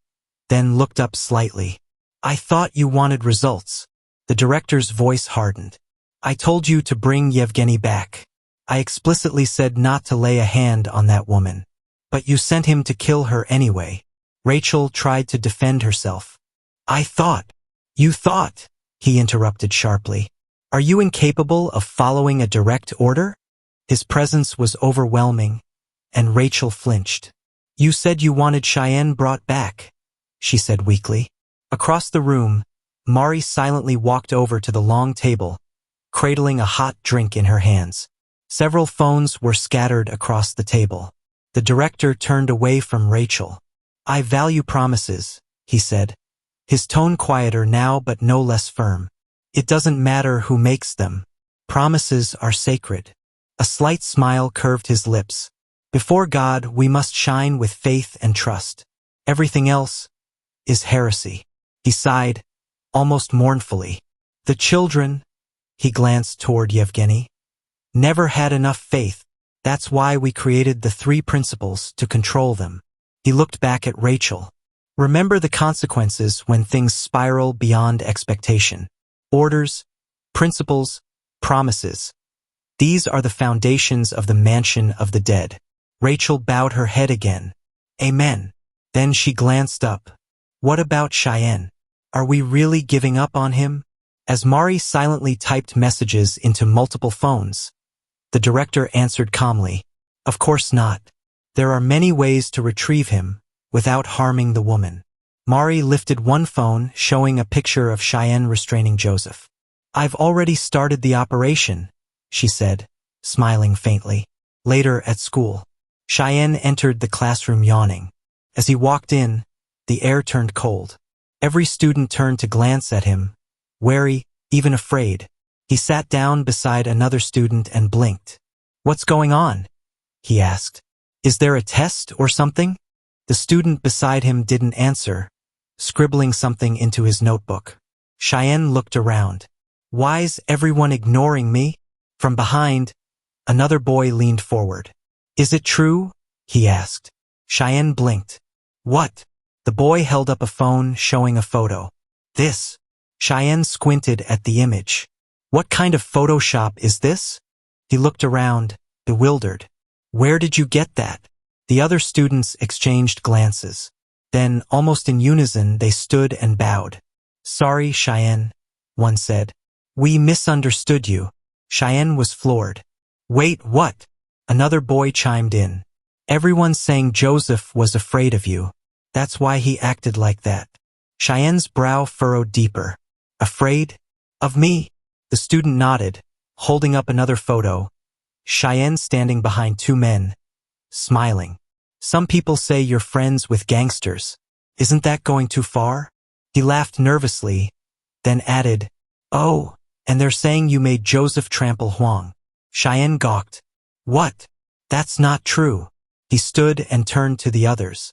then looked up slightly. I thought you wanted results. The director's voice hardened. I told you to bring Yevgeny back. I explicitly said not to lay a hand on that woman. But you sent him to kill her anyway. Rachel tried to defend herself. I thought. You thought, he interrupted sharply. Are you incapable of following a direct order? His presence was overwhelming, and Rachel flinched. You said you wanted Cheyenne brought back, she said weakly. Across the room, Mari silently walked over to the long table, cradling a hot drink in her hands. Several phones were scattered across the table. The director turned away from Rachel. I value promises, he said, his tone quieter now but no less firm. It doesn't matter who makes them. Promises are sacred. A slight smile curved his lips. Before God, we must shine with faith and trust. Everything else is heresy. He sighed, almost mournfully. The children, he glanced toward Yevgeny, never had enough faith. That's why we created the 3 principles to control them. He looked back at Rachel. Remember the consequences when things spiral beyond expectation. Orders, principles, promises. These are the foundations of the Mansion of the Dead. Rachel bowed her head again. Amen. Then she glanced up. What about Cheyenne? Are we really giving up on him? As Mari silently typed messages into multiple phones, the director answered calmly. Of course not. There are many ways to retrieve him without harming the woman. Mari lifted one phone, showing a picture of Cheyenne restraining Joseph. I've already started the operation, she said, smiling faintly. Later at school, Cheyenne entered the classroom yawning. As he walked in, the air turned cold. Every student turned to glance at him, wary, even afraid. He sat down beside another student and blinked. What's going on? He asked. Is there a test or something? The student beside him didn't answer, scribbling something into his notebook. Cheyenne looked around. Why's everyone ignoring me? From behind, another boy leaned forward. Is it true? He asked. Cheyenne blinked. What? The boy held up a phone showing a photo. This. Cheyenne squinted at the image. What kind of Photoshop is this? He looked around, bewildered. Where did you get that? The other students exchanged glances. Then, almost in unison, they stood and bowed. "Sorry, Cheyenne," one said. "We misunderstood you." Cheyenne was floored. "Wait, what?" Another boy chimed in. "Everyone's saying Joseph was afraid of you. That's why he acted like that." Cheyenne's brow furrowed deeper. "Afraid? Of me?" The student nodded, holding up another photo. Cheyenne standing behind two men, smiling. "Some people say you're friends with gangsters. Isn't that going too far?" He laughed nervously, then added, "Oh, and they're saying you made Joseph trample Huang." Cheyenne gawked. "What? That's not true." He stood and turned to the others.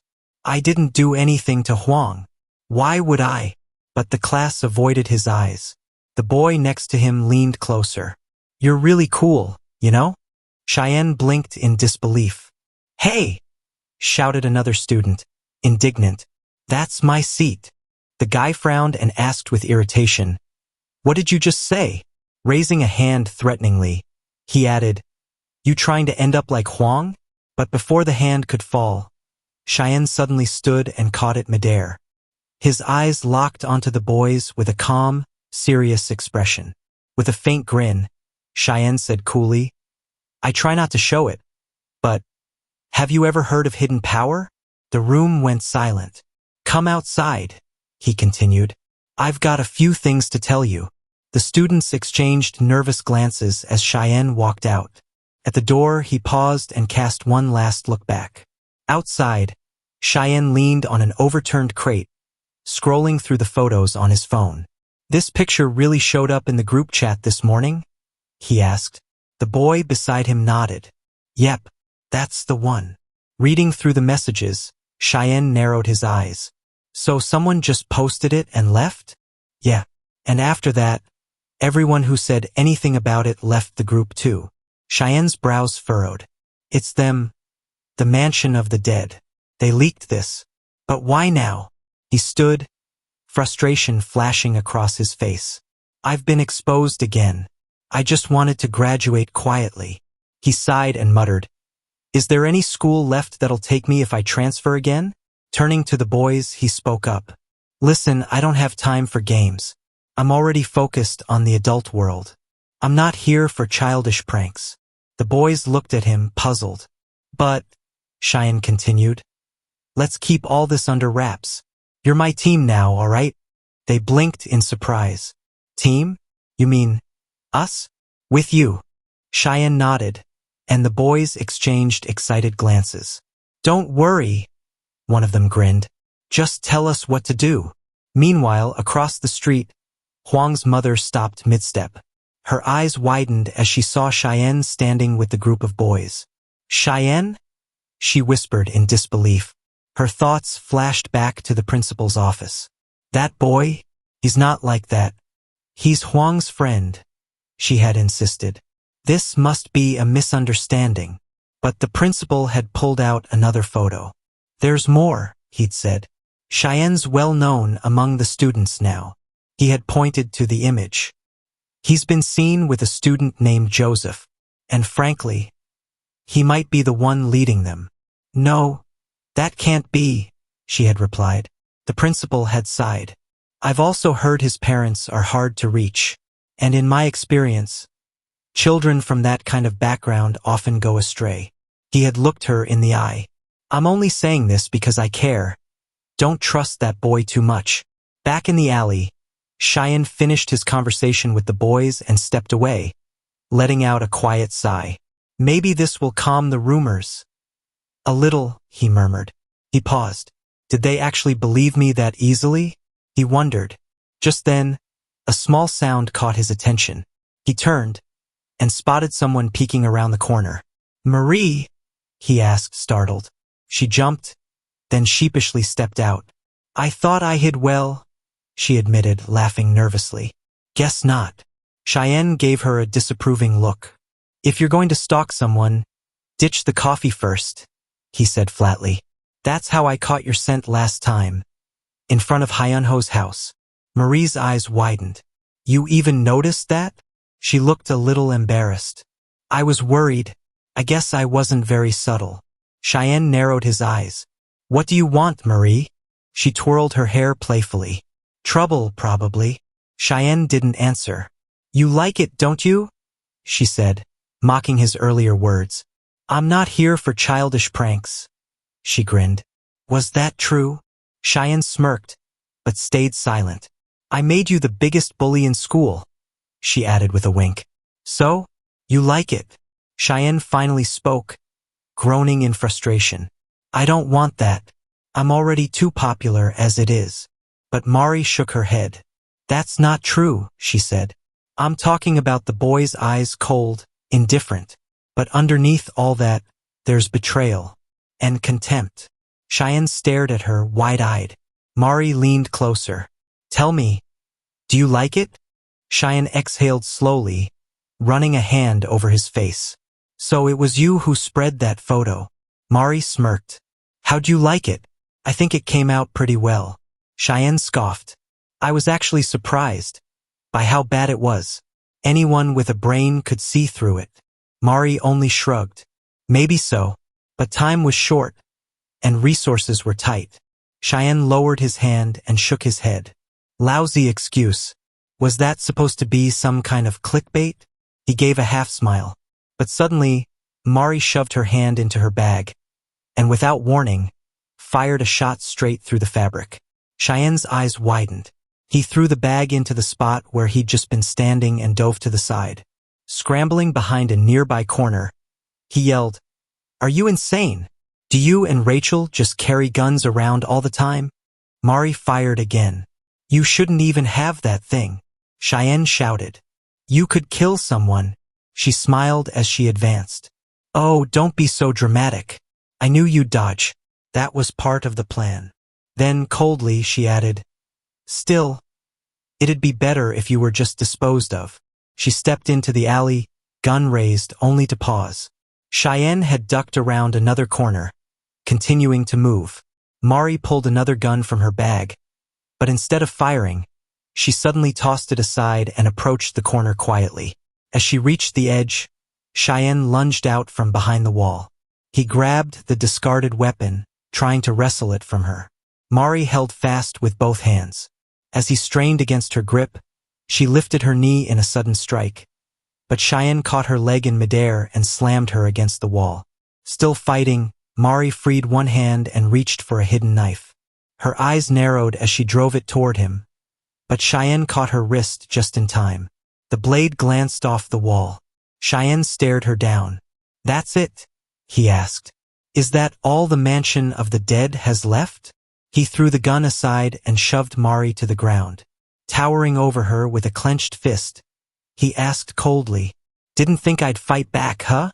"I didn't do anything to Huang. Why would I?" But the class avoided his eyes. The boy next to him leaned closer. "You're really cool, you know?" Cheyenne blinked in disbelief. "Hey!" shouted another student, indignant. "That's my seat." The guy frowned and asked with irritation, "What did you just say?" Raising a hand threateningly, he added, "You trying to end up like Huang?" But before the hand could fall, Cheyenne suddenly stood and caught it midair. His eyes locked onto the boys with a calm, serious expression. With a faint grin, Cheyenne said coolly, "I try not to show it, but have you ever heard of hidden power?" The room went silent. "Come outside," he continued. "I've got a few things to tell you." The students exchanged nervous glances as Cheyenne walked out. At the door, he paused and cast one last look back. Outside, Cheyenne leaned on an overturned crate, scrolling through the photos on his phone. "This picture really showed up in the group chat this morning?" he asked. The boy beside him nodded. "Yep, that's the one." Reading through the messages, Cheyenne narrowed his eyes. "So someone just posted it and left?" "Yeah. And after that, everyone who said anything about it left the group too." Cheyenne's brows furrowed. "It's them, the mansion of the dead. They leaked this. But why now?" He stood, frustration flashing across his face. "I've been exposed again. I just wanted to graduate quietly." He sighed and muttered, "Is there any school left that'll take me if I transfer again?" Turning to the boys, he spoke up. "Listen, I don't have time for games. I'm already focused on the adult world. I'm not here for childish pranks." The boys looked at him, puzzled. "But," Cheyenne continued, "let's keep all this under wraps. You're my team now, all right?" They blinked in surprise. "Team? You mean us?" "With you." Cheyenne nodded, and the boys exchanged excited glances. "Don't worry," one of them grinned. "Just tell us what to do." Meanwhile, across the street, Huang's mother stopped mid-step. Her eyes widened as she saw Cheyenne standing with the group of boys. "Cheyenne?" she whispered in disbelief. Her thoughts flashed back to the principal's office. "That boy? He's not like that. He's Huang's friend," she had insisted. This must be a misunderstanding. But the principal had pulled out another photo. "There's more," he'd said. "Cheyenne's well known among the students now." He had pointed to the image. "He's been seen with a student named Joseph, and frankly, he might be the one leading them." "No, that can't be," she had replied. The principal had sighed. "I've also heard his parents are hard to reach, and in my experience, children from that kind of background often go astray." He had looked her in the eye. "I'm only saying this because I care. Don't trust that boy too much." Back in the alley, Cheyenne finished his conversation with the boys and stepped away, letting out a quiet sigh. "Maybe this will calm the rumors." "A little," he murmured. He paused. Did they actually believe me that easily? He wondered. Just then, a small sound caught his attention. He turned and spotted someone peeking around the corner. "Marie?" he asked, startled. She jumped, then sheepishly stepped out. "I thought I hid well," she admitted, laughing nervously. "Guess not." Cheyenne gave her a disapproving look. "If you're going to stalk someone, ditch the coffee first," he said flatly. "That's how I caught your scent last time, in front of Hyunho's house." Marie's eyes widened. "You even noticed that?" She looked a little embarrassed. "I was worried. I guess I wasn't very subtle." Cheyenne narrowed his eyes. "What do you want, Marie?" She twirled her hair playfully. Trouble, probably. Cheyenne didn't answer. You like it, don't you? She said, mocking his earlier words. I'm not here for childish pranks. She grinned. Was that true? Cheyenne smirked, but stayed silent. I made you the biggest bully in school, she added with a wink. So? You like it? Cheyenne finally spoke, groaning in frustration. I don't want that. I'm already too popular as it is. But Mari shook her head. That's not true, she said. I'm talking about the boy's eyes, cold, indifferent. But underneath all that, there's betrayal and contempt. Cheyenne stared at her wide-eyed. Mari leaned closer. Tell me, do you like it? Cheyenne exhaled slowly, running a hand over his face. So it was you who spread that photo. Mari smirked. How'd you like it? I think it came out pretty well. Cheyenne scoffed. I was actually surprised by how bad it was. Anyone with a brain could see through it. Mari only shrugged. Maybe so, but time was short, and resources were tight. Cheyenne lowered his hand and shook his head. Lousy excuse. Was that supposed to be some kind of clickbait? He gave a half smile. But suddenly, Mari shoved her hand into her bag, and without warning, fired a shot straight through the fabric. Cheyenne's eyes widened. He threw the bag into the spot where he'd just been standing and dove to the side. Scrambling behind a nearby corner, he yelled, Are you insane? Do you and Rachel just carry guns around all the time? Mari fired again. You shouldn't even have that thing. Cheyenne shouted. You could kill someone. She smiled as she advanced. Oh, don't be so dramatic. I knew you'd dodge. That was part of the plan. Then, coldly, she added, Still, it'd be better if you were just disposed of. She stepped into the alley, gun raised, only to pause. Cheyenne had ducked around another corner, continuing to move. Mari pulled another gun from her bag, but instead of firing, she suddenly tossed it aside and approached the corner quietly. As she reached the edge, Cheyenne lunged out from behind the wall. He grabbed the discarded weapon, trying to wrestle it from her. Mari held fast with both hands. As he strained against her grip, she lifted her knee in a sudden strike. But Cheyenne caught her leg in midair and slammed her against the wall. Still fighting, Mari freed one hand and reached for a hidden knife. Her eyes narrowed as she drove it toward him, but Cheyenne caught her wrist just in time. The blade glanced off the wall. Cheyenne stared her down. That's it? He asked. Is that all the mansion of the dead has left? He threw the gun aside and shoved Mari to the ground. Towering over her with a clenched fist, he asked coldly, Didn't think I'd fight back, huh?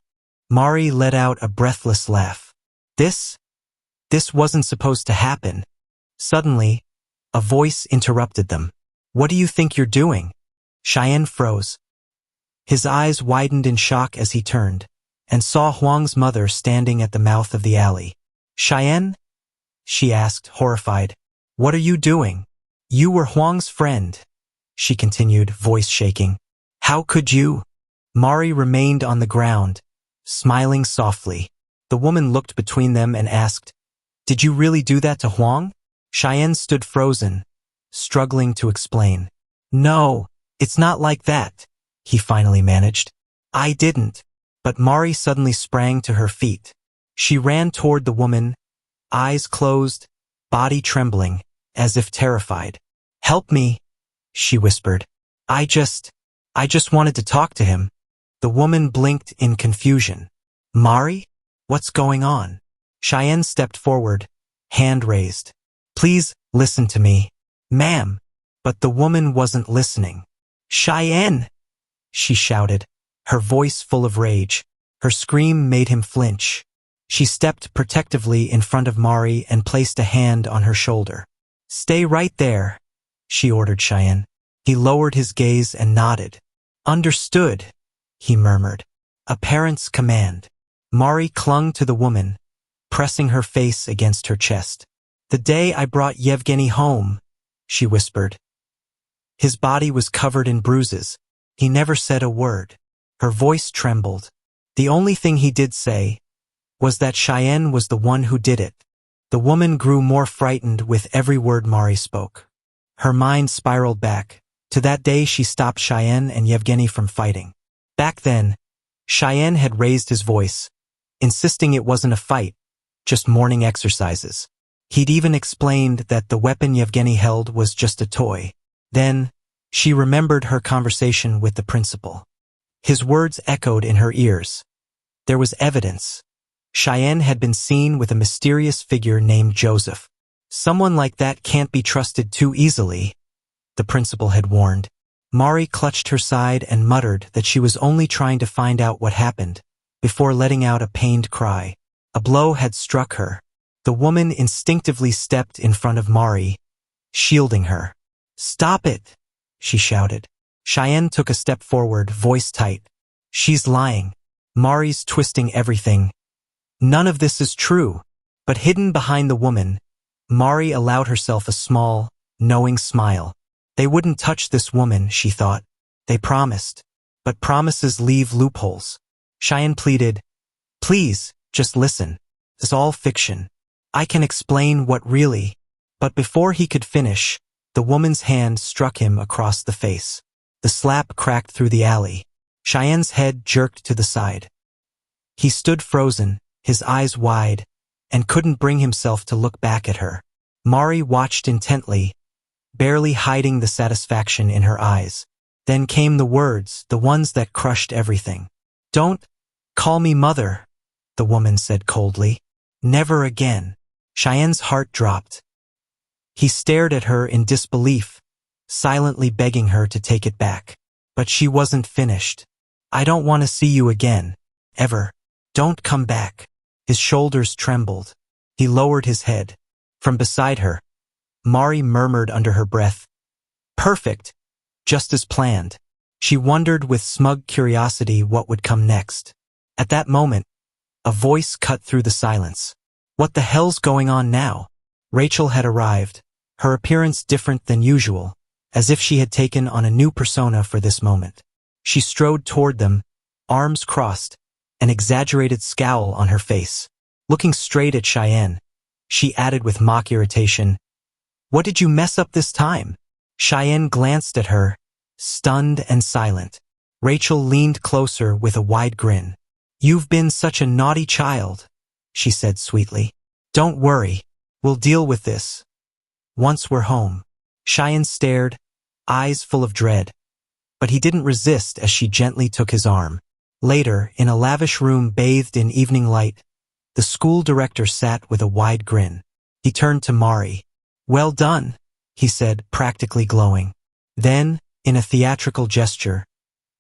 Mari let out a breathless laugh. This wasn't supposed to happen. Suddenly, a voice interrupted them. What do you think you're doing? Cheyenne froze. His eyes widened in shock as he turned, and saw Huang's mother standing at the mouth of the alley. Cheyenne? She asked, horrified. What are you doing? You were Huang's friend, she continued, voice shaking. How could you? Mari remained on the ground, smiling softly. The woman looked between them and asked, Did you really do that to Huang? Cheyenne stood frozen, struggling to explain. No, it's not like that, he finally managed. I didn't. But Mari suddenly sprang to her feet. She ran toward the woman, eyes closed, body trembling, as if terrified. Help me, she whispered. I just wanted to talk to him. The woman blinked in confusion. Mari? What's going on? Cheyenne stepped forward, hand raised. Please, listen to me. Ma'am. But the woman wasn't listening. Cheyenne! She shouted, her voice full of rage. Her scream made him flinch. She stepped protectively in front of Mari and placed a hand on her shoulder. Stay right there, she ordered Cheyenne. He lowered his gaze and nodded. Understood, he murmured. A parent's command. Mari clung to the woman, pressing her face against her chest. The day I brought Yevgeny home, she whispered. His body was covered in bruises. He never said a word. Her voice trembled. The only thing he did say was that Cheyenne was the one who did it. The woman grew more frightened with every word Mari spoke. Her mind spiraled back to that day she stopped Cheyenne and Yevgeny from fighting. Back then, Cheyenne had raised his voice, insisting it wasn't a fight, just morning exercises. He'd even explained that the weapon Yevgeny held was just a toy. Then, she remembered her conversation with the principal. His words echoed in her ears. There was evidence. Cheyenne had been seen with a mysterious figure named Joseph. Someone like that can't be trusted too easily, the principal had warned. Mari clutched her side and muttered that she was only trying to find out what happened, before letting out a pained cry. A blow had struck her. The woman instinctively stepped in front of Mari, shielding her. "Stop it!" she shouted. Cheyenne took a step forward, voice tight. "She's lying. Mari's twisting everything. None of this is true." But hidden behind the woman, Mari allowed herself a small, knowing smile. They wouldn't touch this woman, she thought. They promised. But promises leave loopholes. Cheyenne pleaded, "Please, just listen. It's all fiction. I can explain what really." But before he could finish, the woman's hand struck him across the face. The slap cracked through the alley. Cheyenne's head jerked to the side. He stood frozen, his eyes wide, and couldn't bring himself to look back at her. Mari watched intently, barely hiding the satisfaction in her eyes. Then came the words, the ones that crushed everything. "Don't call me mother," the woman said coldly. "Never again." Cheyenne's heart dropped. He stared at her in disbelief, silently begging her to take it back. But she wasn't finished. "I don't want to see you again. Ever. Don't come back." His shoulders trembled. He lowered his head. From beside her, Mari murmured under her breath, "Perfect. Just as planned." She wondered with smug curiosity what would come next. At that moment, a voice cut through the silence. "What the hell's going on now?" Rachel had arrived, her appearance different than usual, as if she had taken on a new persona for this moment. She strode toward them, arms crossed, an exaggerated scowl on her face. Looking straight at Cheyenne, she added with mock irritation, "What did you mess up this time?" Cheyenne glanced at her, stunned and silent. Rachel leaned closer with a wide grin. "You've been such a naughty child," she said sweetly. "Don't worry, we'll deal with this once we're home." Cheyenne stared, eyes full of dread, but he didn't resist as she gently took his arm. Later, in a lavish room bathed in evening light, the school director sat with a wide grin. He turned to Mari. "Well done," he said, practically glowing. Then, in a theatrical gesture,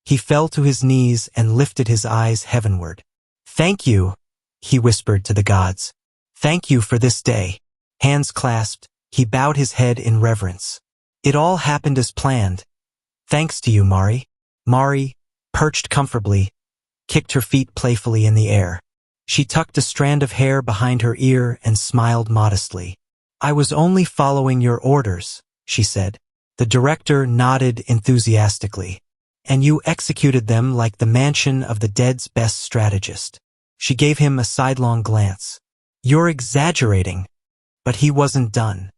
he fell to his knees and lifted his eyes heavenward. "Thank you," he whispered to the gods. "Thank you for this day." Hands clasped, he bowed his head in reverence. "It all happened as planned. Thanks to you, Mari." Mari, perched comfortably, kicked her feet playfully in the air. She tucked a strand of hair behind her ear and smiled modestly. "I was only following your orders," she said. The director nodded enthusiastically. "And you executed them like the mansion of the dead's best strategist." She gave him a sidelong glance. "You're exaggerating." But he wasn't done.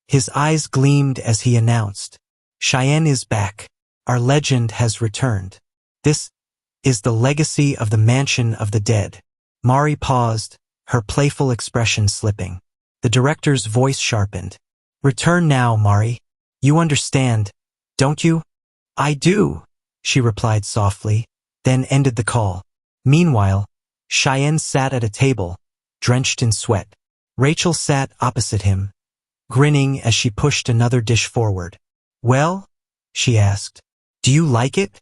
His eyes gleamed as he announced, "Cheyenne is back. Our legend has returned. This is the legacy of the mansion of the dead." Mari paused, her playful expression slipping. The director's voice sharpened. "Return now, Mari. You understand, don't you?" "I do," she replied softly, then ended the call. Meanwhile, Cheyenne sat at a table, drenched in sweat. Rachel sat opposite him, grinning as she pushed another dish forward. "Well?" she asked. "Do you like it?"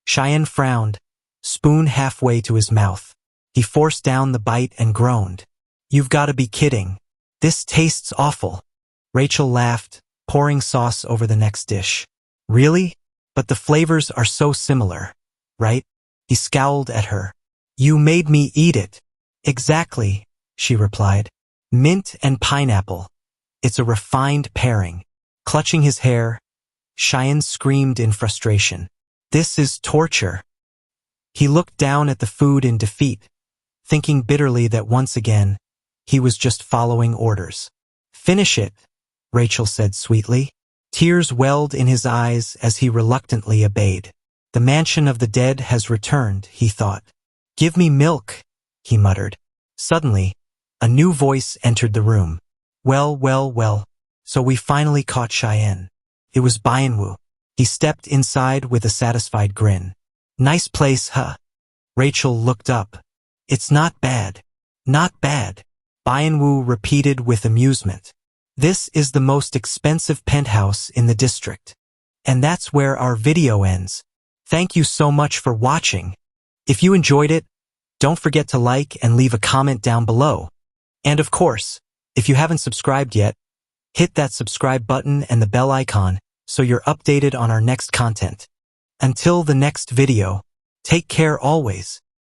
Cheyenne frowned, spoon halfway to his mouth. He forced down the bite and groaned. "You've got to be kidding. This tastes awful." Rachel laughed, pouring sauce over the next dish. "Really? But the flavors are so similar, right?" He scowled at her. "You made me eat it." "Exactly," she replied. "Mint and pineapple. It's a refined pairing." Clutching his hair, Cheyenne screamed in frustration. "This is torture." He looked down at the food in defeat, thinking bitterly that once again, He was just following orders. Finish it, Rachel said sweetly. Tears welled in his eyes as he reluctantly obeyed. The mansion of the dead has returned, he thought. Give me milk, he muttered. Suddenly, a new voice entered the room. Well, so we finally caught Cheyenne. It was Bianwu. He stepped inside with a satisfied grin. Nice place, huh? Rachel looked up. It's not bad. Not bad, Bianwu repeated with amusement. This is the most expensive penthouse in the district. And that's where our video ends. Thank you so much for watching. If you enjoyed it, don't forget to like and leave a comment down below. And of course, if you haven't subscribed yet, hit that subscribe button and the bell icon so you're updated on our next content. Until the next video, take care always.